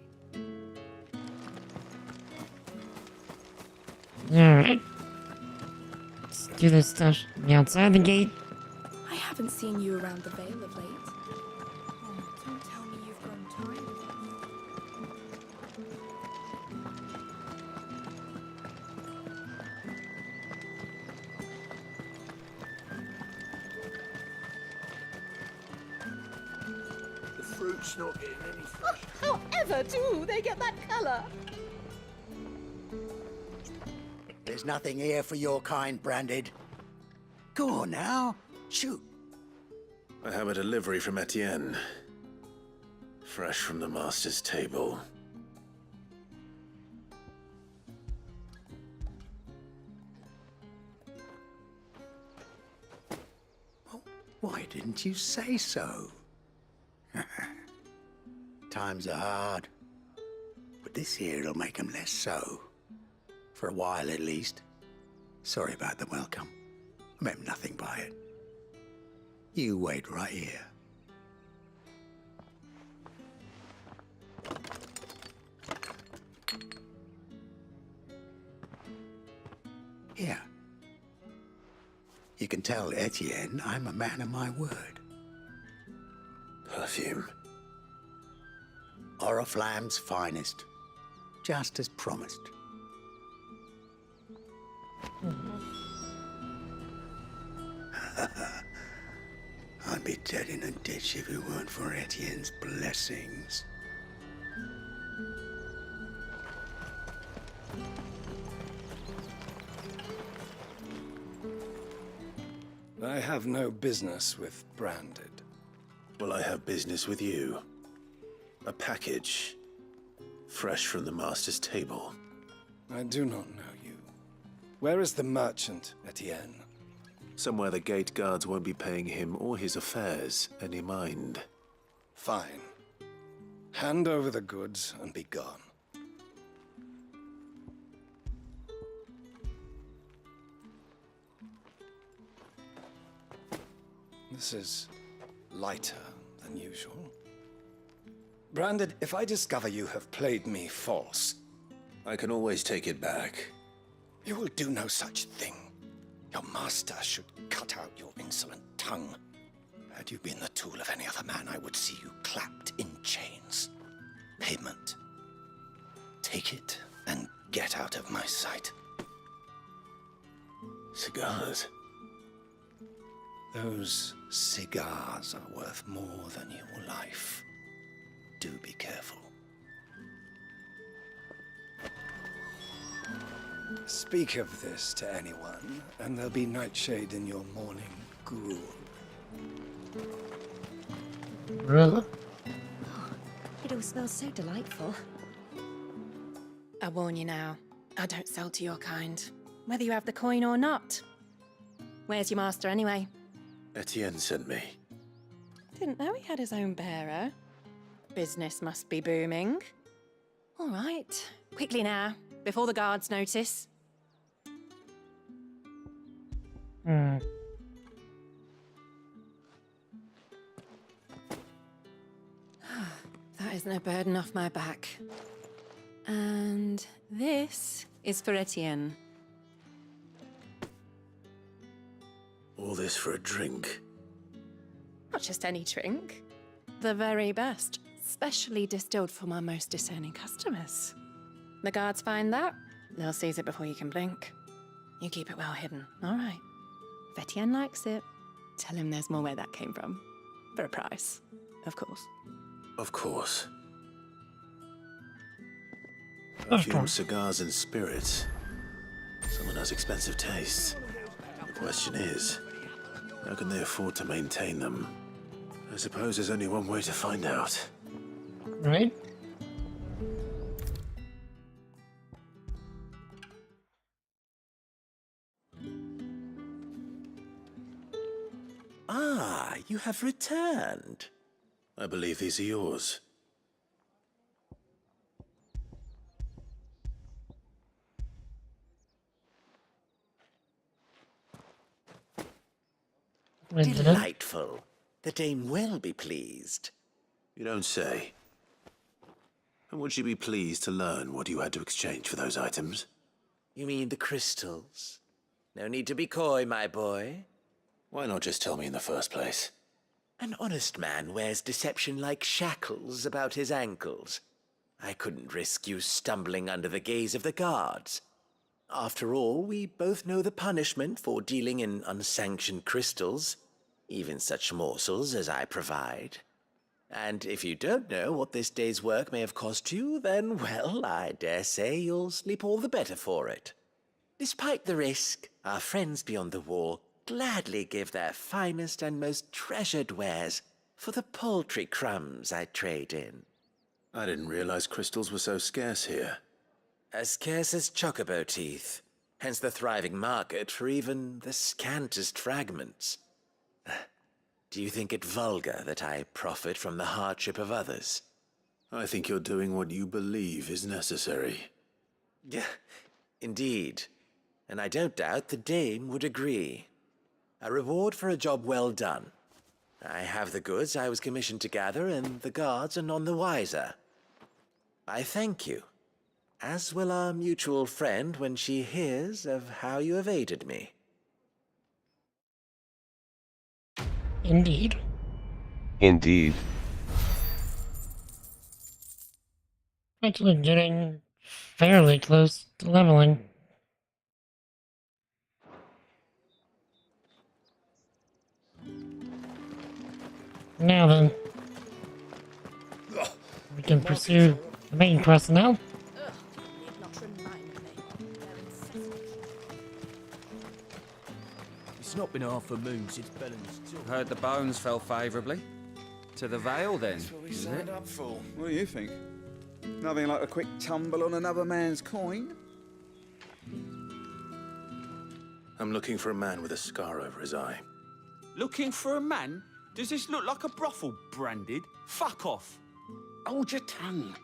Alright. Let's do this stuff from the outside the gate. I haven't seen you around the Vale of late. Oh, don't tell me you've grown tired of it. The fruit's not getting any fresh. However do they get that colour? There's nothing here for your kind, Branded. Go on now. Shoot. I have a delivery from Etienne. Fresh from the master's table. Why didn't you say so? Times are hard. But this here'll make 'em less so. For a while, at least. Sorry about the welcome. I meant nothing by it. You wait right here. Here. You can tell Etienne I'm a man of my word. Perfume. Oriflamme's finest. Just as promised. I'd be dead in a ditch if it weren't for Etienne's blessings. I have no business with Branded. Well, I have business with you. A package. Fresh from the master's table. I do not know you. Where is the merchant, Etienne? Somewhere the gate guards won't be paying him or his affairs any mind. Fine. Hand over the goods and be gone. This is lighter than usual. Branded, if I discover you have played me false... I can always take it back. You will do no such thing. Your master should cut out your insolent tongue. Had you been the tool of any other man, I would see you clapped in chains. Payment. Take it and get out of my sight. Cigars. Those cigars are worth more than your life. Do be careful. Speak of this to anyone, and there'll be nightshade in your morning gruel. Really? It all smells so delightful. I warn you now, I don't sell to your kind. Whether you have the coin or not, Where's your master anyway? Etienne sent me. Didn't know he had his own bearer. Business must be booming. All right, quickly now, before the guards notice. Hmm. That isn't a burden off my back. And this is for Etienne. All this for a drink. Not just any drink. The very best, specially distilled for my most discerning customers. The guards find that, they'll seize it before you can blink. You keep it well hidden, all right? If Etienne likes it, tell him there's more where that came from. For a price, of course. Of course. Of Perfume, course. cigars, and spirits. Someone has expensive tastes. The question is, how can they afford to maintain them? I suppose there's only one way to find out. Right? Ah, you have returned. I believe these are yours. Delightful. The dame will be pleased. You don't say. And would she be pleased to learn what you had to exchange for those items? You mean the crystals? No need to be coy, my boy. Why not just tell me in the first place? An honest man wears deception like shackles about his ankles. I couldn't risk you stumbling under the gaze of the guards. After all, we both know the punishment for dealing in unsanctioned crystals, even such morsels as I provide. And if you don't know what this day's work may have cost you, then, well, I dare say you'll sleep all the better for it. Despite the risk, our friends beyond the wall gladly give their finest and most treasured wares for the paltry crumbs I trade in. I didn't realize crystals were so scarce here. As scarce as chocobo teeth, hence the thriving market for even the scantest fragments. Do you think it vulgar that I profit from the hardship of others? I think you're doing what you believe is necessary. Yeah, indeed. And I don't doubt the dame would agree. A reward for a job well done. I have the goods I was commissioned to gather, and the guards are none the wiser. I thank you, as will our mutual friend when she hears of how you have aided me. Indeed. Indeed. Actually getting fairly close to leveling. Now then, we can pursue the main quest now. It's not been half a moon since Belen's took. Heard the bones fell favourably. To the Vale, then, That's what we is signed it? up for. What do you think? Nothing like a quick tumble on another man's coin? I'm looking for a man with a scar over his eye. Looking for a man? Does this look like a brothel, Branded? Fuck off. Hold your tongue.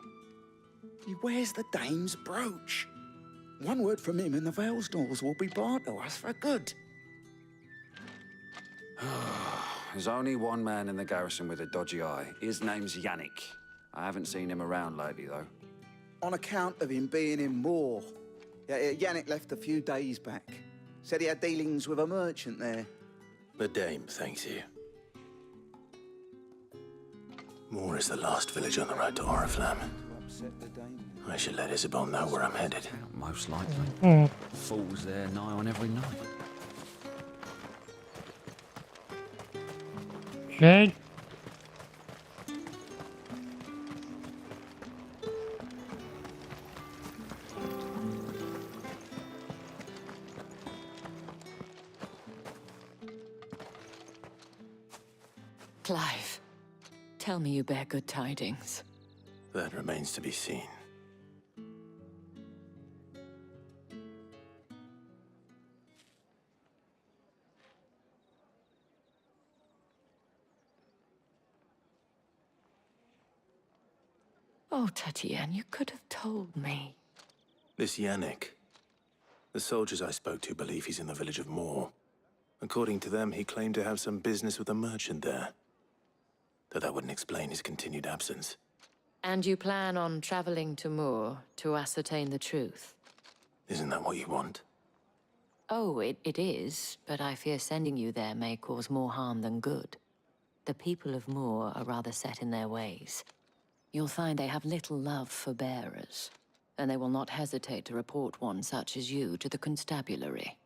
He wears the dame's brooch. One word from him and the Vale's doors will be barred to us for good. There's only one man in the garrison with a dodgy eye. His name's Yannick. I haven't seen him around lately, though. On account of him being in war. Yannick left a few days back. Said he had dealings with a merchant there. The dame thanks you. Moor is the last village on the road to Oriflamme. I should let Isabel know where I'm headed. Most likely. Falls there nigh on every night. Okay. Clive, tell me you bear good tidings. That remains to be seen. Oh, Tatiana, you could have told me. This Yannick. The soldiers I spoke to believe he's in the village of Moor. According to them, he claimed to have some business with a merchant there. Though that wouldn't explain his continued absence. And you plan on traveling to Moor to ascertain the truth? Isn't that what you want? Oh, it is, but I fear sending you there may cause more harm than good. The people of Moor are rather set in their ways. You'll find they have little love for bearers, and they will not hesitate to report one such as you to the constabulary.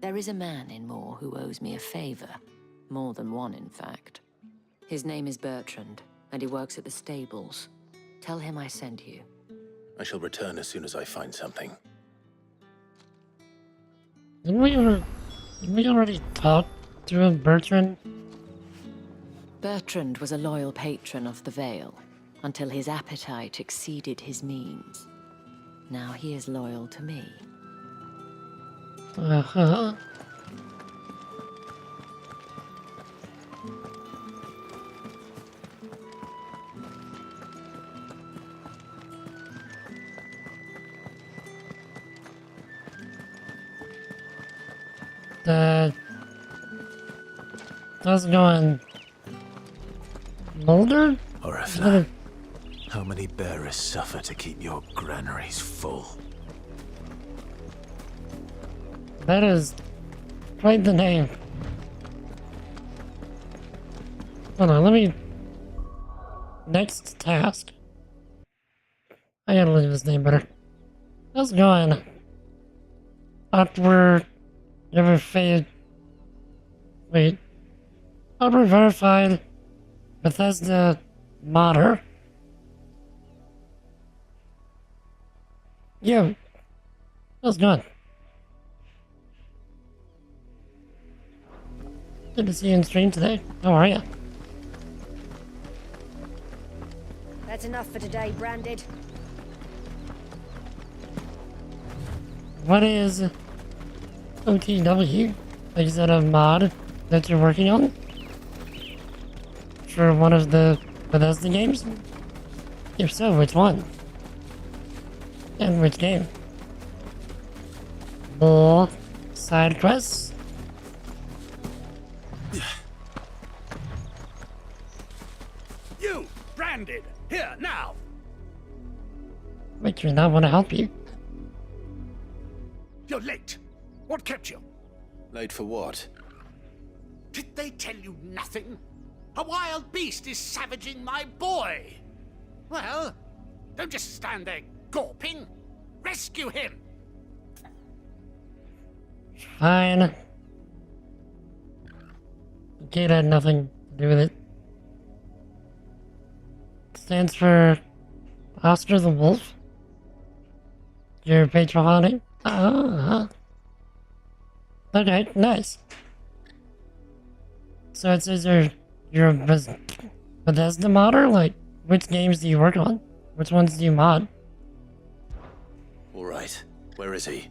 There is a man in Moor who owes me a favor. More than one, in fact. His name is Bertrand, and he works at the stables. Tell him I sent you. I shall return as soon as I find something. Didn't we already talk to him, Bertrand? Bertrand was a loyal patron of the Vale, until his appetite exceeded his means. Now he is loyal to me. Uh-huh. How's it going? Mulder? Oriflamme, how many bearers suffer to keep your granaries full? That is quite the name. Hold on, let me... Next task. I gotta leave his name better. How's it going? Upward... Never fade... Wait. Upward verified... Bethesda... Modder. Yo. How's it going? Good to see you in stream today. How are you? That's enough for today, Branded. What is OTW? Is that a mod that you're working on? For one of the Bethesda games? If so, which one? And which game? More side quests? You, Branded, here now. Wait, do not want to help you? You're late. What kept you? Late for what? Did they tell you nothing? A wild beast is savaging my boy. Well, don't just stand there gawping. Rescue him. Fine. The kid had nothing to do with it. Stands for Oscar the Wolf. You're patrolling? Okay, nice. So it says you're a Bethesda modder? Like, which games do you work on? Which ones do you mod? All right. Where is he?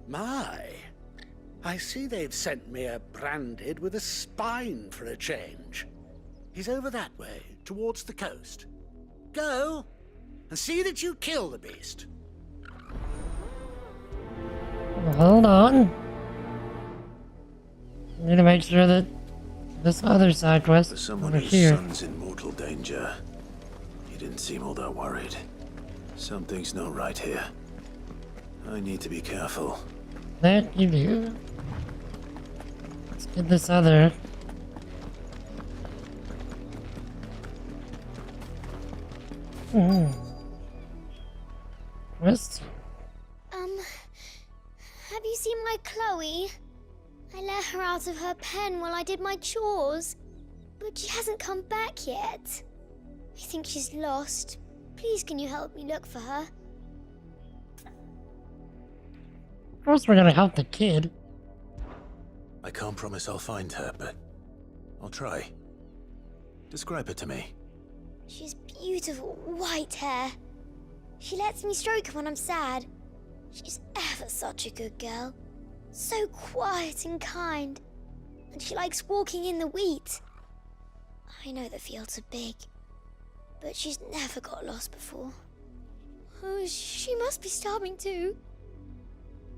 My. I see they've sent me a Branded with a spine for a change. He's over that way, towards the coast. Go, and see that you kill the beast. Hold on. Need to make sure that this other side quest For someone over whose here. son's in mortal danger, he didn't seem all that worried. Something's not right here. I need to be careful. That you do. Let's get this other. Quest. Have you seen my Chloe? I let her out of her pen while I did my chores, but she hasn't come back yet. I think she's lost. Please, can you help me look for her? Of course we're gonna help the kid. I can't promise I'll find her, but I'll try. Describe her to me. She's beautiful white hair. She lets me stroke her when I'm sad. She's ever such a good girl. So quiet and kind. And she likes walking in the wheat. I know the fields are big, but she's never got lost before. Oh, she must be starving too.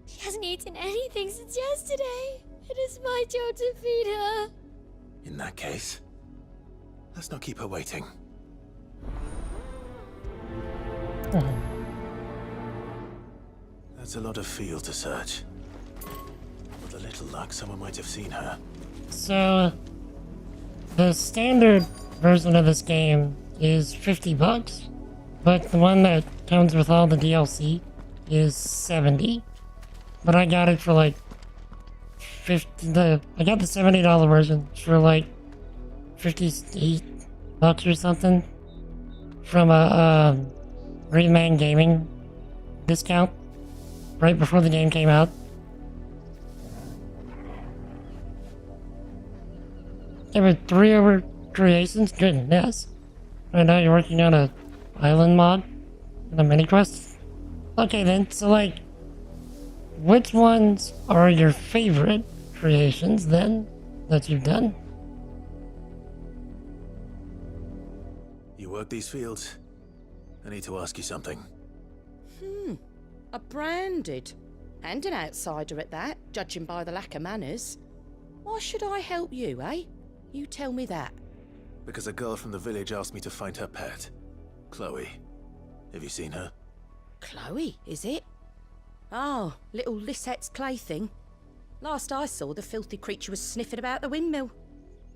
She hasn't eaten anything since yesterday. It is my job to feed her. In that case, let's not keep her waiting. That's a lot of field to search. With a little luck, someone might have seen her. So, the standard version of this game is $50, but the one that comes with all the DLC is $70. But I got it for like I got the $70 version for like $58 or something from a Green Man Gaming discount right before the game came out. There were 3 over creations? Goodness. Right now you're working on a island mod and a mini quest? Okay then, so like, which ones are your favorite creations then that you've done? You work these fields? I need to ask you something. A branded. And an outsider at that, judging by the lack of manners. Why should I help you, eh? You tell me that. Because a girl from the village asked me to find her pet. Chloe. Have you seen her? Chloe, is it? Oh, little Lisette's plaything. Last I saw, the filthy creature was sniffing about the windmill.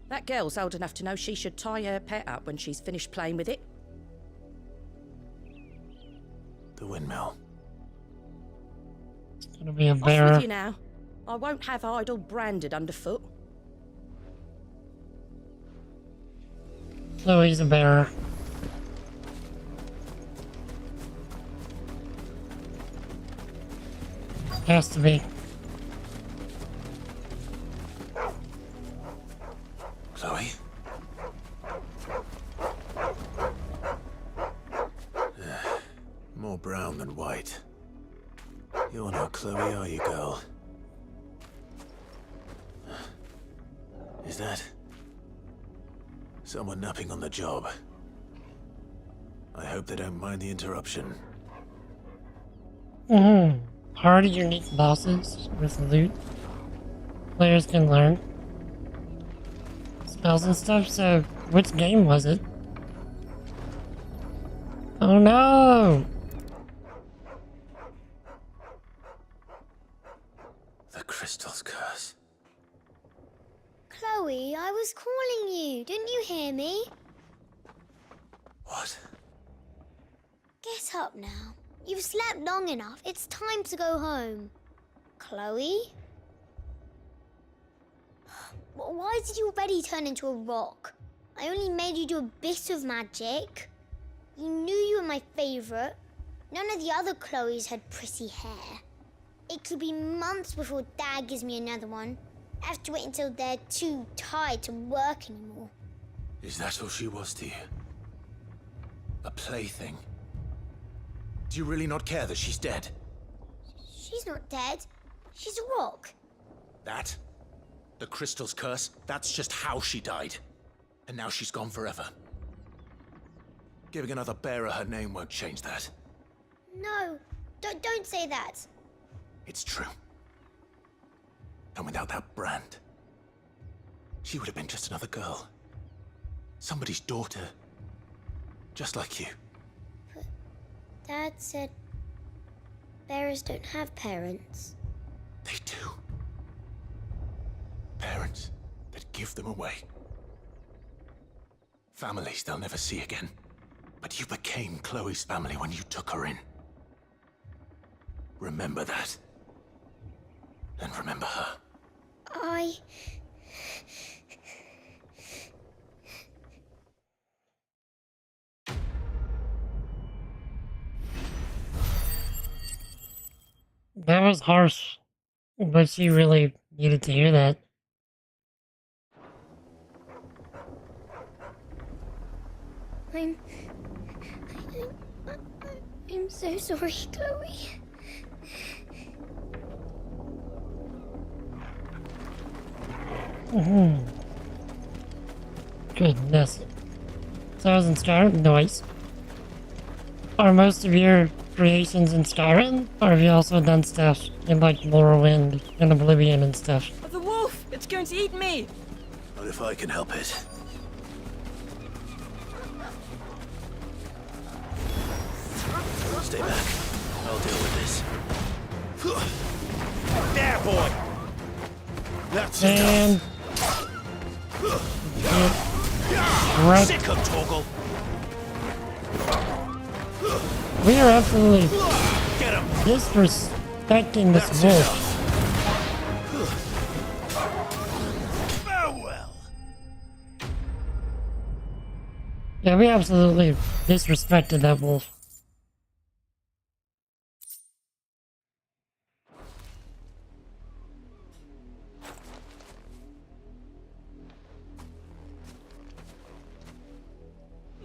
That girl's old enough to know she should tie her pet up when she's finished playing with it. The windmill. It's gonna be a Off bear. with you now. I won't have idle branded underfoot. Chloe's a bear. Has to be. Chloe? More brown than white. You're not Chloe, are you, girl? Is that someone napping on the job? I hope they don't mind the interruption. Hardy unique bosses with loot. Players can learn spells and stuff, so which game was it? Oh no! The crystal's curse. Chloe, I was calling you. Didn't you hear me? What? Get up now. You've slept long enough. It's time to go home. Chloe? Why did you already turn into a rock? I only made you do a bit of magic. You knew you were my favorite. None of the other Chloes had pretty hair. It could be months before Dad gives me another one. I have to wait until they're too tired to work anymore. Is that all she was to you? A plaything? Do you really not care that she's dead? She's not dead. She's a rock. That? The crystal's curse? That's just how she died. And now she's gone forever. Giving another bearer her name won't change that. No, don't say that. It's true. And without that brand, she would have been just another girl. Somebody's daughter. Just like you. But Dad said bearers don't have parents. They do. Parents that give them away. Families they'll never see again. But you became Chloe's family when you took her in. Remember that. And remember her. That was harsh, but she really needed to hear that. I'm so sorry, Chloe. Goodness. So I was in Skyrim? Nice. Are most of your creations in Skyrim? Or have you also done stuff in like Morrowind and Oblivion and stuff? Oh, the wolf! It's going to eat me! Not if I can help it. Stay back. I'll deal with this. There, boy! That's And... enough. Sick of Torgal. We are absolutely Get him. disrespecting this wolf. Farewell. Yeah, we absolutely disrespected that wolf.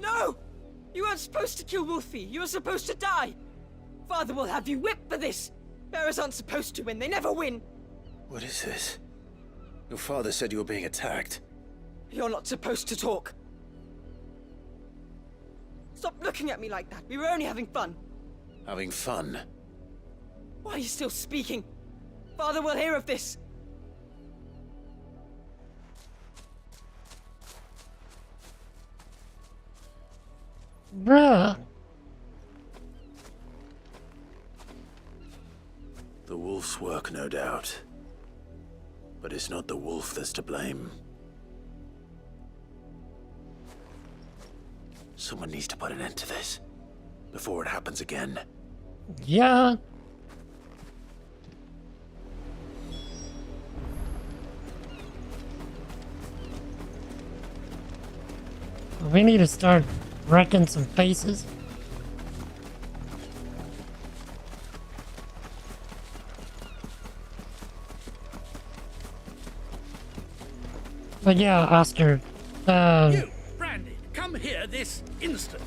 No! You weren't supposed to kill Wolfie. You were supposed to die. Father will have you whipped for this. Bearers aren't supposed to win. They never win. What is this? Your father said you were being attacked. You're not supposed to talk. Stop looking at me like that. We were only having fun. Having fun? Why are you still speaking? Father will hear of this. Bruh. The wolf's work, no doubt. But it's not the wolf that's to blame. Someone needs to put an end to this before it happens again. Yeah. We need to start wrecking some faces. But yeah, Oscar. You, Brandy, come here this instant.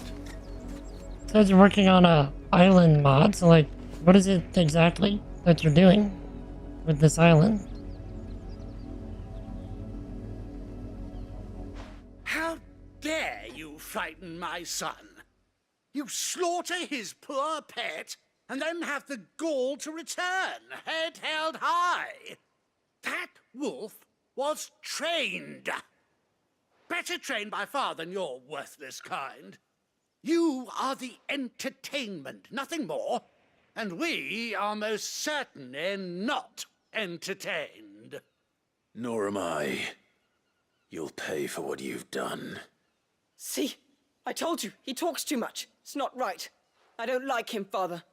Says you're working on a island mod, so like, what is it exactly that you're doing with this island? How dare you frighten my son? You slaughter his poor pet and then have the gall to return, head held high. That wolf was trained. Better trained by far than your worthless kind. You are the entertainment, nothing more. And we are most certainly not entertained. Nor am I. You'll pay for what you've done. See? I told you, he talks too much. It's not right. I don't like him, Father.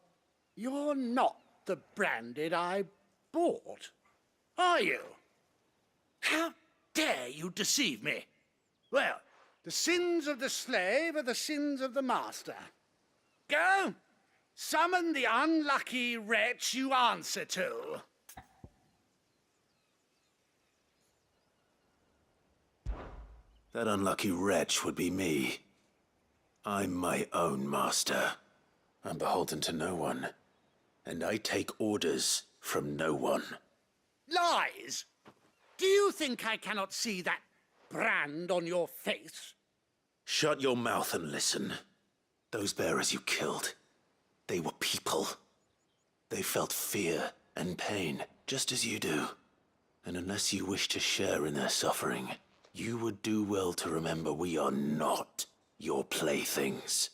You're not the Branded I bought, are you? How dare you deceive me? Well, the sins of the slave are the sins of the master. Go, summon the unlucky wretch you answer to. That unlucky wretch would be me. I'm my own master. I'm beholden to no one. And I take orders from no one. Lies! Do you think I cannot see that brand on your face? Shut your mouth and listen. Those bearers you killed, they were people. They felt fear and pain, just as you do. And unless you wish to share in their suffering, you would do well to remember we are not your playthings.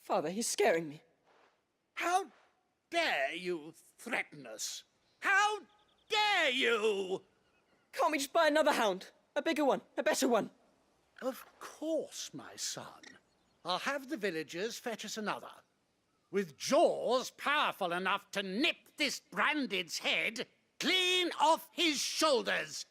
Father, he's scaring me. How dare you threaten us? How dare you? Can't we just buy another hound? A bigger one, a better one. Of course, my son. I'll have the villagers fetch us another. With jaws powerful enough to nip this Branded's head clean off his shoulders.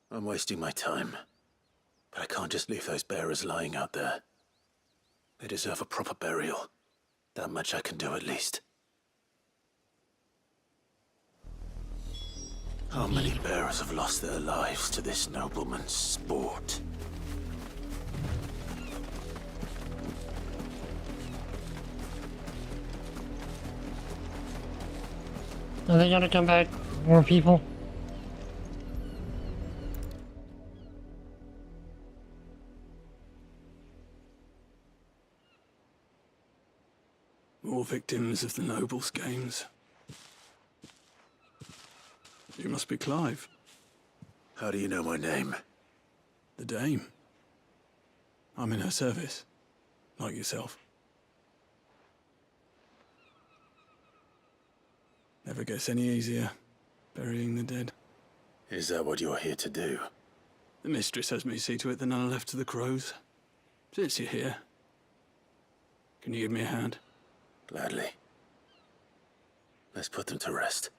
I'm wasting my time. But I can't just leave those bearers lying out there. They deserve a proper burial. That much I can do at least. How many bearers have lost their lives to this nobleman's sport? Are they gonna come back? More people? More victims of the nobles' games. You must be Clive. How do you know my name? The Dame. I'm in her service, like yourself. Never gets any easier, burying the dead. Is that what you're here to do? The mistress has me see to it that none are left to the crows. Since you're here, can you give me a hand? Gladly. Let's put them to rest.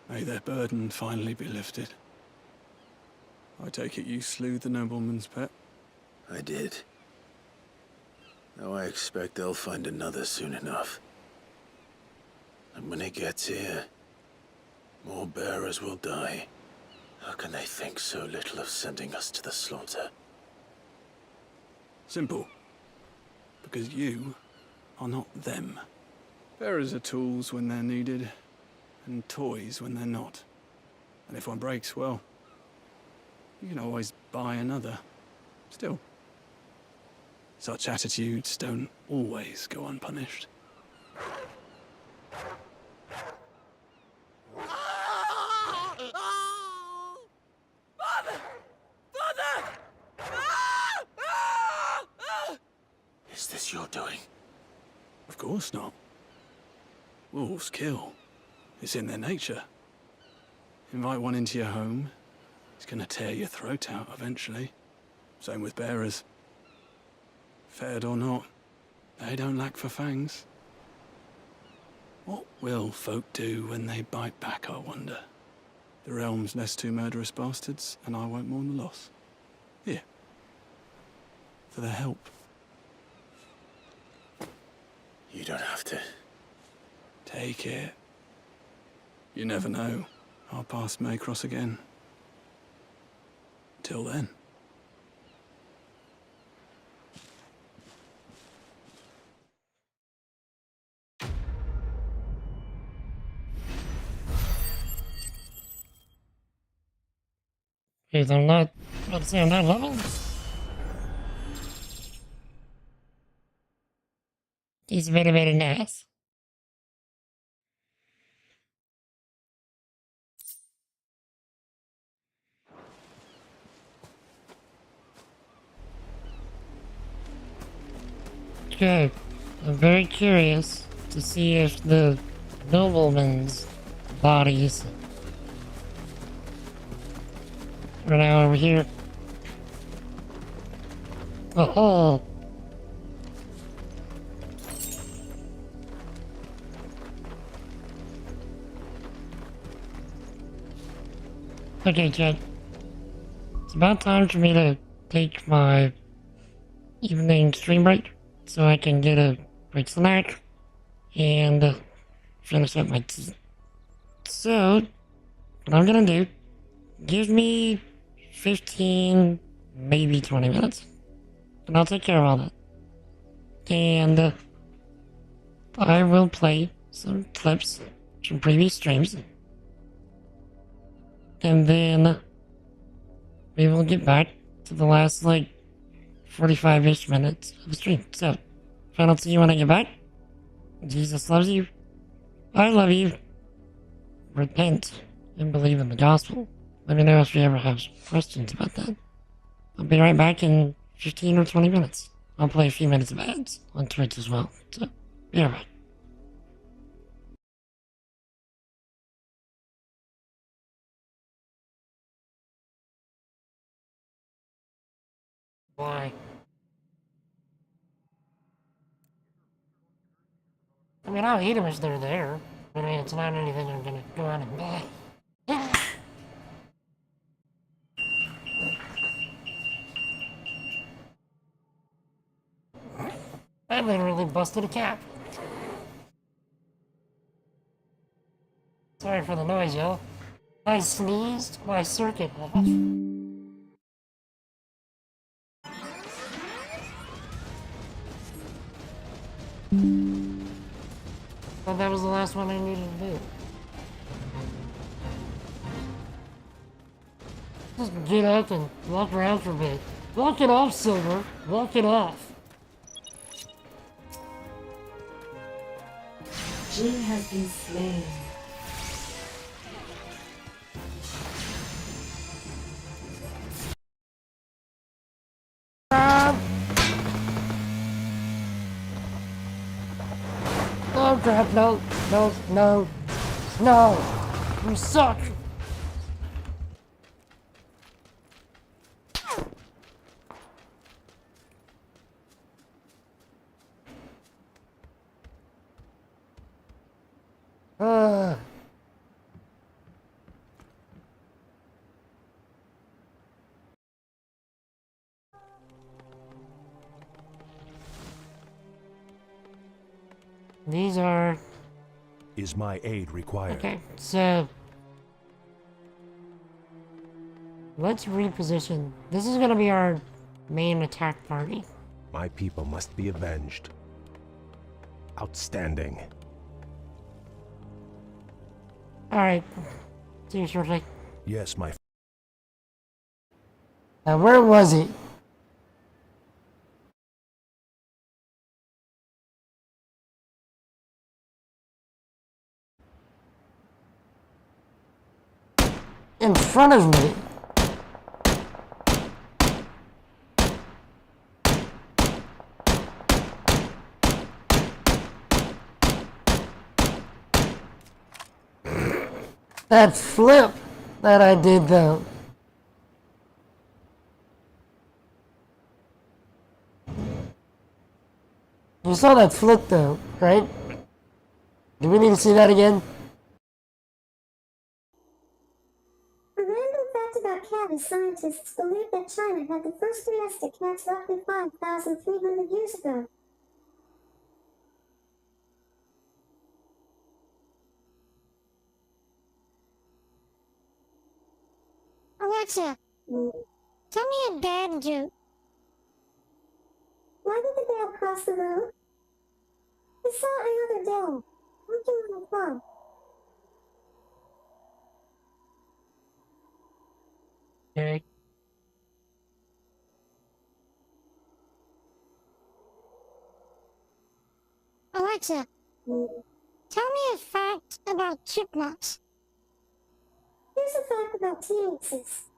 May their burden finally be lifted. I take it you slew the nobleman's pet? I did. Now I expect they'll find another soon enough. And when it gets here, more bearers will die. How can they think so little of sending us to the slaughter? Simple. Because you are not them. Bearers are tools when they're needed, and toys when they're not. And if one breaks, well, you can always buy another. Still, such attitudes don't always go unpunished. Is this your doing? Of course not. Wolves kill. It's in their nature. Invite one into your home, it's gonna tear your throat out eventually. Same with bearers. Fed or not, they don't lack for fangs. What will folk do when they bite back, I wonder? The realm's less two murderous bastards, and I won't mourn the loss. Here. For their help. You don't have to. Take it. You never know. Our paths may cross again. Till then. Because I'm not, let's say I'm not level. He's very, very nice. Okay, I'm very curious to see if the noblemen's bodies are now over here. Oh, okay, Chad. It's about time for me to take my evening stream break so I can get a quick snack and finish up my tea. So, what I'm gonna do, give me 15, maybe 20 minutes, and I'll take care of all that. And I will play some clips from previous streams, and then we will get back to the last, like, 45-ish minutes of the stream. So, if I don't see you when I get back, Jesus loves you. I love you. Repent and believe in the gospel. Let me know if you ever have questions about that. I'll be right back in 15 or 20 minutes. I'll play a few minutes of ads on Twitch as well. So, be right back. Why? I mean, I'll eat them as they're there. But I mean, it's not anything I'm gonna go out and buy. literally busted a cap. Sorry for the noise, y'all. I sneezed my circuit off. But that was the last one I needed to do. Just get up and walk around for a bit. Walk it off, Silver. Walk it off. She has been slain. Oh crap, no, no, no, no. You suck. These are... Is my aid required? Okay, so... let's reposition. This is gonna be our main attack party. My people must be avenged. Outstanding. Alright. See you shortly. Yes, my... Now, where was he? In front of me. That flip that I did though. You saw that flip though, right? Do we need to see that again? A random fact about cat is scientists believe that China had the first domestic cats roughly 5,300 years ago. Alexa, tell me a dad joke. Why did the bear cross the road? He saw another bear working on a club. Okay. Alexa, tell me a fact about chipmunks. Here's a fact about T-Rexes.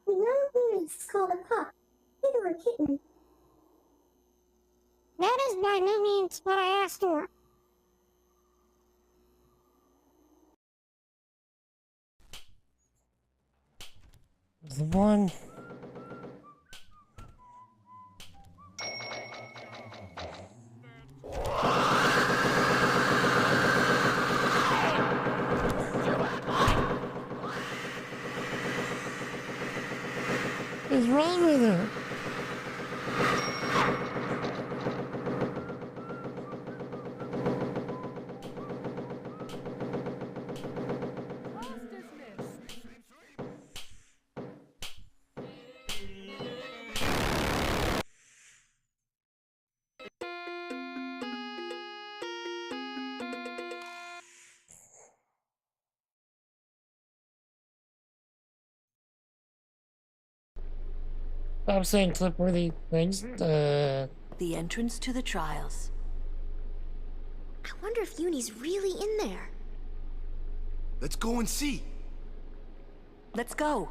The young T-Rex is called a pup, kid or a kitten. That is by no means what I asked for. The one. What is wrong with her? I'm saying clip-worthy things. The entrance to the trials. I wonder if Uni's really in there. Let's go and see. Let's go.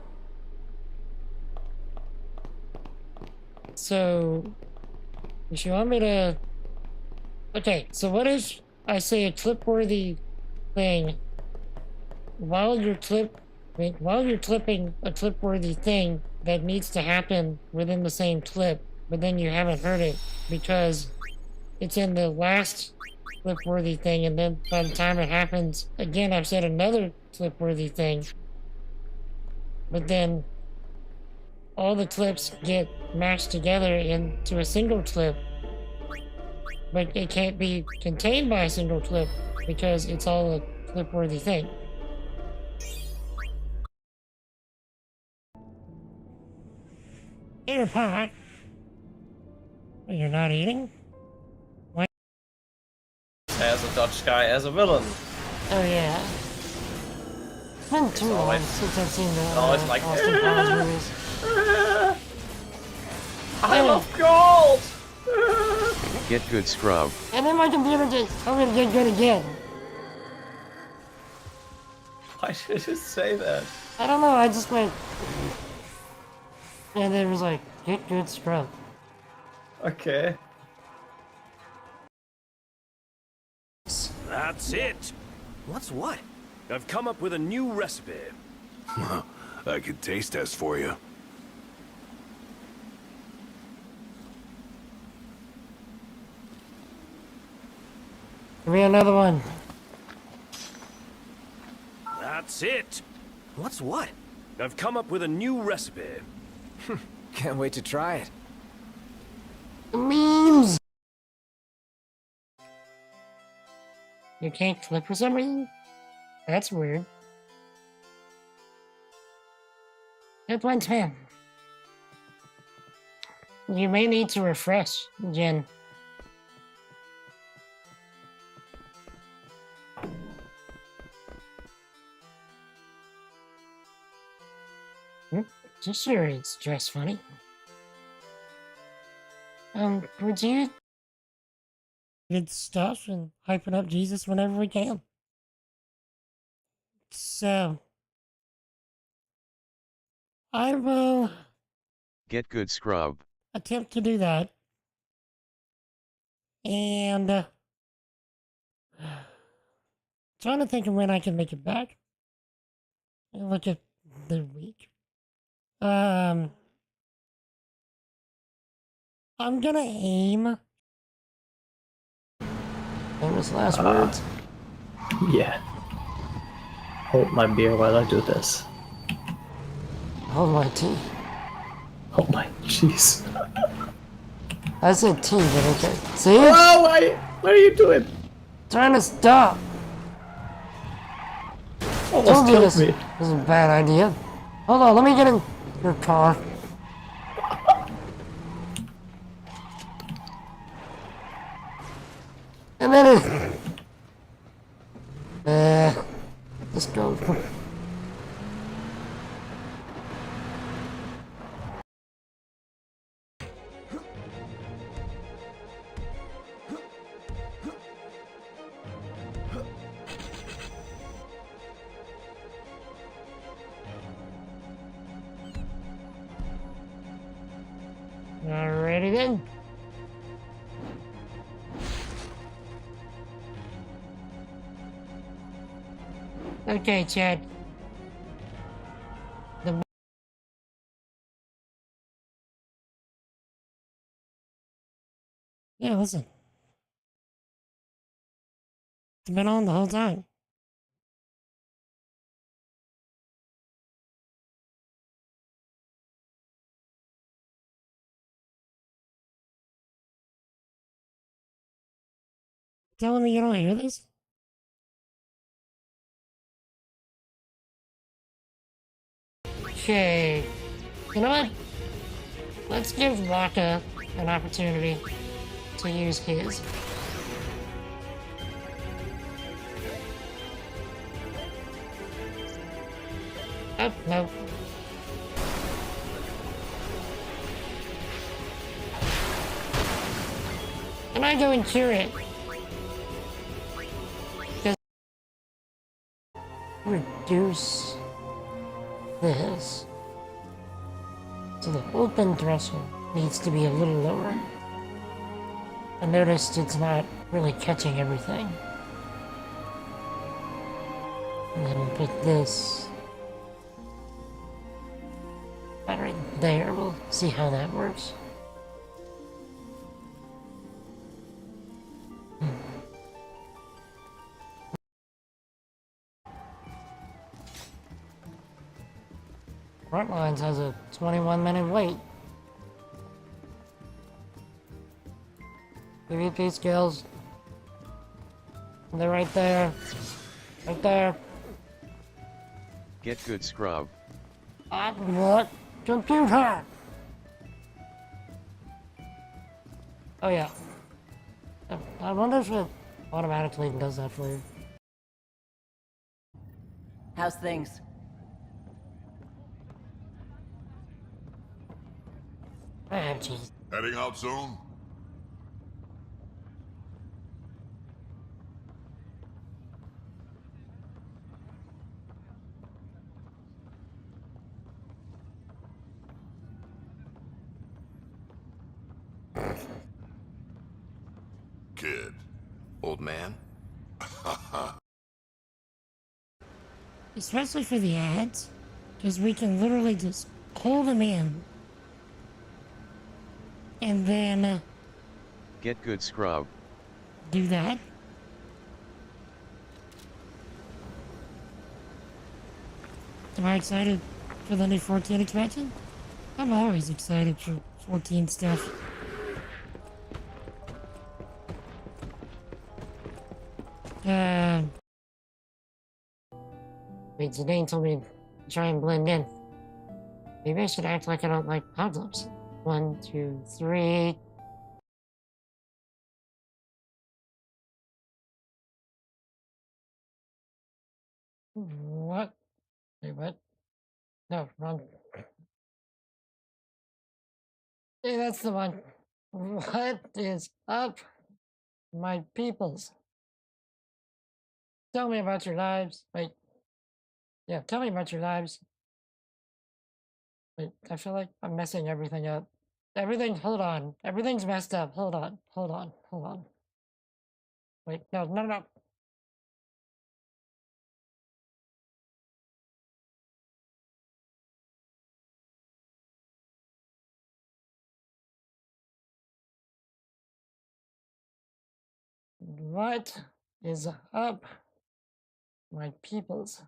So, if you want me to... Okay, so what if I say a clip-worthy thing while you're clipping a clip-worthy thing that needs to happen within the same clip, but then you haven't heard it because it's in the last clip-worthy thing, and then by the time it happens again, I've said another clip-worthy thing, but then all the clips get mashed together into a single clip. but it can't be contained by a single clip because it's all a clip-worthy thing. Eat a pot. You're not eating? What? As a Dutch guy as a villain. Oh yeah. It's been too long since I've seen the always like, Austin Powers movies. I love gold! Get good, scrub. And then my computer just told me to get good again. Why did it say that? I don't know, I just went... And then it was like, get good, scrub. Okay. That's it. What's what? I've come up with a new recipe. I could taste test for you. Give me another one. That's it. What's what? I've come up with a new recipe. Can't wait to try it. Memes! You can't clip for some reason? That's weird. Hit one time. You may need to refresh, Jen. Just sure it's dressed funny. Would you good stuff and hyping up Jesus whenever we can? So I will Get good, scrub. attempt to do that. And trying to think of when I can make it back. Look at the week. I'm gonna aim. Famous last words. Yeah. Hold my beer while I do this. Hold my tea. Oh my jeez. I said tea, but okay. See? Oh, what are you doing? Trying to stop. Almost Told you killed this me. was a bad idea. Hold on, let me get in your car. And then just go. Alrighty then. Okay, Chad. Yeah, listen. It's been on the whole time. Telling me you don't hear this? Okay. You know what? Let's give Waka an opportunity to use his. Oh, no. Can I go and cure it? Just reduce this. So the open threshold needs to be a little lower. I noticed it's not really catching everything. And then we'll put this right there. We'll see how that works. Frontlines has a 21-minute wait. PvP skills. They're right there. Right there. Get good, scrub. What? Computer! Oh yeah. I wonder if it automatically does that for you. How's things? Ah, jeez. Heading out soon? Kid. Old man? Especially for the ads, because we can literally just pull them in, and then Get good, scrub. do that. Am I excited for the new 14 expansion? I'm always excited for 14 stuff. Wait, Zidane told me to try and blend in. Maybe I should act like I don't like puzzles. 1, 2, 3. What? Wait, what? No, wrong. Hey, that's the one. What is up, my peoples? Tell me about your lives. Wait. Yeah, tell me about your lives. Wait, I feel like I'm messing everything up. Hold on. Everything's messed up. Hold on. Wait, no. What is up, my peoples?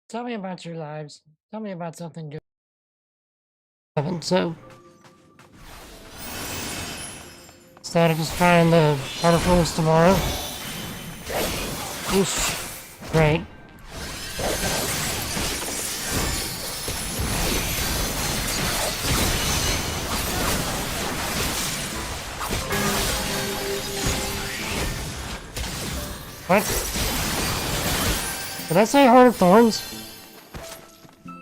Tell me about your lives. Tell me about something good. So, instead of just trying the articles tomorrow. Oof. Great. What? Did I say Heart of Thorns?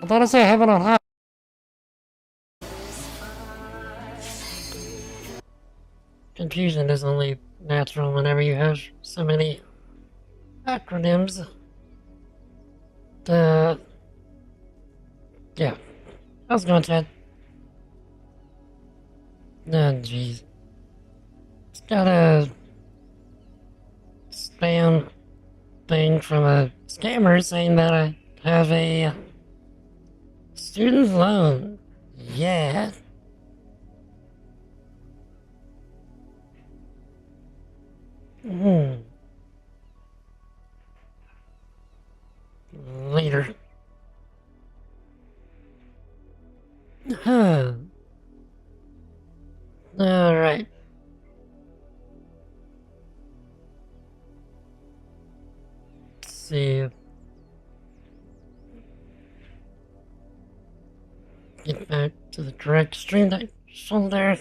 I thought I said Heaven on High. Confusion is only natural whenever you have so many acronyms. Yeah. How's it going, Chad? Oh, jeez. Just got a spam thing from a scammer saying that I have a student loan. Yeah. Later. Huh. Alright. Let's see. Get back to the correct stream that shoulder.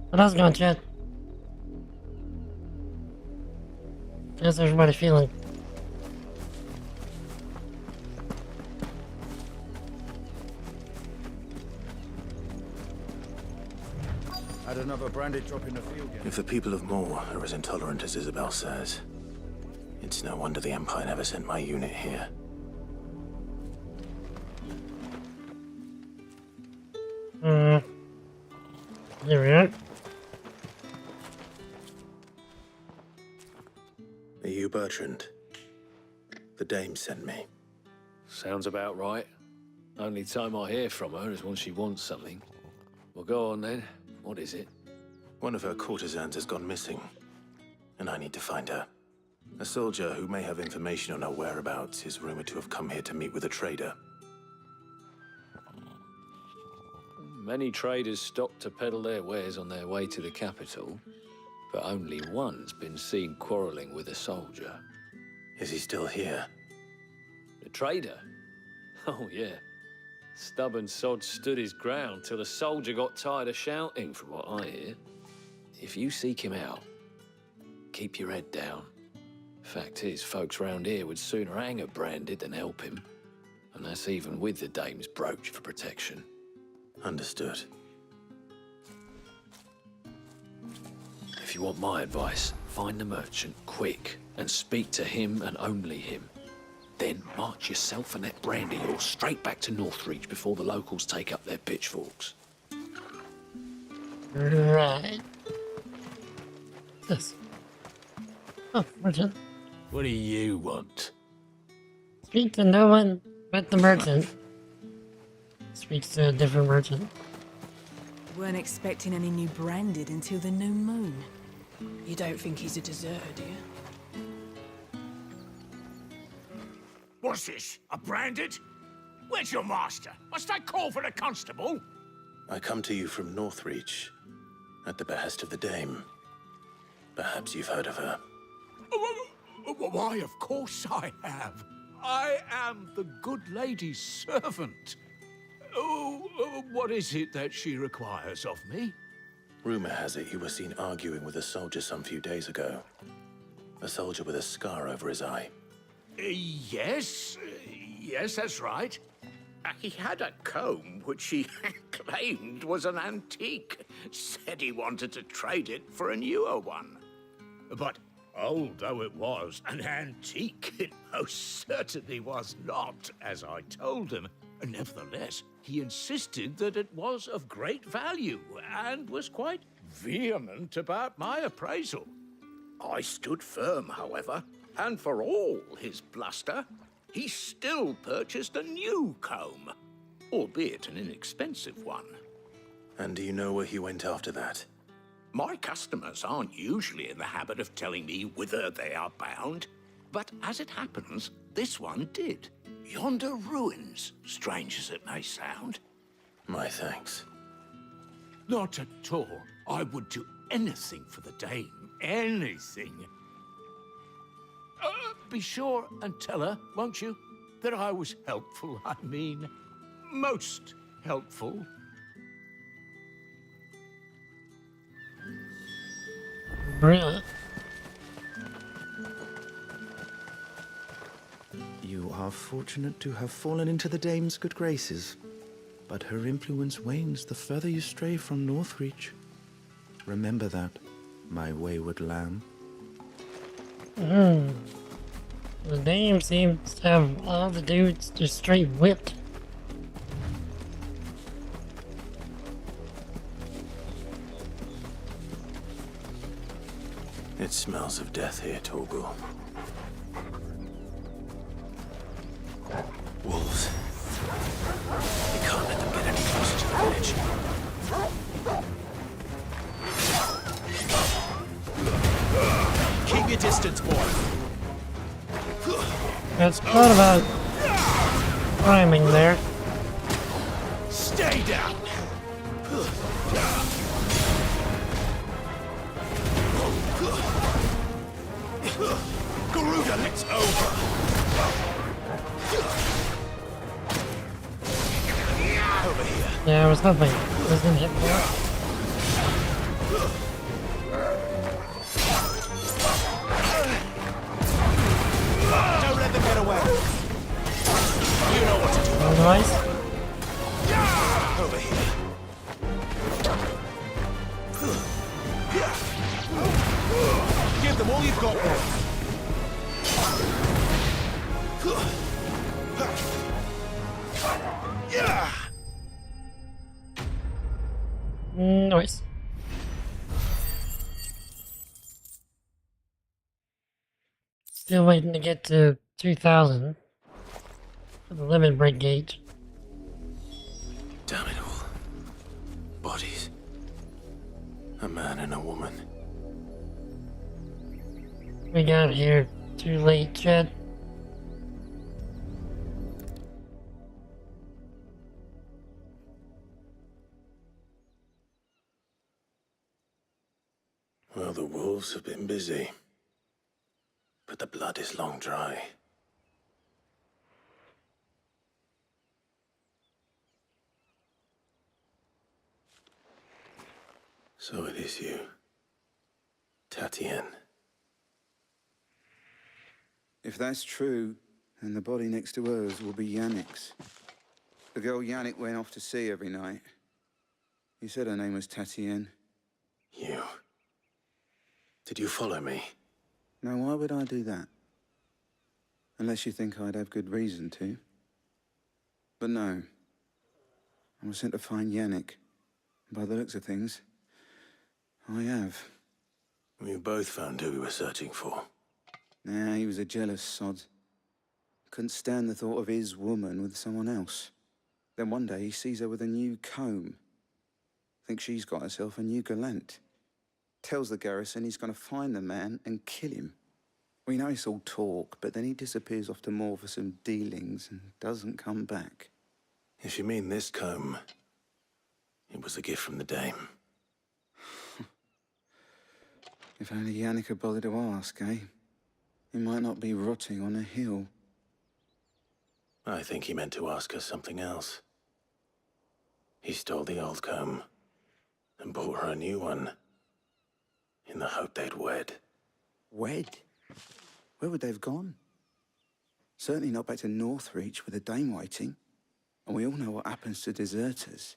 What else going, Chad? How's everybody feeling? Had another branded drop in the field yet? If the people of Moor are as intolerant as Isabel says, it's no wonder the Empire never sent my unit here. Here we are. Are you Bertrand? The dame sent me. Sounds about right. Only time I hear from her is when she wants something. Well, go on then. What is it? One of her courtesans has gone missing, and I need to find her. A soldier who may have information on her whereabouts is rumored to have come here to meet with a trader. Many traders stopped to peddle their wares on their way to the capital, but only one's been seen quarrelling with a soldier. Is he still here? The trader? Oh, yeah. Stubborn sod stood his ground till the soldier got tired of shouting, from what I hear. If you seek him out, keep your head down. Fact is, folks round here would sooner hang a branded than help him. And that's even with the dame's brooch for protection. Understood. If you want my advice, find the merchant quick and speak to him and only him. Then march yourself and that brandy horse straight back to Northreach before the locals take up their pitchforks. Right. This. Oh, merchant. What do you want? Speak to no one but the merchant. Speaks to a different merchant. Weren't expecting any new branded until the new moon. You don't think he's a deserter, do you? What's this? A branded? Where's your master? Must I call for the constable? I come to you from Northreach, at the behest of the dame. Perhaps you've heard of her. Why, of course I have. I am the good lady's servant. What is it that she requires of me? Rumor has it you were seen arguing with a soldier some few days ago. A soldier with a scar over his eye. Yes, that's right. He had a comb which he claimed was an antique. Said he wanted to trade it for a newer one. But old though it was, an antique it most certainly was not, as I told him. Nevertheless, he insisted that it was of great value and was quite vehement about my appraisal. I stood firm, however, and for all his bluster, he still purchased a new comb, albeit an inexpensive one. And do you know where he went after that? My customers aren't usually in the habit of telling me whither they are bound, but as it happens, this one did. Yonder ruins, strange as it may sound. My thanks. Not at all. I would do anything for the dame. Anything. Be sure and tell her, won't you, that I was helpful. I mean, most helpful. Really? You are fortunate to have fallen into the dame's good graces, but her influence wanes the further you stray from Northreach. Remember that, my wayward lamb. The dame seems to have all the dudes just straight whipped. It smells of death here, Torgal. Wolves. We can't let them get any closer to the village. Keep your distance, boy. That's quite about rhyming there. Stay down. Garuda, it's over. Over here. Yeah, I was hoping it was gonna hit more. Don't let them get away. You know what to do. Otherwise, Over here. Give them all you've got, boy. noise. Still waiting to get to 2,000 for the limit break gauge. Damn it all. Bodies. A man and a woman. We got here too late, Chad. elves have been busy, but the blood is long dry. So it is you, Tatienne. If that's true, then the body next to hers will be Yannick's. The girl Yannick went off to see every night. You said her name was Tatienne. You... Did you follow me? Now, why would I do that? Unless you think I'd have good reason to. But no. I was sent to find Yannick. By the looks of things, I have. We both found who we were searching for. Nah, he was a jealous sod. Couldn't stand the thought of his woman with someone else. Then one day he sees her with a new comb. Thinks she's got herself a new gallant. Tells the garrison he's going to find the man and kill him. We know it's all talk, but then he disappears off to Moor for some dealings and doesn't come back. If you mean this comb, it was a gift from the dame. If only Yannick had bothered to ask, eh? He might not be rotting on a hill. I think he meant to ask her something else. He stole the old comb and bought her a new one in the hope they'd wed. Wed? Where would they have gone? Certainly not back to Northreach with a dame waiting. And we all know what happens to deserters.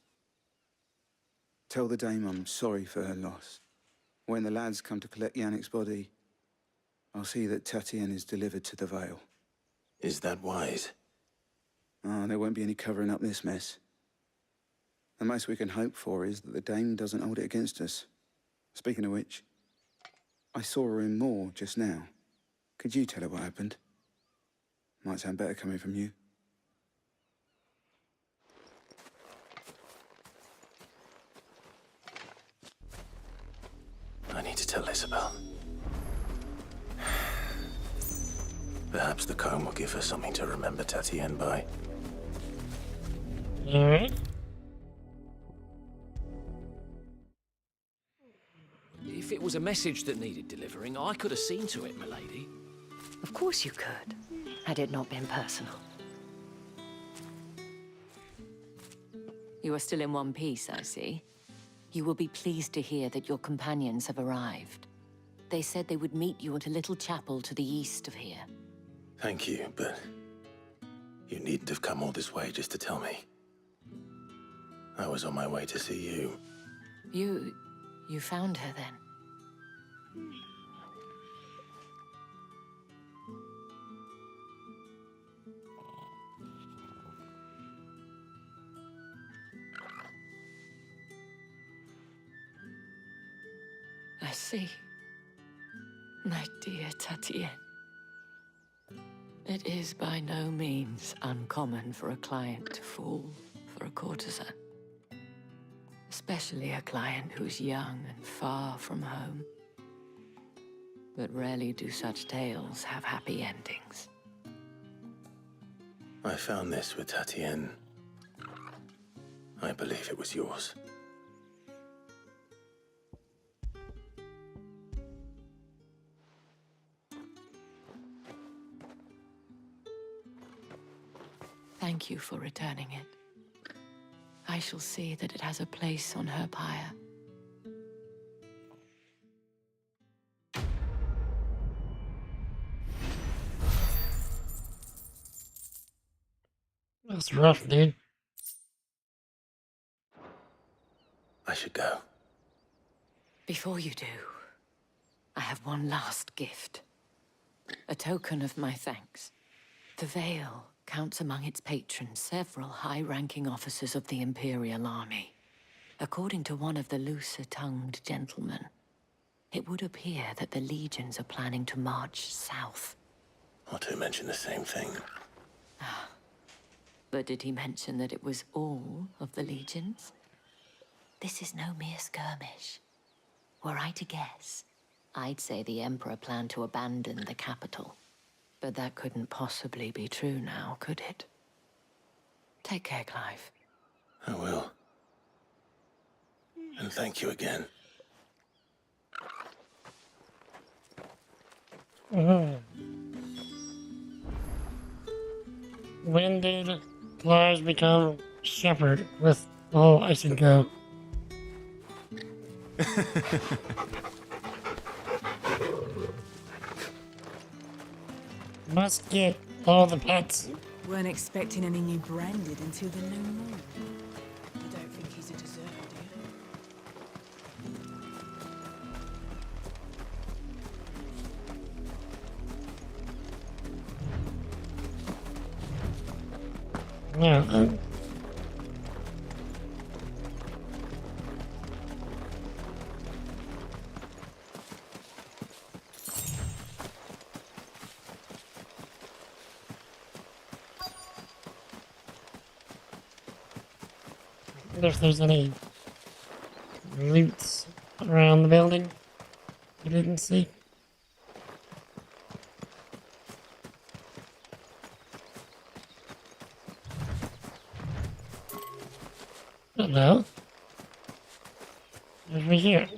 Tell the dame I'm sorry for her loss. When the lads come to collect Yannick's body, I'll see that Tatienne is delivered to the Vale. Is that wise? Oh, there won't be any covering up this mess. The most we can hope for is that the dame doesn't hold it against us. Speaking of which, I saw her in Moor just now. Could you tell her what happened? Might sound better coming from you. I need to tell Isabel. Perhaps the comb will give her something to remember Tatienne by. Alright. If it was a message that needed delivering, I could have seen to it, milady. Of course you could, had it not been personal. You are still in one piece, I see. You will be pleased to hear that your companions have arrived. They said they would meet you at a little chapel to the east of here. Thank you, but you needn't have come all this way just to tell me. I was on my way to see you. You found her then? I see. My dear Tatienne. It is by no means uncommon for a client to fall for a courtesan. Especially a client who's young and far from home. But rarely do such tales have happy endings. I found this with Tatienne. I believe it was yours. Thank you for returning it. I shall see that it has a place on her pyre. That's rough, dude. I should go. Before you do, I have one last gift. A token of my thanks. The Vale counts among its patrons several high-ranking officers of the Imperial Army. According to one of the looser-tongued gentlemen, it would appear that the legions are planning to march south. Or to mention the same thing. But did he mention that it was all of the legions? This is no mere skirmish. Were I to guess, I'd say the Emperor planned to abandon the capital. But that couldn't possibly be true now, could it? Take care, Clive. I will. And thank you again. When did Lars become shepherd with the whole ice and go? Must get all the pets. Weren't expecting any new branded until the new moon. You don't think he's a deserter, do you? Yeah. I wonder if there's any loots around the building you didn't see. Hello. Over here.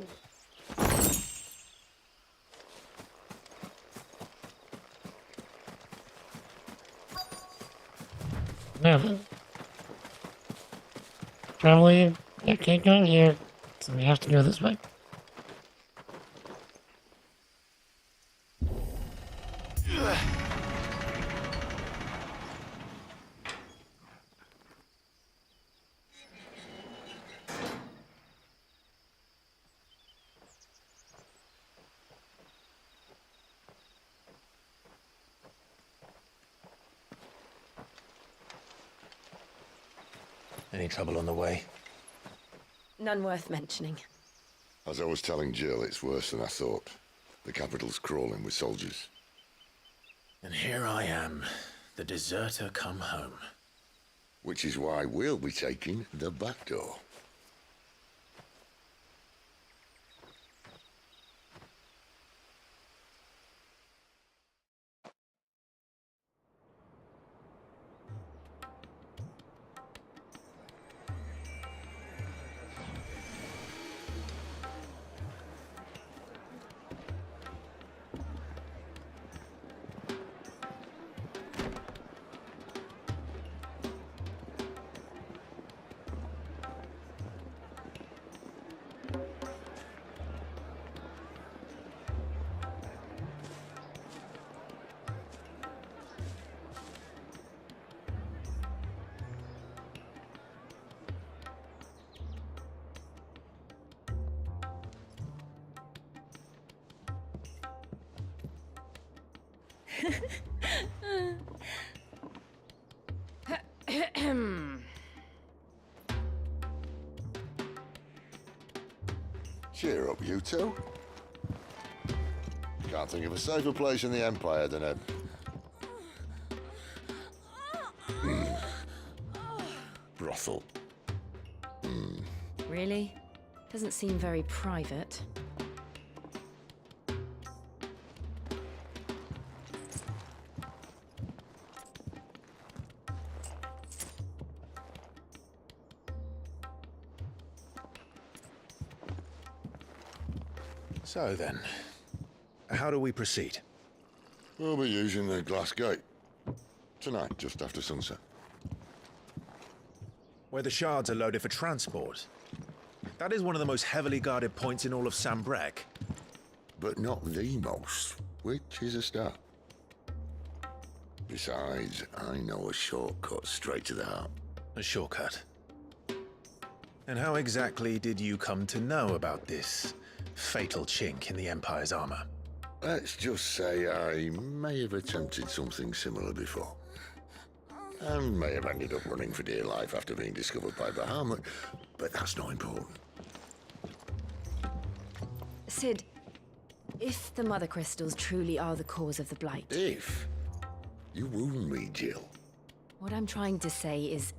No. Probably I can't go in here, so we have to go this way. Any trouble on the way? None worth mentioning. As I was telling Jill, it's worse than I thought. The capital's crawling with soldiers. And here I am, the deserter come home. Which is why we'll be taking the back door. Cheer up, you two. Can't think of a safer place in the Empire than a... brothel. Really? Doesn't seem very private. So then, how do we proceed? We'll be using the glass gate. Tonight, just after sunset. Where the shards are loaded for transport. That is one of the most heavily guarded points in all of Sambrek. But not the most, which is a start. Besides, I know a shortcut straight to the heart. A shortcut? And how exactly did you come to know about this fatal chink in the Empire's armor? Let's just say I may have attempted something similar before. And may have ended up running for dear life after being discovered by Bahamut, but that's not important. Sid, if the Mother Crystals truly are the cause of the Blight... If? You wound me, Jill. What I'm trying to say is,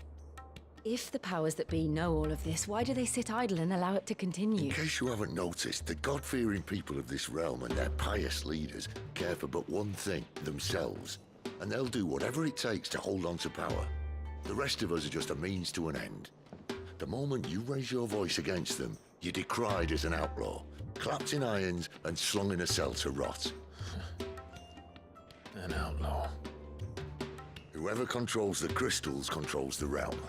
if the powers that be know all of this, why do they sit idle and allow it to continue? In case you haven't noticed, the God-fearing people of this realm and their pious leaders care for but one thing, themselves. And they'll do whatever it takes to hold on to power. The rest of us are just a means to an end. The moment you raise your voice against them, you're decried as an outlaw, clapped in irons and slung in a cell to rot. Whoever controls the crystals controls the realm.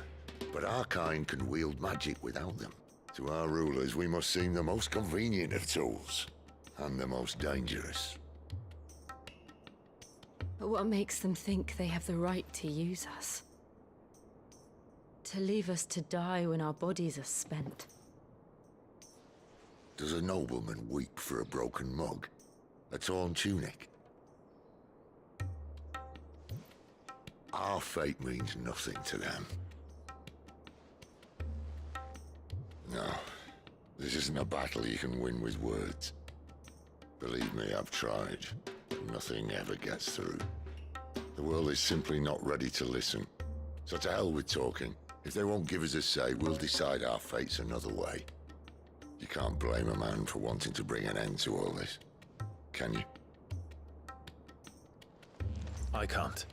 But our kind can wield magic without them. To our rulers, we must seem the most convenient of tools. And the most dangerous. But what makes them think they have the right to use us? To leave us to die when our bodies are spent? Does a nobleman weep for a broken mug? A torn tunic? Our fate means nothing to them. No, this isn't a battle you can win with words. Believe me, I've tried. Nothing ever gets through. The world is simply not ready to listen. So to hell with talking. If they won't give us a say, we'll decide our fates another way. You can't blame a man for wanting to bring an end to all this, can you? I can't.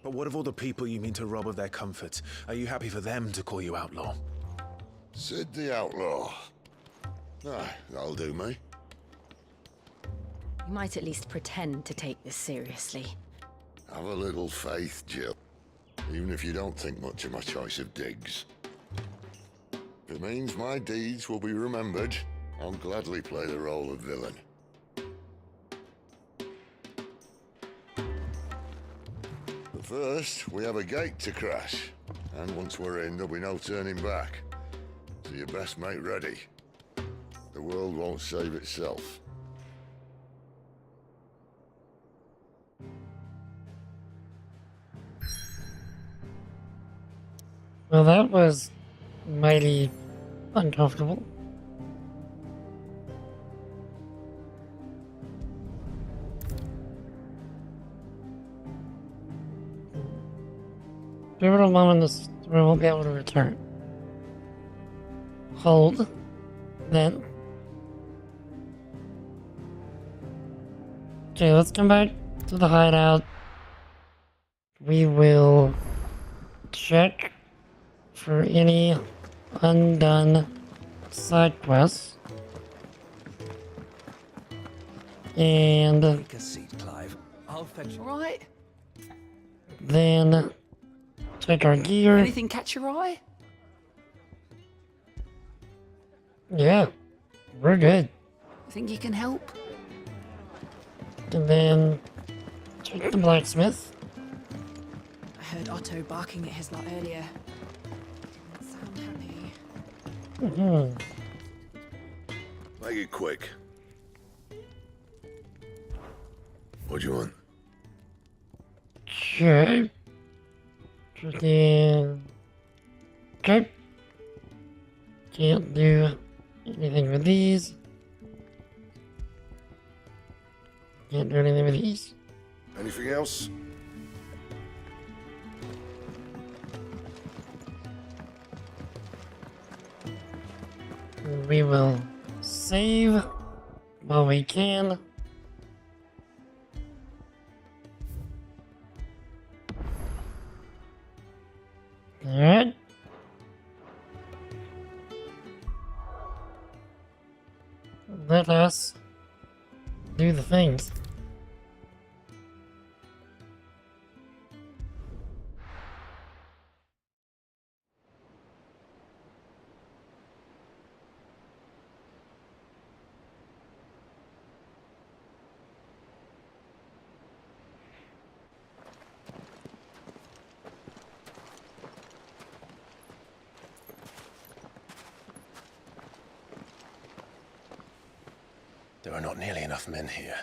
But what of all the people you mean to rob of their comforts? Are you happy for them to call you outlaw? Sid the Outlaw. Ah, that'll do me. You might at least pretend to take this seriously. Have a little faith, Jill. Even if you don't think much of my choice of digs. If it means my deeds will be remembered, I'll gladly play the role of villain. But first, we have a gate to crash. And once we're in, there'll be no turning back. So you best make ready. The world won't save itself. Well, that was mighty uncomfortable. Pivotal moment, this we won't be able to return. Hold. Then. Okay, let's come back to the hideout. We will check for any undone side quests. And Take a seat, Clive. I'll fetch. All right. then take our gear. Anything catch your eye? Yeah, we're good. Think you can help? And then check the blacksmith. I heard Otto barking at his lot earlier. Didn't sound happy. Mm-hmm. Make it quick. What do you want? Okay. Then. Okay. Can't do anything with these. Can't do anything with these. Anything else? We will save while we can. Alright. Let us do the things. There are not nearly enough men here.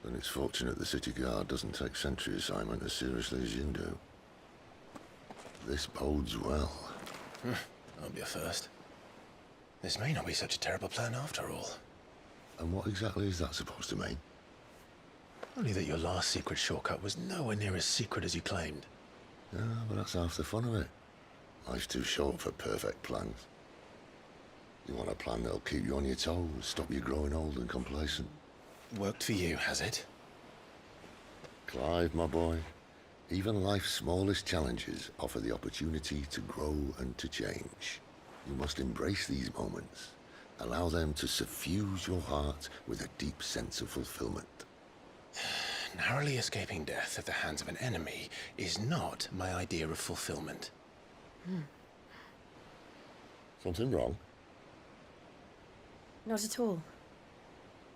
Then it's fortunate the city guard doesn't take sentry assignment as seriously as you do. This bodes well. That'll be a first. This may not be such a terrible plan after all. And what exactly is that supposed to mean? Only that your last secret shortcut was nowhere near as secret as you claimed. Yeah, but that's half the fun of it. Life's too short for perfect plans. You want a plan that'll keep you on your toes, stop you growing old and complacent. Worked for you, has it? Clive, my boy, even life's smallest challenges offer the opportunity to grow and to change. You must embrace these moments. Allow them to suffuse your heart with a deep sense of fulfillment. Now narrowly escaping death at the hands of an enemy is not my idea of fulfillment. Something wrong? Not at all.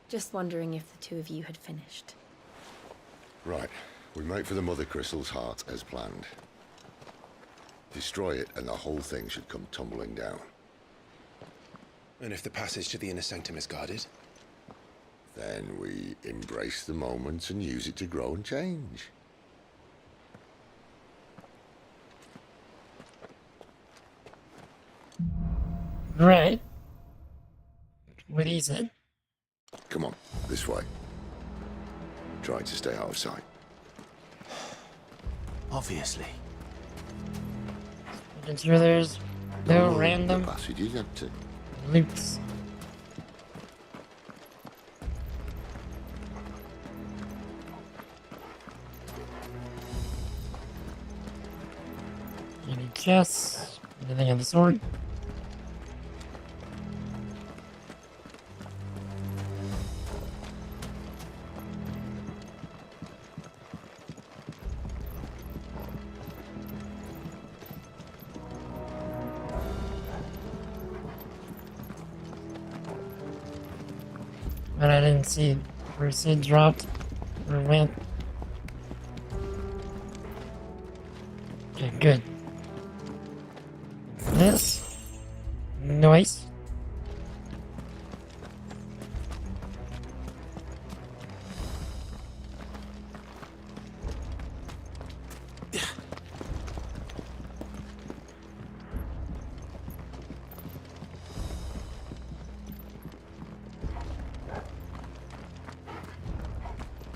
Just wondering if the two of you had finished. Right. We make for the Mother Crystal's heart as planned. Destroy it and the whole thing should come tumbling down. And if the passage to the inner sanctum is guarded? Then we embrace the moment and use it to grow and change. Right. What is it? Come on, this way. Try to stay out of sight. Obviously. Making sure there's no random passages empty. loops. Any chests? Anything of the sort? But I didn't see where Sid dropped or went. Okay, good. This. Nice.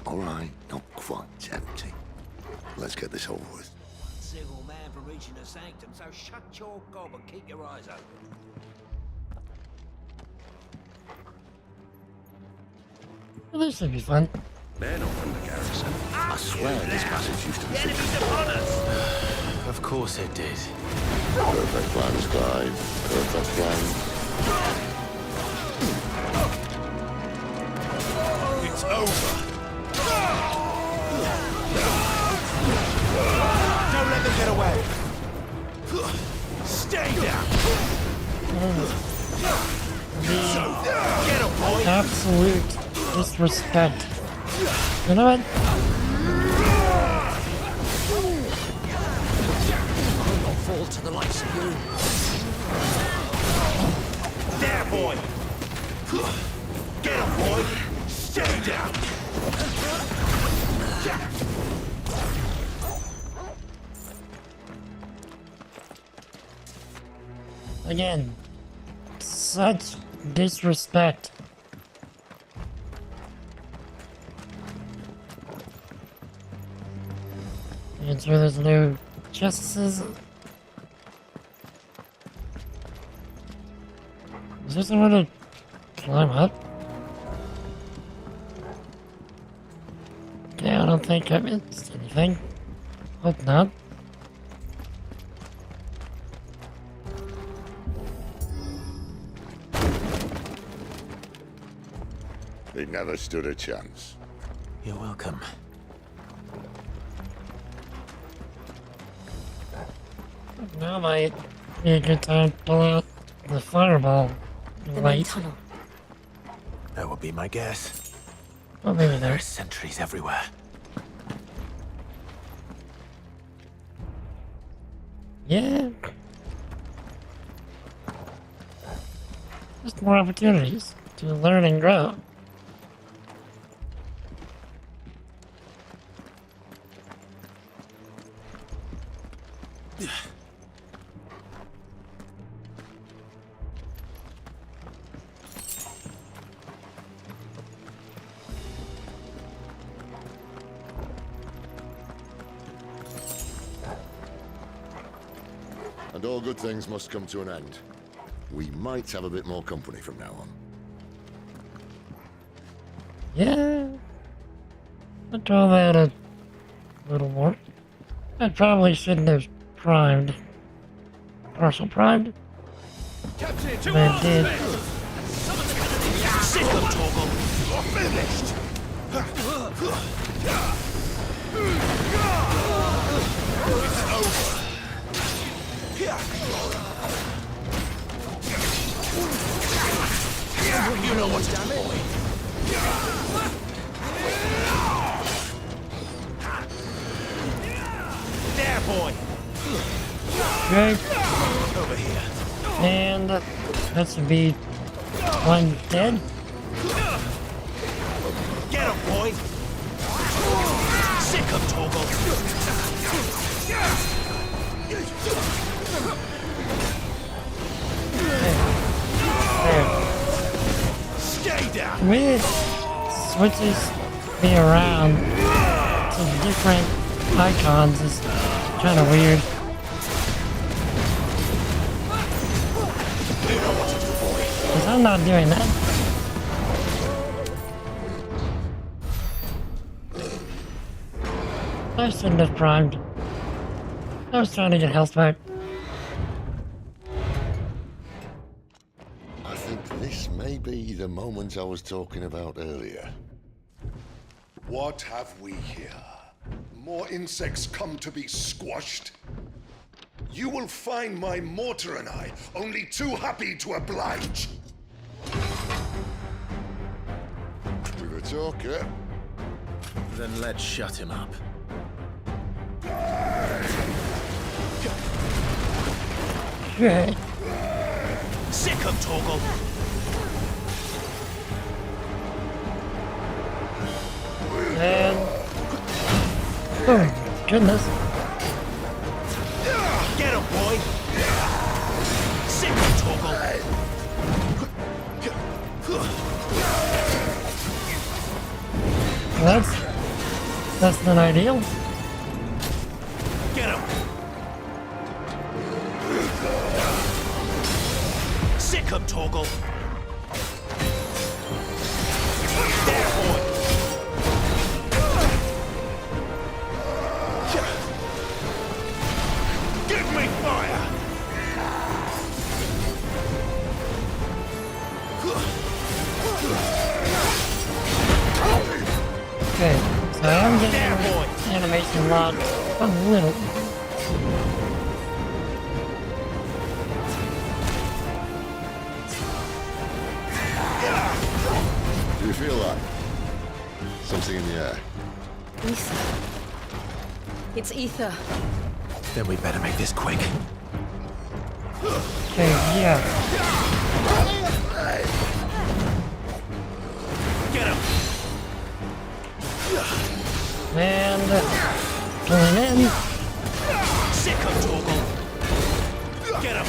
All right, not quite empty. Let's get this over with. Single man from reaching the sanctum, so shut your gob and keep your eyes open. Well, this should be fun. Men from the garrison. I swear this passage used to be fixed. Of course it did. Perfect plans, Clive. Perfect plans. It's over. Don't let them get away. Stay down. Get up, boy. Absolute disrespect. You know what? I'll not fall to the likes of you. There, boy. Get up, boy. Stay down. Again, such disrespect. Making sure there's no justices. Is there somewhere to climb up? Okay, I don't think I missed anything. Hope not. They never stood a chance. You're welcome. Now might be a good time to pull out the fireball The main light. tunnel. That would be my guess. Oh, maybe There are there. sentries everywhere. Yeah. Just more opportunities to learn and grow. And all good things must come to an end. We might have a bit more company from now on. Yeah. I'll draw that a little more. I probably shouldn't have primed. Partial primed. Captain, But I did. Sit them, Torgal. You're finished. boy! Great. Over here. And that should be one dead. Get him, boy! Sick of Toggle! Stay down! With switches me around to different icons is kind of weird. Because I'm not doing that. I shouldn't have primed. I was trying to get health back. I think this may be the moment I was talking about earlier. What have we here? More insects come to be squashed? You will find my mortar and I only too happy to oblige. With a talker. Then let's shut him up. Shit. Sick of Toggle! And... oh, goodness. Get him, boy! Sick of Toggle! That's not ideal. Get him! Sick of Toggle! There, boy! Give me fire! Okay, so I'm getting animation locked a little. Do you feel that? Something in the air. Ether. It's ether. Then we better make this quick. Okay, yeah. Get him! And going in. Sick of Toggle! Get him!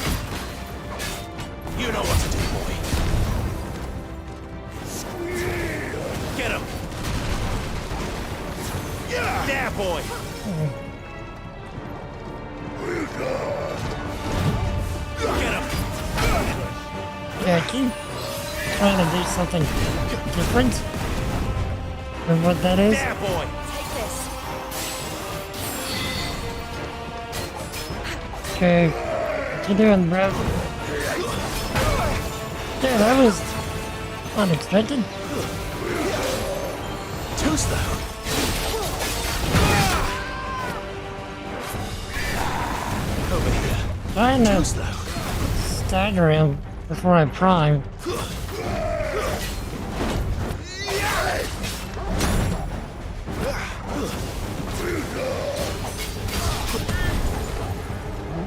You know what to do, boy. Get him! There, boy! Get him! Yeah, I keep trying to do something different than what that is. There, boy! Okay, what you doing, bro? Yeah, that was unexpected. Too slow. Over here. Trying to Too slow. stagger him before I prime.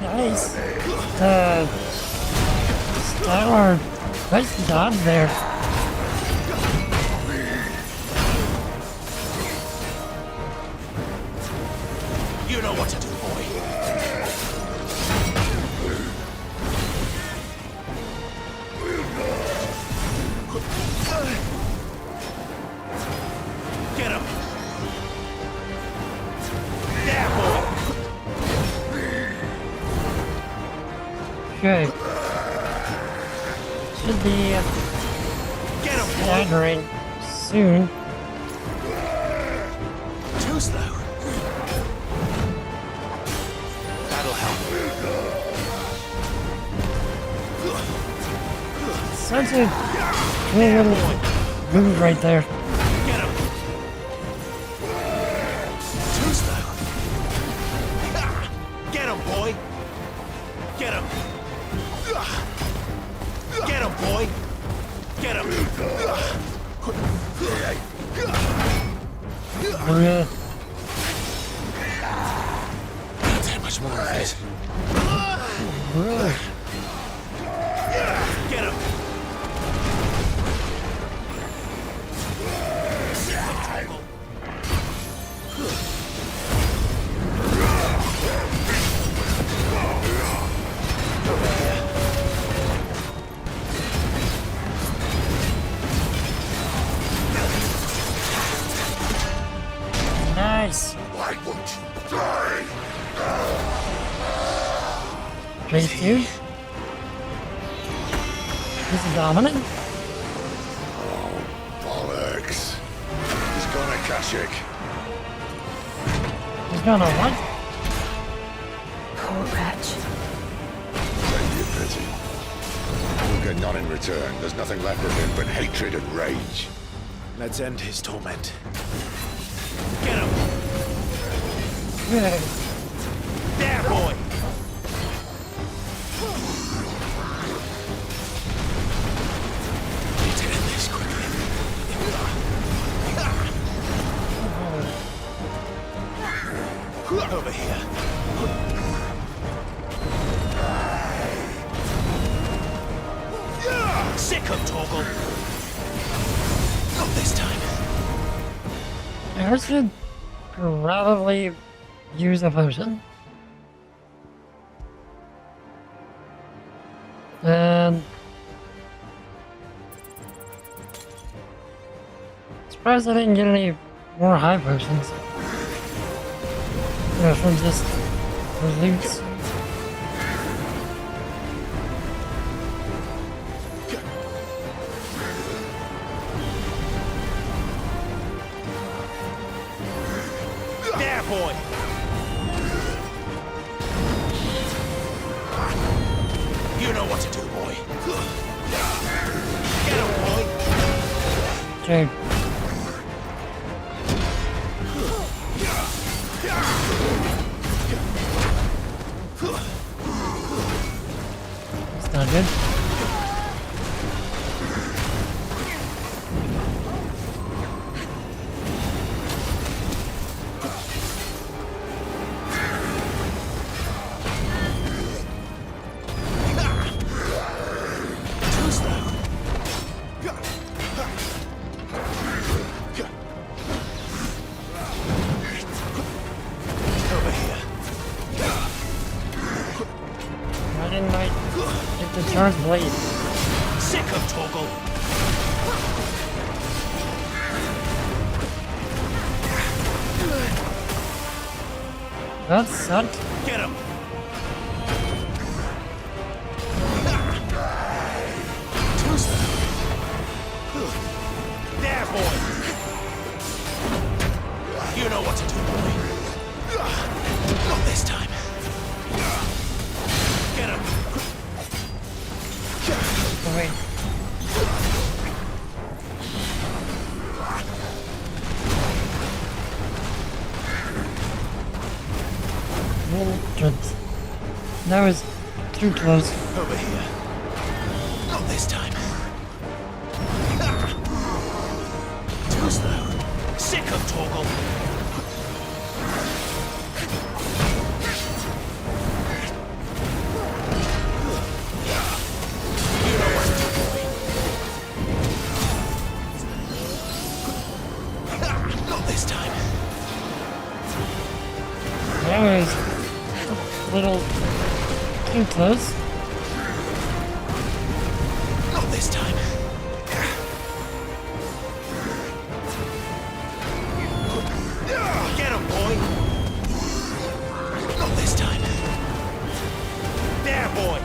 Nice. Stellar. Nice dodge there. You know what to do, boy. Get him. There, boy. Okay. Should be staggering soon. Too slow. That'll help. Such a cool little move right there. Get him. Too slow. Get him, boy. Get him. Get him, boy. Get him. Oh, yeah. Damn it. much more of this. Really? Get him! Nice. Why won't you die? Phase 2? Is he dominant? Oh, bollocks. He's gonna Kashyyyk. He's gonna what? Poor wretch. Take your pity. We'll get none in return. There's nothing left of him but hatred and rage. Let's end his torment. Get him! There, boy! Need to end this quickly. Over here. Sick of Torgal. Not this time. I should probably use a potion. And surprised I didn't get any more high potions. From just the loots. There, boy! You know what to do, boy. Get him, boy! Okay. It's not good. Why didn't I get the charge blade? Sick of Torgal! That sucked. Get him! Too slow. There, boy! You know what to do, boy. Not this time. Get him! Oh, wait. That was too close. Over here. Not this time. Too slow. Sick of Torgal. You know what to do, boy. Not this time. That was a little too close. Not this time. Get him, boy. Not this time. There, boy.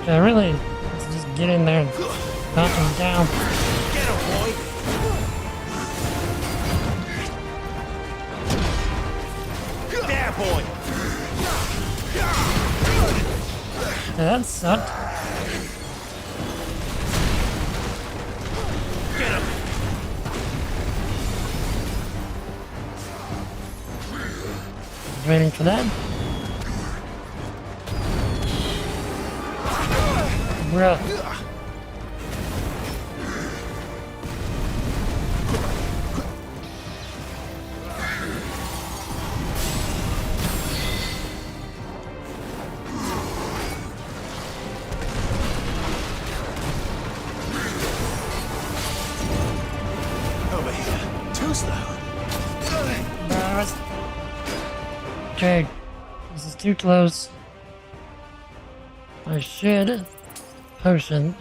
I really let's just get in there and knock him down. Get him, boy. There, boy. That sucked. Get him. Waiting for that. Bruh. Toast, though. Okay. This is too close. I should potion.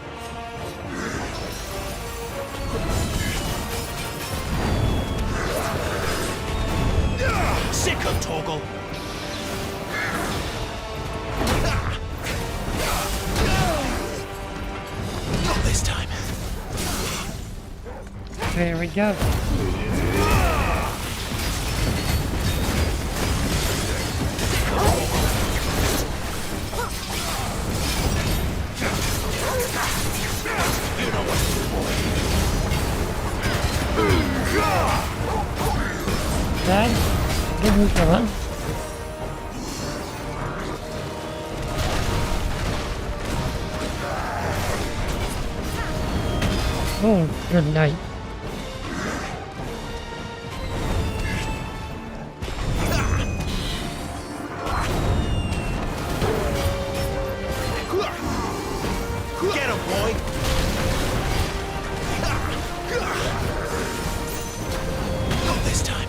Sick of Torgal. Not this time. There we go. Dad, give me cover. Oh, good night. Get him, boy! Not this time.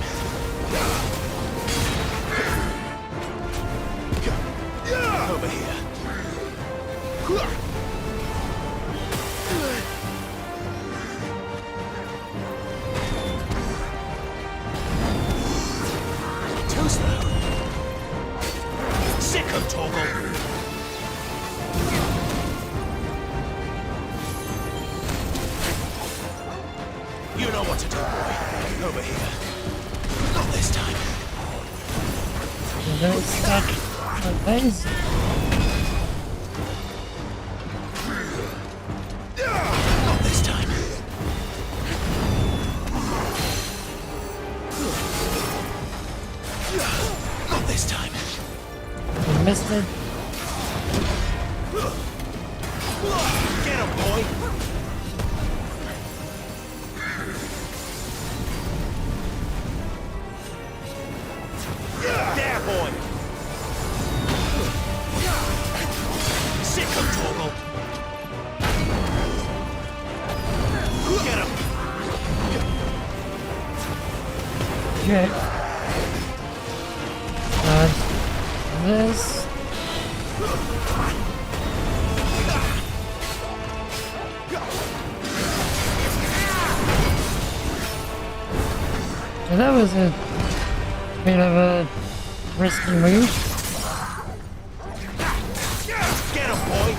Over here. Too slow. Sick of Torgal. You know what to do, boy. Over here. Not this time. You're very stuck on things. Not this time. Not this time. You missed it. Get him, boy. There, boy. Sick of Torgal. Get him. Okay. This. So that was a bit of a risky move. Get him, boy.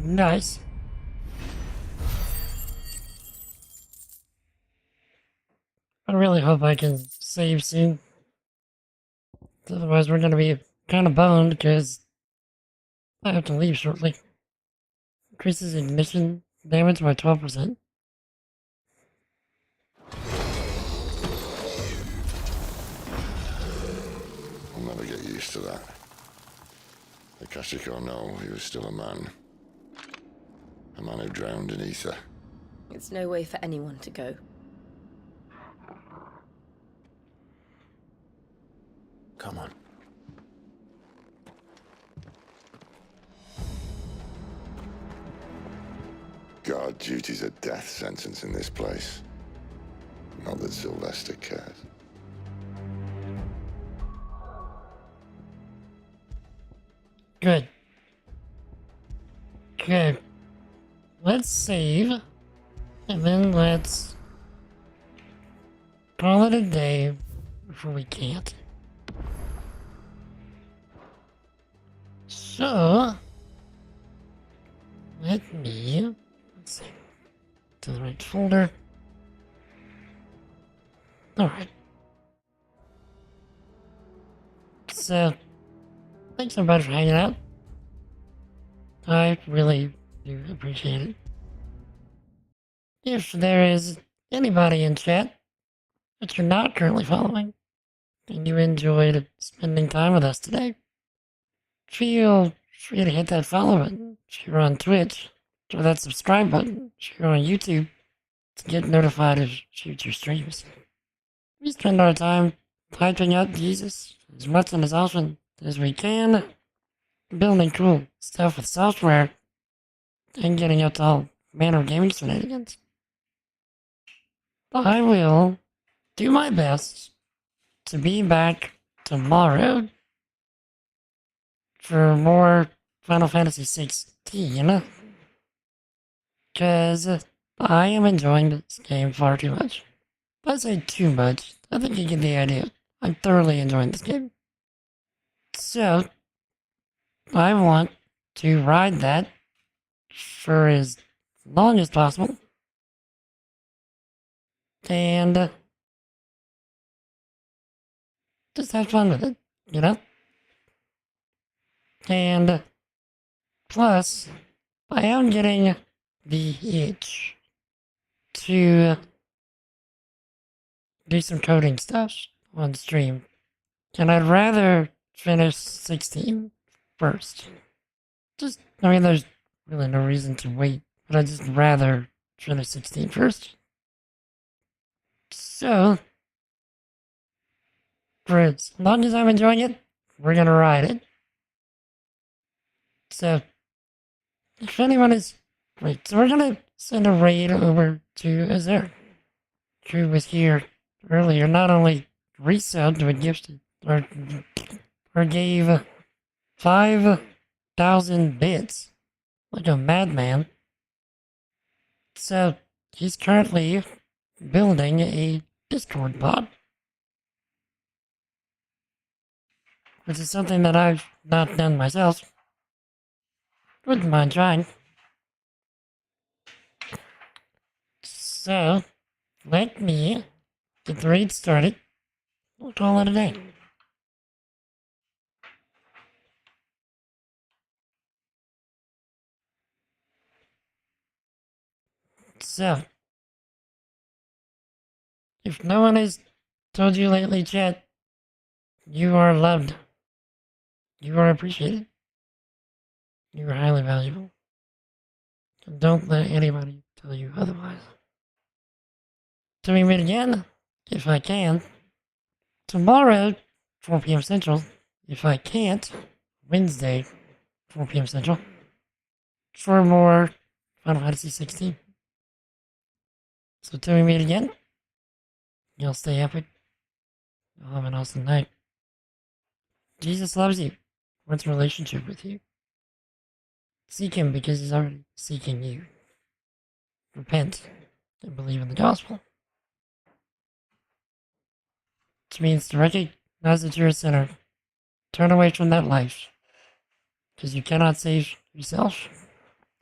Nice. I really hope I can save soon. Otherwise we're gonna be kind of boned because I have to leave shortly. Increases ignition damage by 12%. I'll never get used to that. Akashic or no, he was still a man. A man who drowned in ether. It's no way for anyone to go. Come on. Guard duty's a death sentence in this place. Not that Sylvester cares. Good. Okay. Let's save. And then let's call it a day before we can't. So, let me, let's see, to the right folder. Alright. So, thanks everybody for hanging out. I really do appreciate it. If there is anybody in chat that you're not currently following, and you enjoyed spending time with us today, feel free to hit that follow button if you're on Twitch, or that subscribe button if you're on YouTube to get notified of future streams. We spend our time typing up Jesus as much and as often as we can, building cool stuff with software and getting up to all manner of gaming shenanigans. I will do my best to be back tomorrow for more Final Fantasy XVI, because I am enjoying this game far too much. If I say too much, I think you get the idea. I'm thoroughly enjoying this game. So, I want to ride that for as long as possible. And just have fun with it, And plus, I am getting the itch to do some coding stuff on stream. And I'd rather finish 16 first. There's really no reason to wait, but I'd just rather finish 16 first. So, for as long as I'm enjoying it, we're gonna ride it. So, if anyone is... Wait, so we're gonna send a raid over to Azure, who was here earlier, not only resubbed, but gifted, or gave 5,000 bits, like a madman. So, he's currently building a Discord bot, which is something that I've not done myself. Wouldn't mind trying. So, let me get the raid started. We'll call it a day. So, if no one has told you lately, chat, you are loved. You are appreciated. You are highly valuable. And don't let anybody tell you otherwise. Till we meet again, if I can, tomorrow, 4 p.m. Central. If I can't, Wednesday, 4 p.m. Central, for more Final Fantasy 16. So till we meet again, you'll stay epic. You'll have an awesome night. Jesus loves you. Wants a relationship with you. Seek him because he's already seeking you. Repent and believe in the gospel. Which means to recognize that you're a sinner. Turn away from that life. Because you cannot save yourself.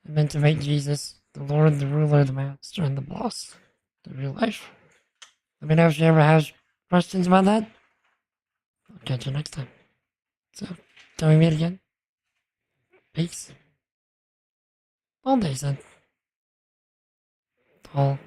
And then to make Jesus the Lord, the ruler, the master, and the boss of your life. Let me know if you ever have questions about that. I'll catch you next time. So, till we meet again. Peace. All day, son. All